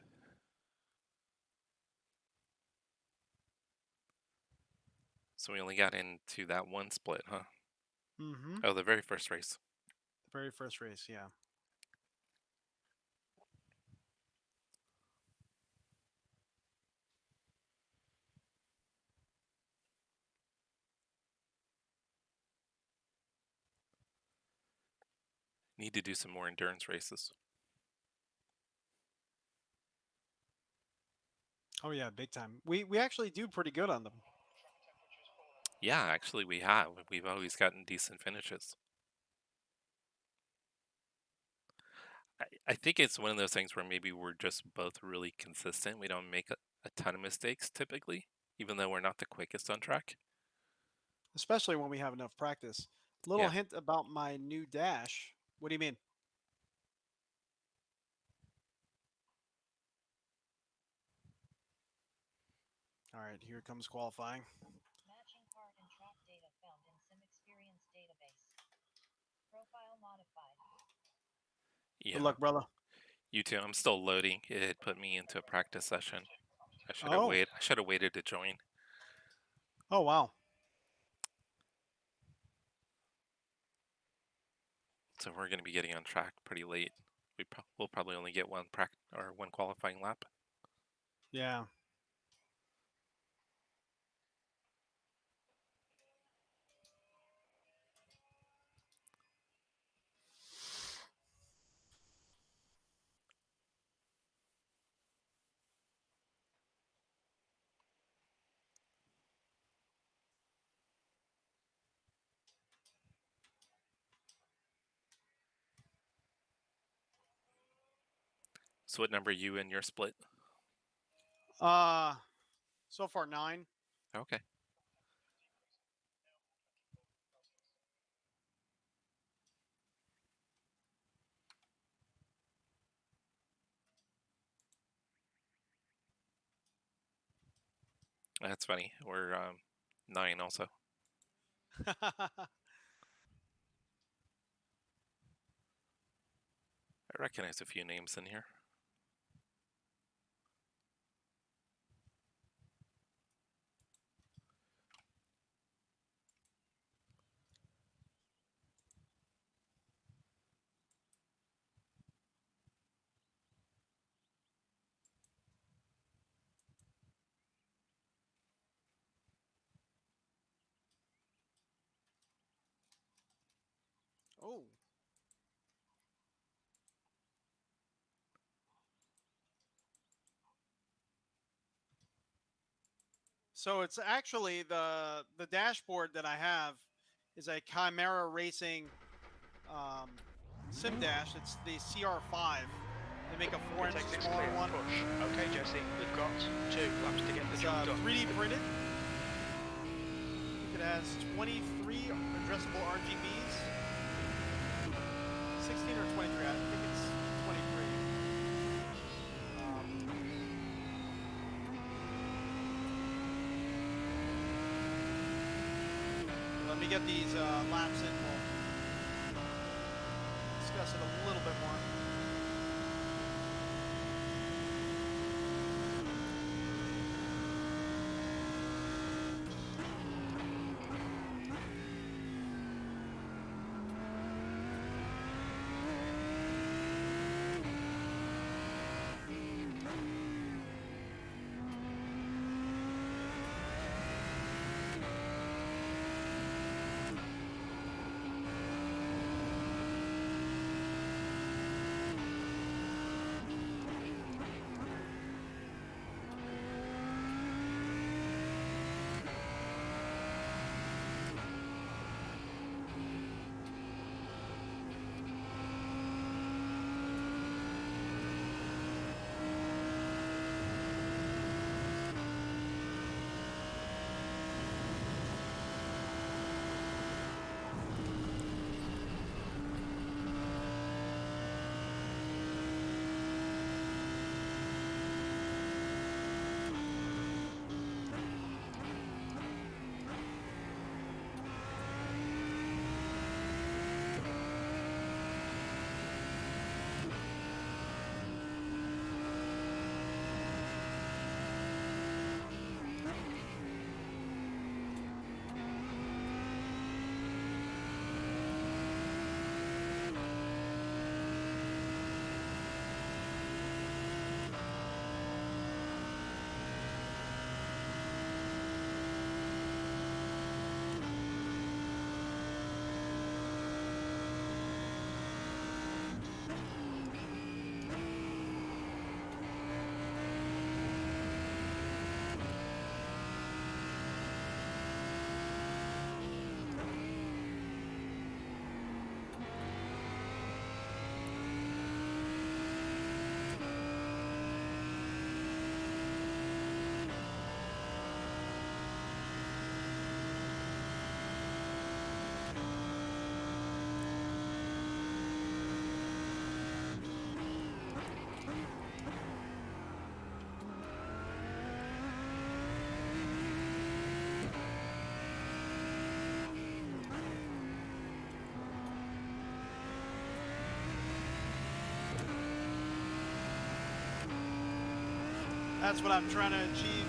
So we only got into that one split, huh? Mm-hmm. Oh, the very first race. The very first race, yeah. Need to do some more endurance races. Oh yeah, big time. We actually do pretty good on them. Yeah, actually we have. We've always gotten decent finishes. I think it's one of those things where maybe we're just both really consistent. We don't make a ton of mistakes typically, even though we're not the quickest on track. Especially when we have enough practice. Little Yeah. hint about my new dash. What do you mean? All right, here comes qualifying. Matching card and track data found in Sim Experience database. Profile modified. Yeah. Good luck, brother. You too. I'm still loading. It put me into a practice session. I should have Oh. waited. I should have waited to join. Oh wow. So we're going to be getting on track pretty late. We'll probably only get one qualifying lap. Yeah. So what number are you in your split? So far 9. Okay. That's funny. We're 9 also. I recognize a few names in here. Oh. So it's actually the dashboard that I have is a Chimera Racing sim dash. It's the CR5. They make a 4-inch Take this smaller clear. one. Push. Okay, Jesse. We've got 2 laps to get the It's job done. 3D printed. I think it has 23 addressable RGBs. 16 or 23. I think it's 23. Let me get these laps in. We'll discuss it a little bit more. That's what I'm trying to achieve.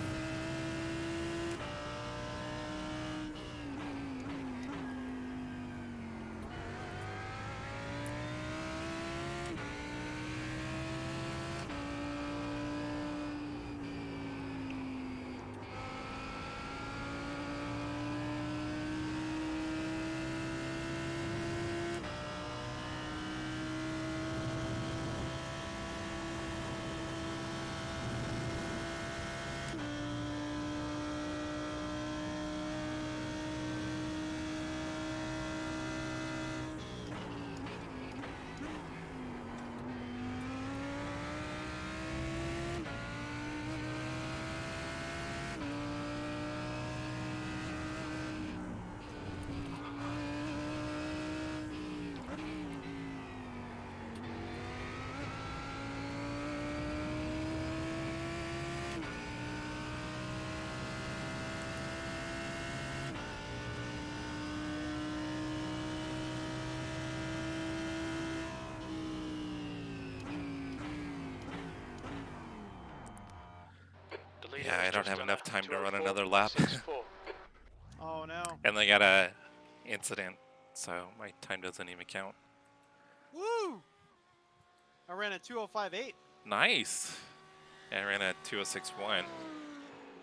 The leader Yeah, has I don't just have done enough a time to run another 2:04.64. lap. Oh no. And they got a incident, so my time doesn't even count. Woo! I ran a 2:05.8. Nice. I ran a 2:06.1.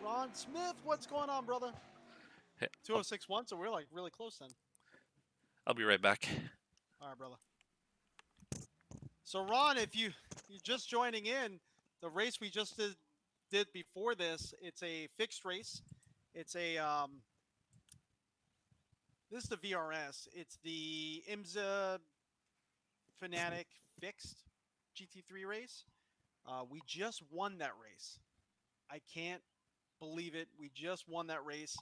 Ron Smith, what's going on, brother? Hey, 2:06.1, so we're like really close then. I'll be right back. All right, brother. So Ron, if you're just joining in, the race we just did before this, it's a fixed race. It's a this is the VRS. It's the IMSA Fanatec fixed GT3 race. We just won that race. I can't believe it. We just won that race.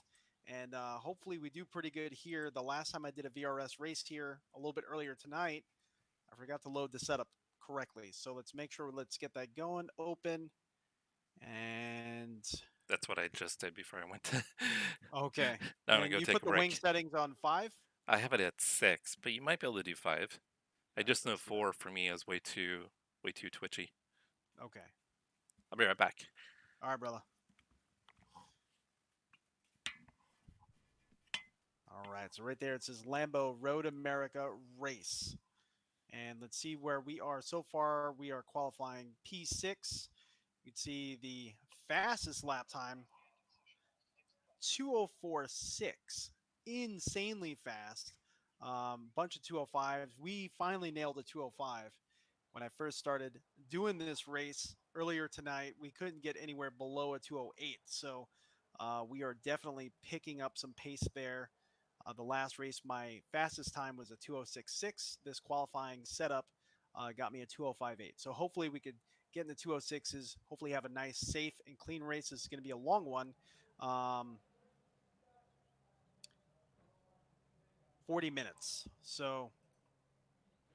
And hopefully we do pretty good here. The last time I did a VRS race here a little bit earlier tonight, I forgot to load the setup correctly. So let's make sure, let's get that going, open. And That's what I just did before I went to. okay. Now I'm gonna And go you take put a the wing break. settings on 5? I have it at 6, but you might be able to do 5. I Alright, just know let's do 4 for me is way too twitchy. that. Okay. I'll be right back. All right, brother. All right, so right there it says Lambo Road America Race. And let's see where we are. So far, we are qualifying P6. You can see the fastest lap time, 2:04.6. Insanely fast. Bunch of 2:05s. We finally nailed a 2:05. When I first started doing this race earlier tonight, we couldn't get anywhere below a 2:08. So we are definitely picking up some pace there. The last race, my fastest time was a 2:06.6. This qualifying setup got me a 2:05.8. So hopefully we could get in the 2:06s, hopefully have a nice, safe, and clean race. This is going to be a long one. 40 minutes. So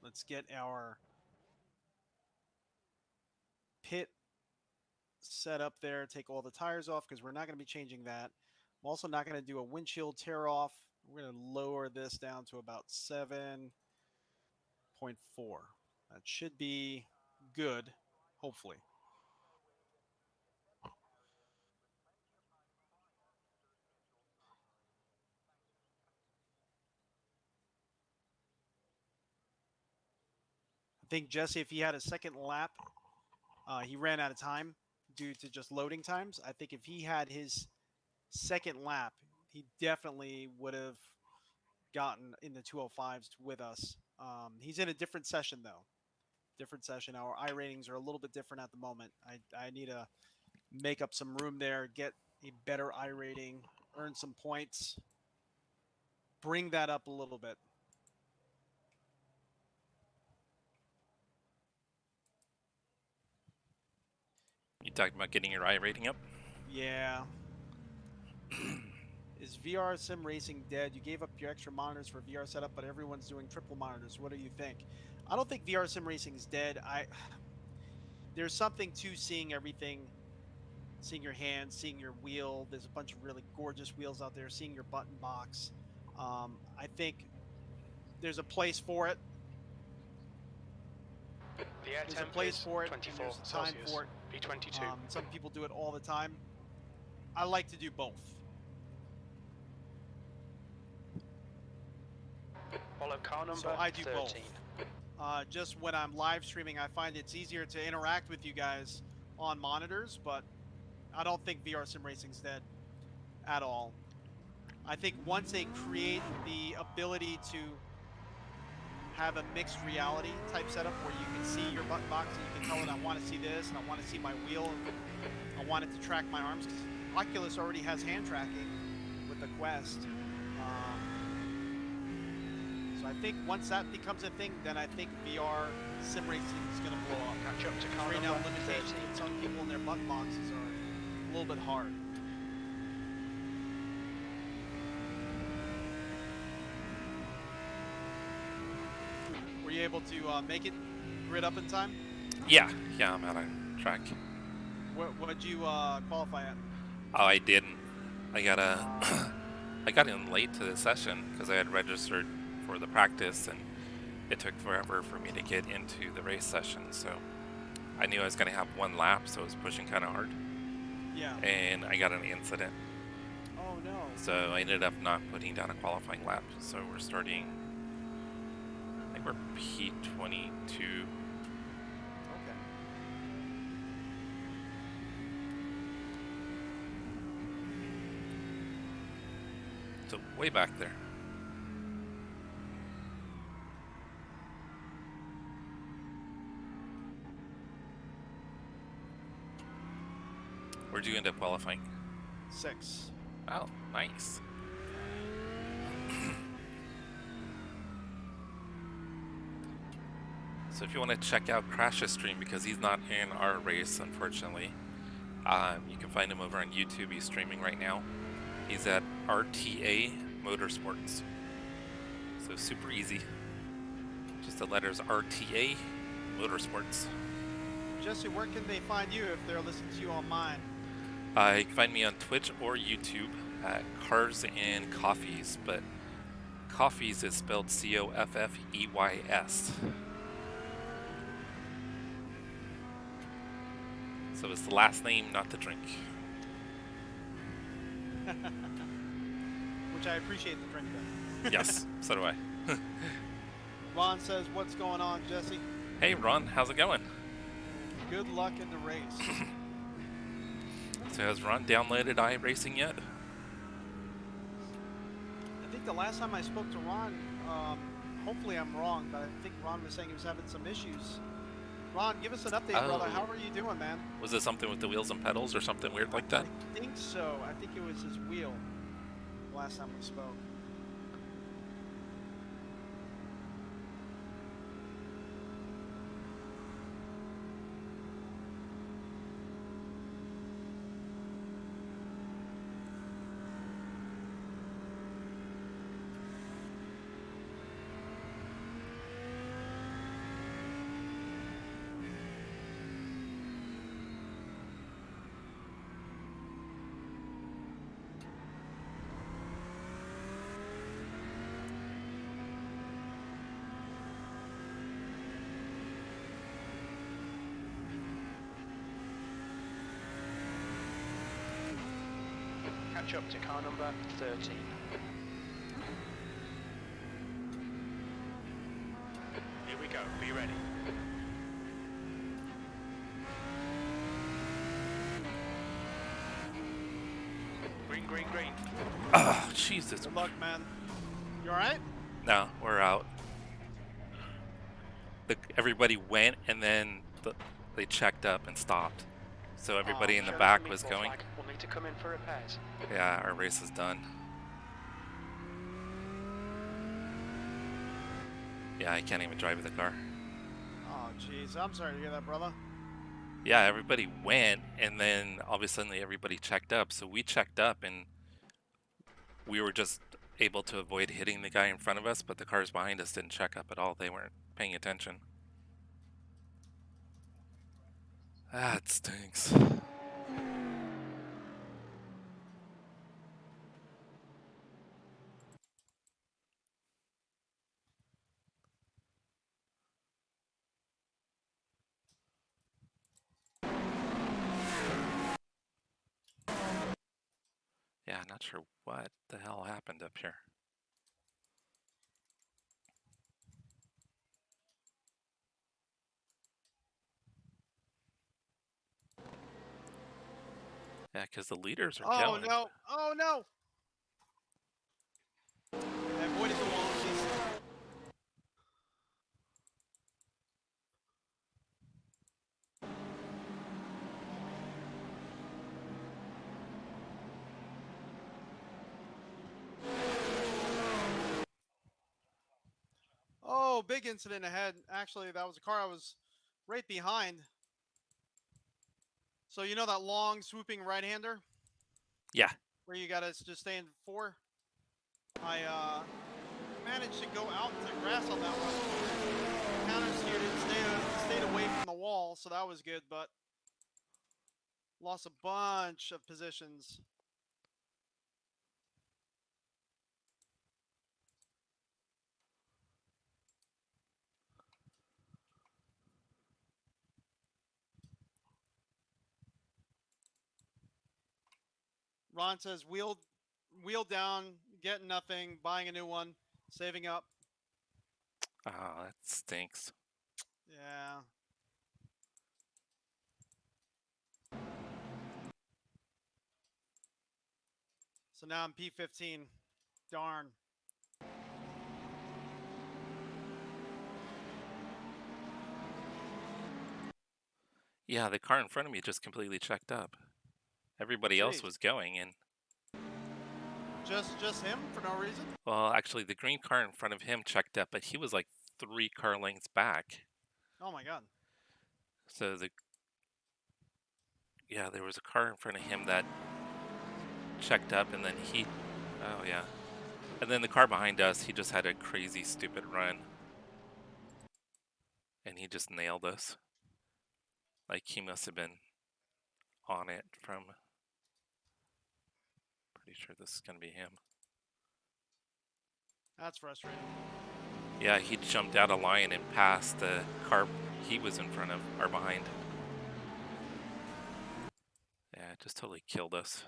let's get our pit set up there, take all the tires off because we're not going to be changing that. I'm also not going to do a windshield tear off. We're going to lower this down to about 7.4. That should be good, hopefully. I think Jesse, if he had a second lap, he ran out of time due to just loading times. I think if he had his second lap, he definitely would have gotten in the 2:05s with us. He's in a different session, though. Different session. Our I ratings are a little bit different at the moment. I need to make up some room there, get a better I rating, earn some points, bring that up a little bit. You talking about getting your I rating up? Yeah. Is VR sim racing dead? You gave up your extra monitors for VR setup, but everyone's doing triple monitors. What do you think? I don't think VR sim racing is dead. There's something to seeing everything, seeing your hands, seeing your wheel. There's a bunch of really gorgeous wheels out there, seeing your button box. I think there's a place for it. The air There's a temp place is for it, and 24 there's a time Celsius, for it. V22. Some people do it all the time. I like to do both. Follow car number So I do 13. both. Just when I'm live streaming, I find it's easier to interact with you guys on monitors, but I don't think VR Sim Racing's dead at all. I think once they create the ability to have a mixed reality type setup where you can see your button box and you can tell it, I want to see this, and I want to see my wheel, I want it to track my arms, because Oculus already has hand tracking with the Quest. So I think once that becomes a thing, then I think VR sim racing is going to blow up. Catch up to car Right now, number limitations 13. with some people in their button boxes are a little bit hard. Were you able to make it grid up in time? Yeah, I'm out on track. What'd you qualify at? Oh, I didn't. I got I got in late to the session because I had registered for the practice, and it took forever for me to get into the race session. So I knew I was going to have one lap, so I was pushing kind of hard. Yeah. And I got an incident. Oh no. So I ended up not putting down a qualifying lap. So we're starting, I think we're P22. Okay. So way back there. Where'd you end up qualifying? 6. Oh, nice. So if you want to check out Crash's stream, because he's not in our race, unfortunately, you can find him over on YouTube. He's streaming right now. He's at RTA Motorsports. So super easy. Just the letters RTA Motorsports. Jesse, where can they find you if they're listening to you on mine? You can find me on Twitch or YouTube at Cars and Coffees, but Coffees is spelled C-O-F-F-E-Y-S. So it's the last name, not the drink. Which I appreciate the drink then. Yes, so do I. Ron says, what's going on, Jesse? Hey Ron, how's it going? Good luck in the race. So has Ron downloaded iRacing yet? I think the last time I spoke to Ron, hopefully I'm wrong, but I think Ron was saying he was having some issues. Ron, give us an update, brother. How are you doing, man? Was it something with the wheels and pedals or something weird like that? I think so. I think it was his wheel last time we spoke. Catch up to car number 13. Here we go, be ready. Green, green, green. Oh, Jesus. Good luck, man. You alright? No, we're out. Everybody went and then they checked up and stopped. So everybody in the Show back the was meatball going. flag. We'll need to come in for repairs. Yeah, our race is done. Yeah, I can't even drive the car. Oh, jeez. I'm sorry to hear that, brother. Yeah, everybody went, and then all of a sudden everybody checked up. So we checked up, and we were just able to avoid hitting the guy in front of us, but the cars behind us didn't check up at all. They weren't paying attention. That stinks. Yeah, not sure what the hell happened up here. Yeah, because the leaders are Oh going. no! Oh no! I avoided the wall at least. Oh, big incident ahead. Actually, that was a car I was right behind. So you know that long swooping right-hander Yeah. where you gotta just stay in four? I managed to go out into the grass on that one. Counter steered it, stayed away from the wall, so that was good, but lost a bunch of positions. Ron says wheel down, getting nothing, buying a new one, saving up. Oh, that stinks. Yeah. So now I'm P15. Darn. Yeah, the car in front of me just completely checked up. Everybody else Jeez. was going, and Just him for no reason? well, actually, the green car in front of him checked up, but he was like 3 car lengths back. Oh my god. So yeah, there was a car in front of him that checked up, and then oh yeah, and then the car behind us, he just had a crazy stupid run, and he just nailed us. Like he must have been on it from. Pretty sure this is gonna be him. That's frustrating. Yeah, he jumped out of line and passed the car he was in front of or behind. Yeah, it just totally killed us.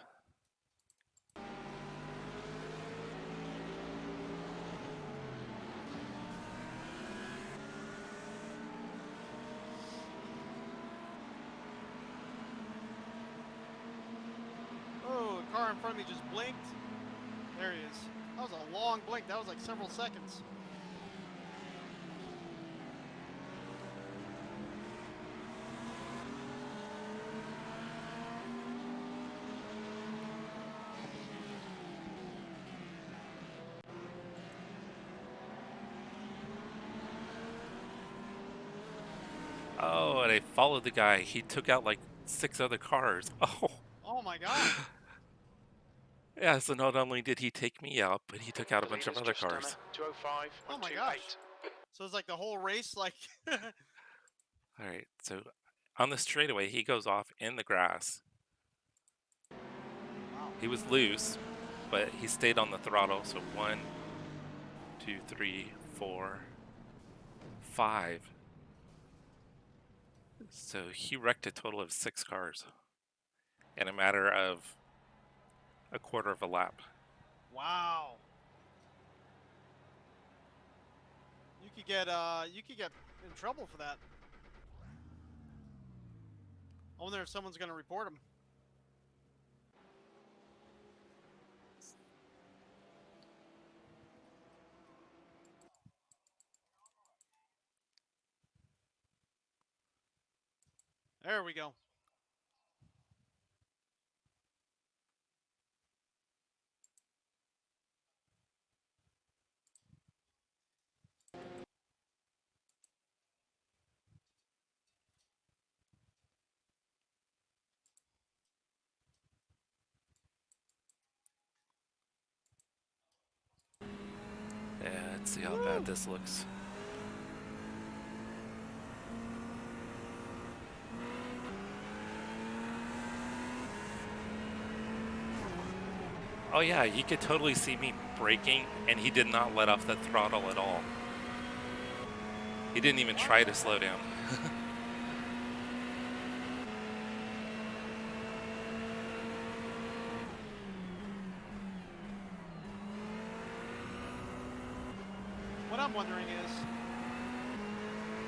Oh, the car in front of me just blinked. There he is. That was a long blink. That was like several seconds. Oh, and I followed the guy. He took out like 6 other cars. Oh. Oh my god. Yeah, so not only did he take me out, but he took out a The bunch of leader's other just done cars. a 205 Oh my 128. gosh. So it's like the whole race, like. All right, so on the straightaway, he goes off in the grass. Wow. He was loose, but he stayed on the throttle. So 1, 2, 3, 4, 5. So he wrecked a total of 6 cars in a matter of a quarter of a lap. Wow. You could get in trouble for that. I wonder if someone's gonna report him. There we go. Yeah, let's see how bad this looks. Oh yeah, you could totally see me braking, and he did not let off the throttle at all. He didn't even try to slow down. I'm wondering is,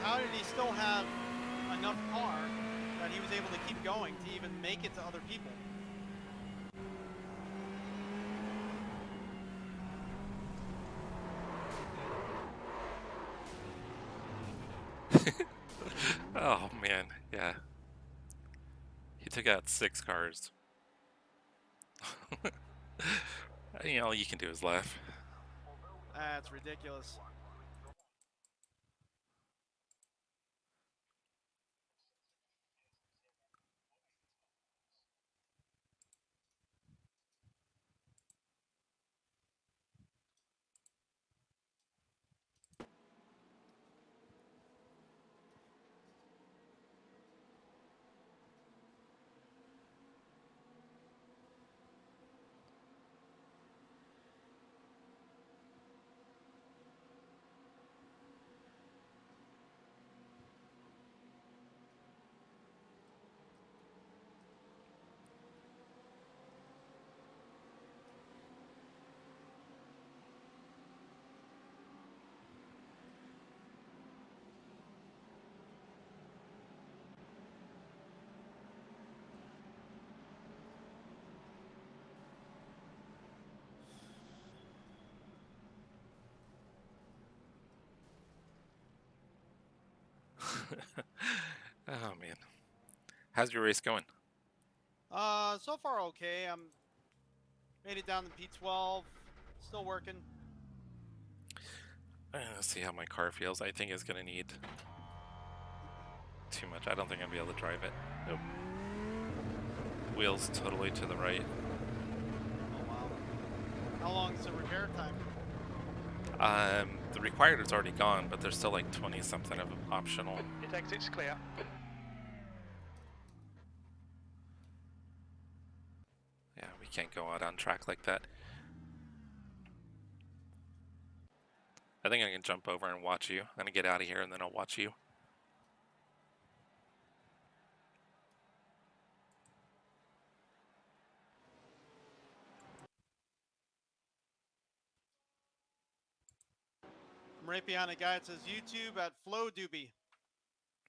how did he still have enough car that he was able to keep going to even make it to other people? Oh man, yeah. He took out 6 cars. You know, all you can do is laugh. That's ridiculous. Oh man. How's your race going? So far okay. I'm made it down to P12. Still working. Let's see how my car feels. I think it's gonna need too much. I don't think I'll be able to drive it. Nope. Wheels totally to the right. Oh wow. How long is the repair time? The required is already gone, but there's still like 20 something of optional. It exits clear. Yeah, we can't go out on track like that. I think I can jump over and watch you. I'm gonna get out of here and then I'll watch you. I'm right behind a guy that says YouTube at Flow Doobie.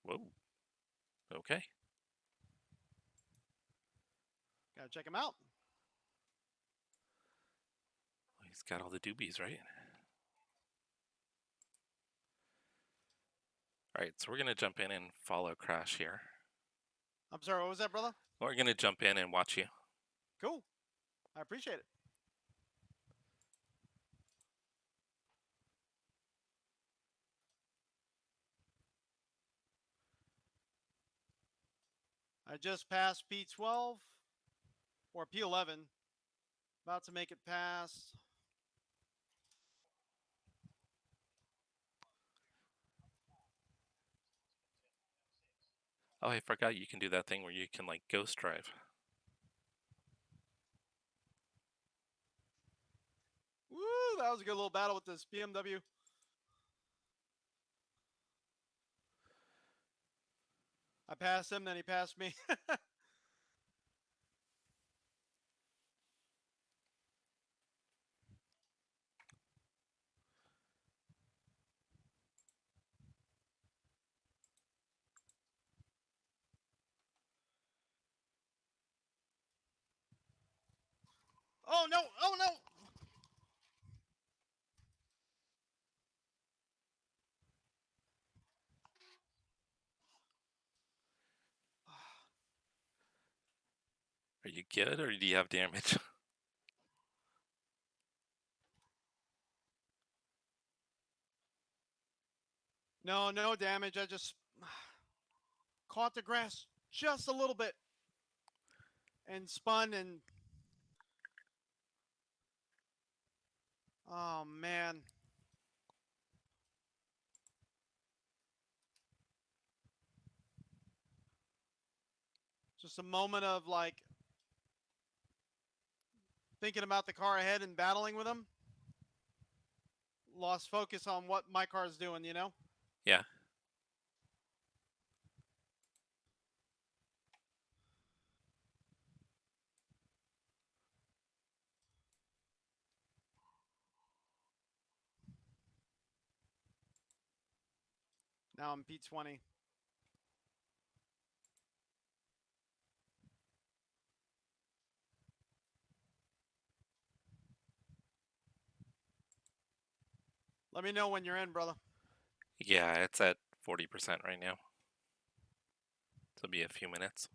Whoa. Okay. Gotta check him out. He's got all the doobies, right? Alright, so we're gonna jump in and follow Crash here. I'm sorry, what was that, brother? We're gonna jump in and watch you. Cool. I appreciate it. I just passed P12 or P11. About to make it past. Oh, I forgot you can do that thing where you can like ghost drive. Woo, that was a good little battle with this BMW. I passed him, then he passed me. Oh no, oh no! Are you good or do you have damage? No, no damage. I just caught the grass just a little bit and spun and oh man. Just a moment of like thinking about the car ahead and battling with him. Lost focus on what my car is doing, you know? Yeah. Now I'm P20. Let me know when you're in, brother. Yeah, it's at 40% right now. So it'll be a few minutes.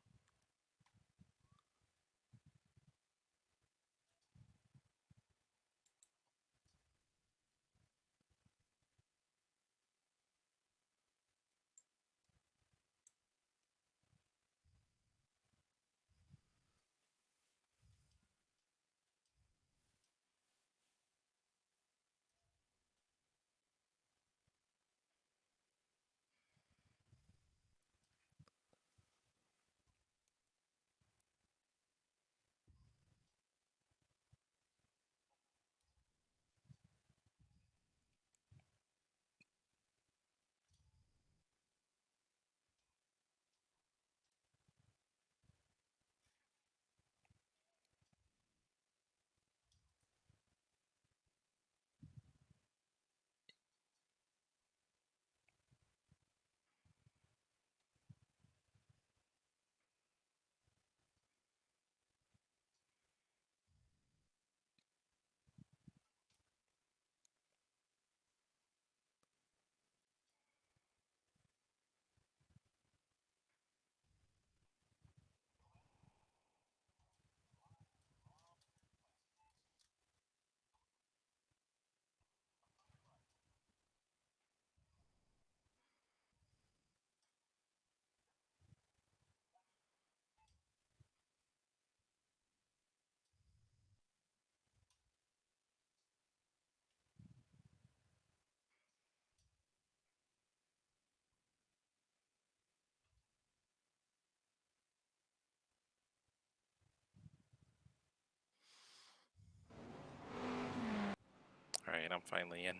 All right, I'm finally in.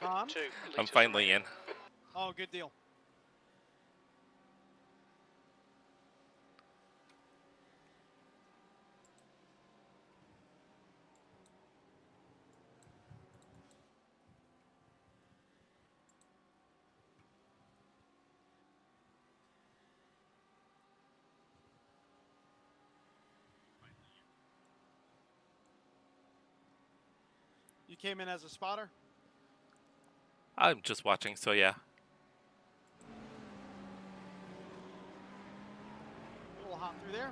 Tom? 2 I'm litres finally remaining. in. Oh, good deal. You came in as a spotter? I'm just watching, so yeah. A little hot through there.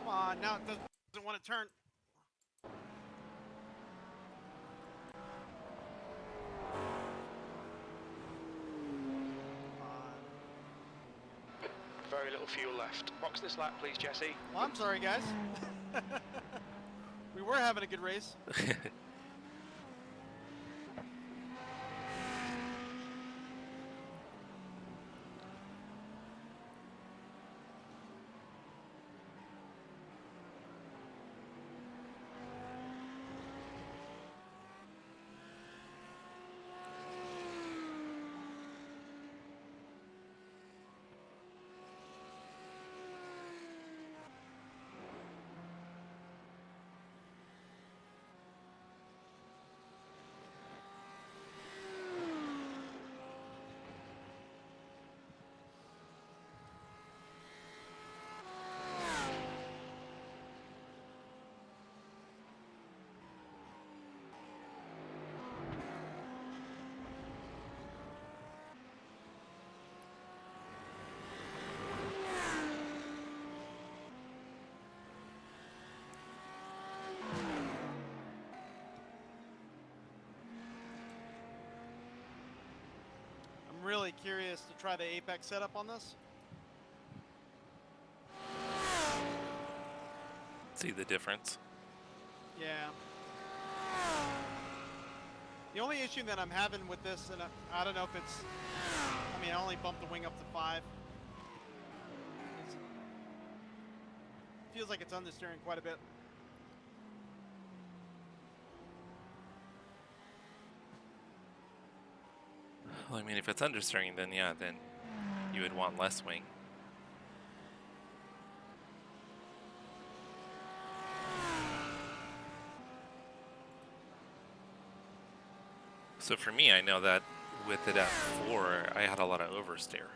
Come on, now it doesn't want to turn. Very little fuel left. Box this lap, please, Jesse. Well, I'm sorry, guys. We were having a good race. I'm really curious to try the Apex setup on this. See the difference. Yeah. The only issue that I'm having with this, and I don't know if it's, I mean, I only bumped the wing up to 5. Feels like it's understeering quite a bit. Well, I mean, if it's understeering, then yeah, then you would want less wing. So for me, I know that with it at 4, I had a lot of oversteer.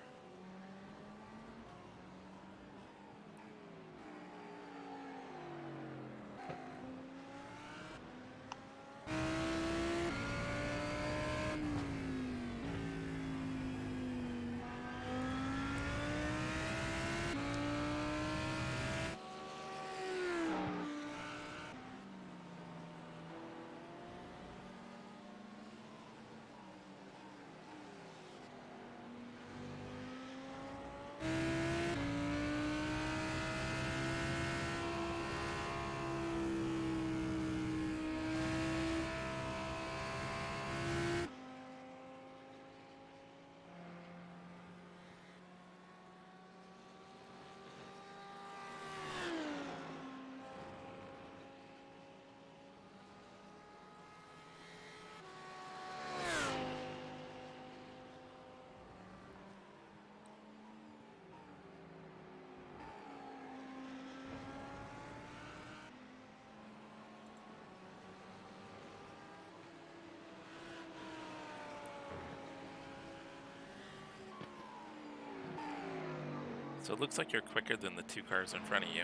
So it looks like you're quicker than the 2 cars in front of you.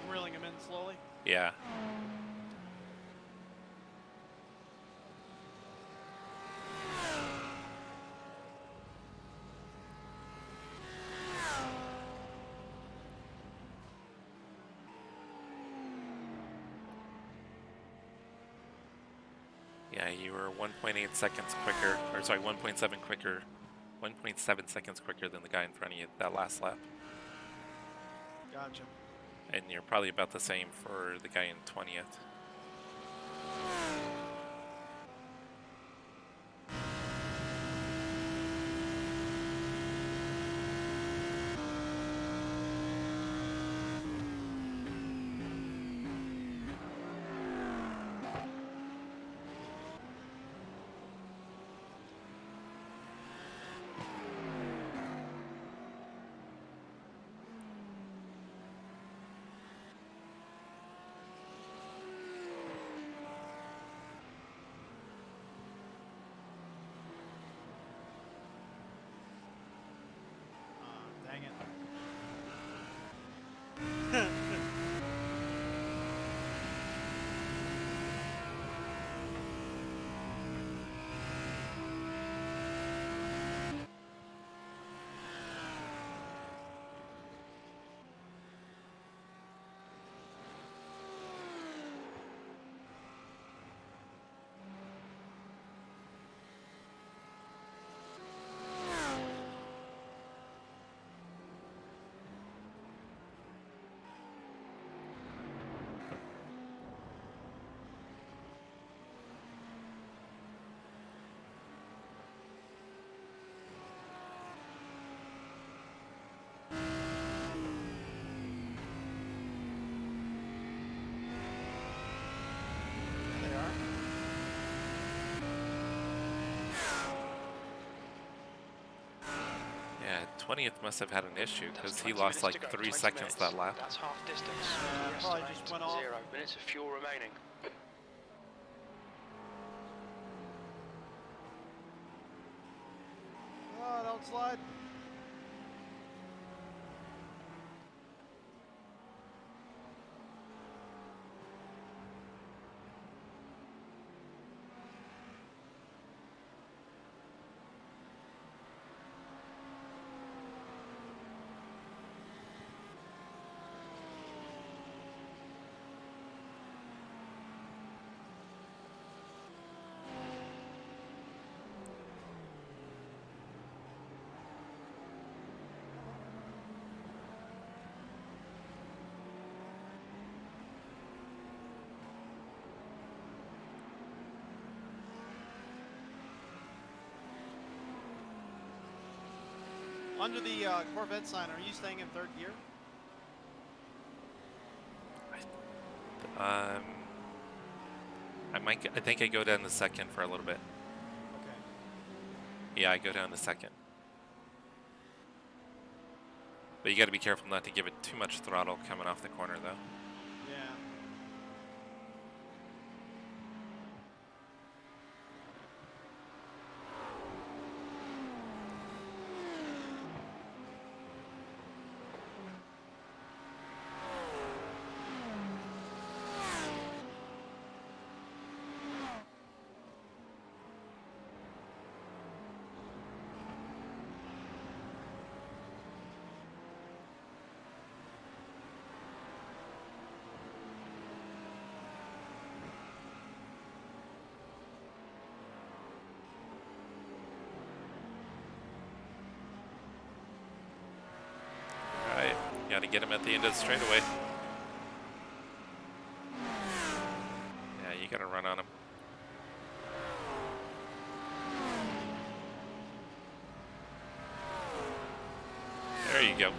Reeling him in slowly. Yeah. Yeah, you were 1.8 seconds quicker, or sorry, 1.7 quicker, 1.7 seconds quicker than the guy in front of you that last lap. Gotcha. And you're probably about the same for the guy in 20th. Dang it. There they are. Yeah, 20th must have had an issue because That's he 20 lost minutes to like go, 3 20 seconds minutes. that lap. That's half distance. We Probably estimate just went off. 0 minutes of fuel remaining. Oh, don't slide. Under the Corvette sign, are you staying in third gear? I think I go down to second for a little bit. Okay. Yeah, I go down to second. But you got to be careful not to give it too much throttle coming off the corner, though. Yeah. You got to get him at the end of the straightaway. Yeah, you got to run on him. There you go.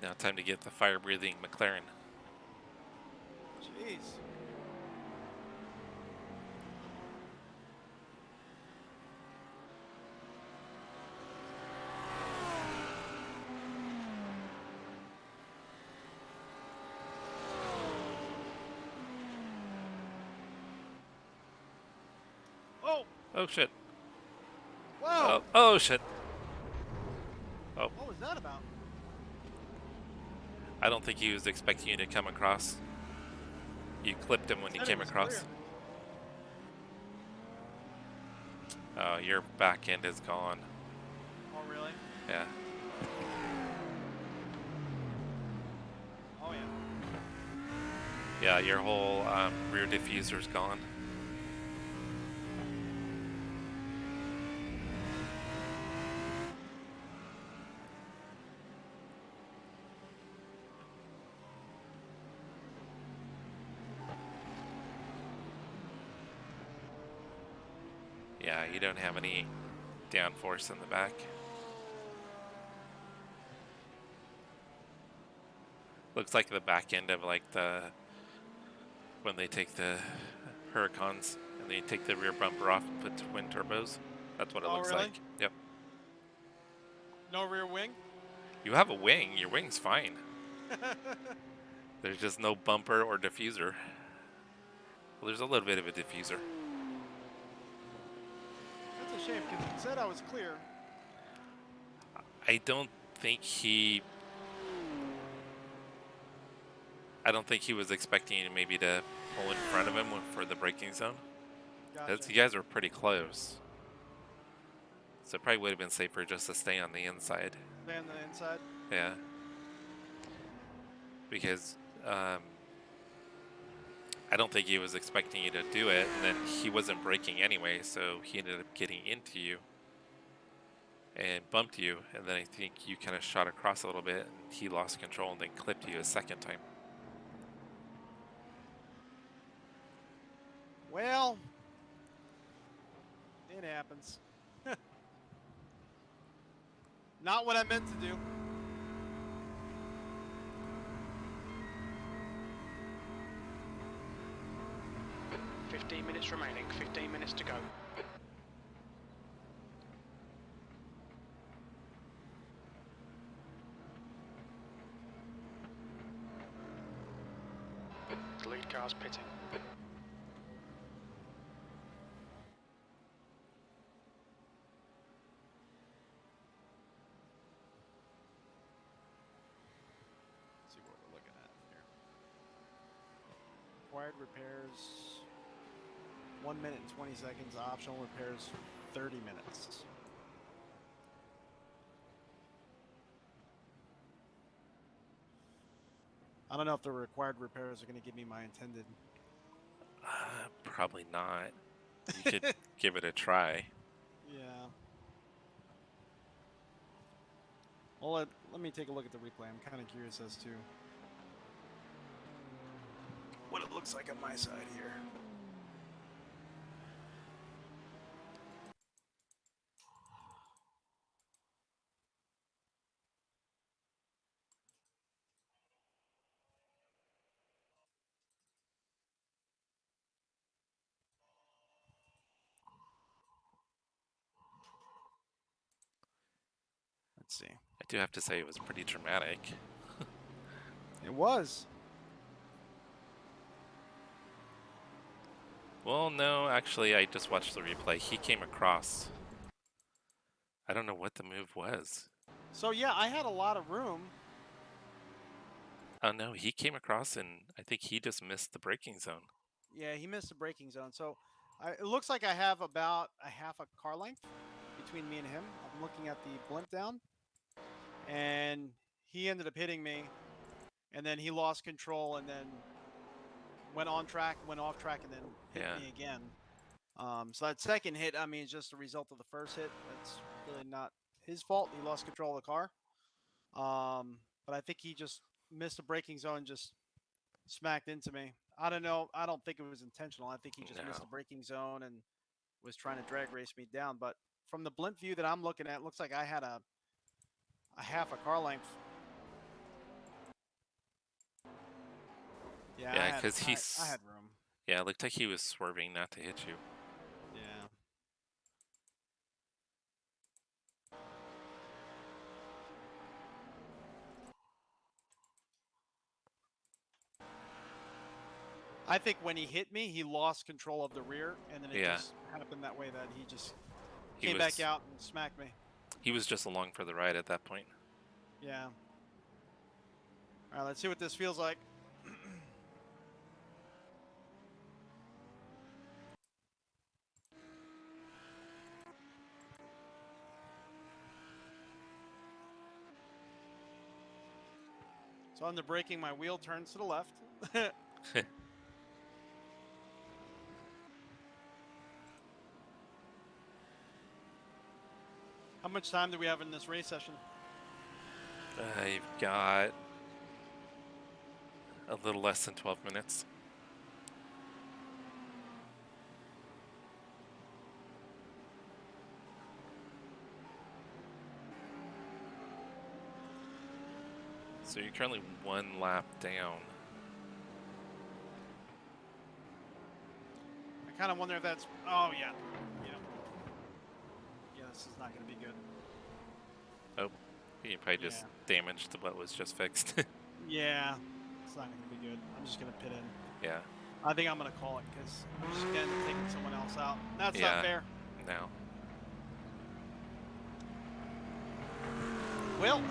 Now time to get the fire-breathing McLaren. Jeez. Oh! Oh shit. Whoa! Oh, oh shit. Oh, What was that about? I don't think he was expecting you to come across. You clipped him when he Said it came was across. clear. Oh, your back end is gone. Oh, really? Yeah. Oh, yeah. Yeah, your whole rear diffuser's gone. Yeah, you don't have any downforce in the back. Looks like the back end of like when they take the Huracans and they take the rear bumper off and put twin turbos. That's what it Oh, looks really? like. Yep. No rear wing? You have a wing. Your wing's fine. There's just no bumper or diffuser. Well, there's a little bit of a diffuser. That's a shame because it said I was clear. I don't think he was expecting you maybe to pull in front of him for the braking zone. Gotcha. You guys were pretty close. So it probably would have been safer just to stay on the inside. Stay on the inside. Yeah. Because I don't think he was expecting you to do it, and then he wasn't braking anyway, so he ended up getting into you and bumped you, and then I think you kind of shot across a little bit, and he lost control and then clipped you a second time. Well, it happens. Not what I meant to do. $15 minutes remaining, 15 minutes to go. The lead car's pitting. Let's see what we're looking at here. Required repairs 1 minute and 20 seconds. Optional repairs 30 minutes. I don't know if the required repairs are going to give me my intended. Probably not. You could give it a try. Yeah. Well, let me take a look at the replay. I'm kind of curious as to what it looks like on my side here. Let's see. I do have to say it was pretty dramatic. It was. Well, no, actually, I just watched the replay. He came across. I don't know what the move was. So yeah, I had a lot of room. Oh, no, he came across, and I think he just missed the braking zone. Yeah, he missed the braking zone. So it looks like I have about a half a car length between me and him. I'm looking at the blimp down. And he ended up hitting me. And then he lost control and then went on track, went off track, and then hit Yeah. me again. So that second hit, I mean, it's just a result of the first hit. That's really not his fault. He lost control of the car. But I think he just missed the braking zone, just smacked into me. I don't know. I don't think it was intentional. I think he just missed the No. braking zone and was trying to drag race me down. But from the blimp view that I'm looking at, it looks like I had a half a car length. Yeah, Yeah, because I had room. Yeah, it looked like he was swerving not to hit you. Yeah. I think when he hit me, he lost control of the rear, and then it Yeah. just happened that way that he just He came was, back out and smacked me. He was just along for the ride at that point. Yeah. All right, let's see what this feels like. So on the braking, my wheel turns to the left. How much time do we have in this race session? You've got a little less than 12 minutes. So you're currently 1 lap down. I kind of wonder if that's. Oh yeah. Yeah, this is not going to be good. Oh, you probably just damaged what was just fixed. Yeah, it's not going to be good. I'm just going to pit in. Yeah. I think I'm going to call it because I'm just getting taking someone else out. That's Yeah. not fair. No. Well, I'm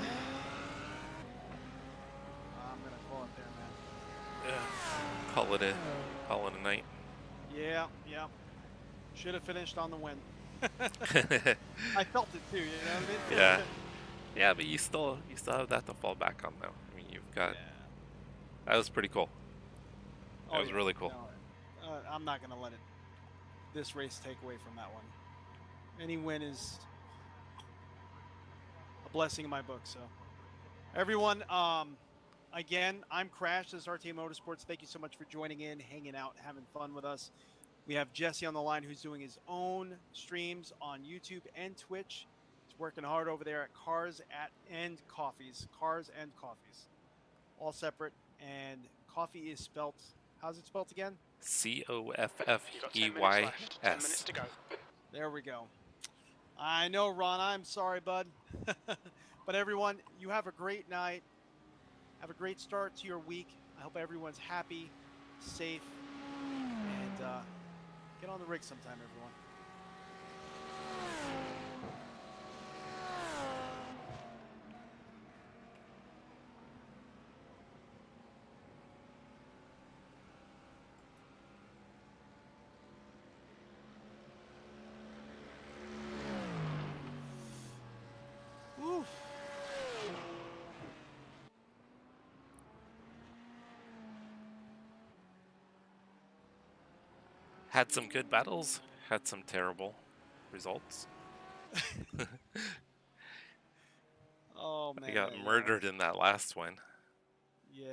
going to call it there, man. Call it a night. Yeah. Should have finished on the win. I felt it too, you know what I mean? Yeah. Yeah, but you still have that to fall back on though. I mean, you've got that was pretty cool. That was really cool. No, I'm not going to let this race take away from that one. Any win is a blessing in my book. So, everyone, again, I'm Crash. This is RT Motorsports. Thank you so much for joining in, hanging out, having fun with us. We have Jesse on the line who's doing his own streams on YouTube and Twitch. He's working hard over there at Cars and Coffees. Cars and Coffees. All separate. And coffee is spelt, how's it spelt again? COFFEYS. 10 minutes to go. There we go. I know, Ron. I'm sorry, bud. But everyone, you have a great night. Have a great start to your week. I hope everyone's happy, safe, and get on the rig sometime, everyone. Oof. Had some good battles, had some terrible results. Oh man. I got murdered in that last one. Yeah.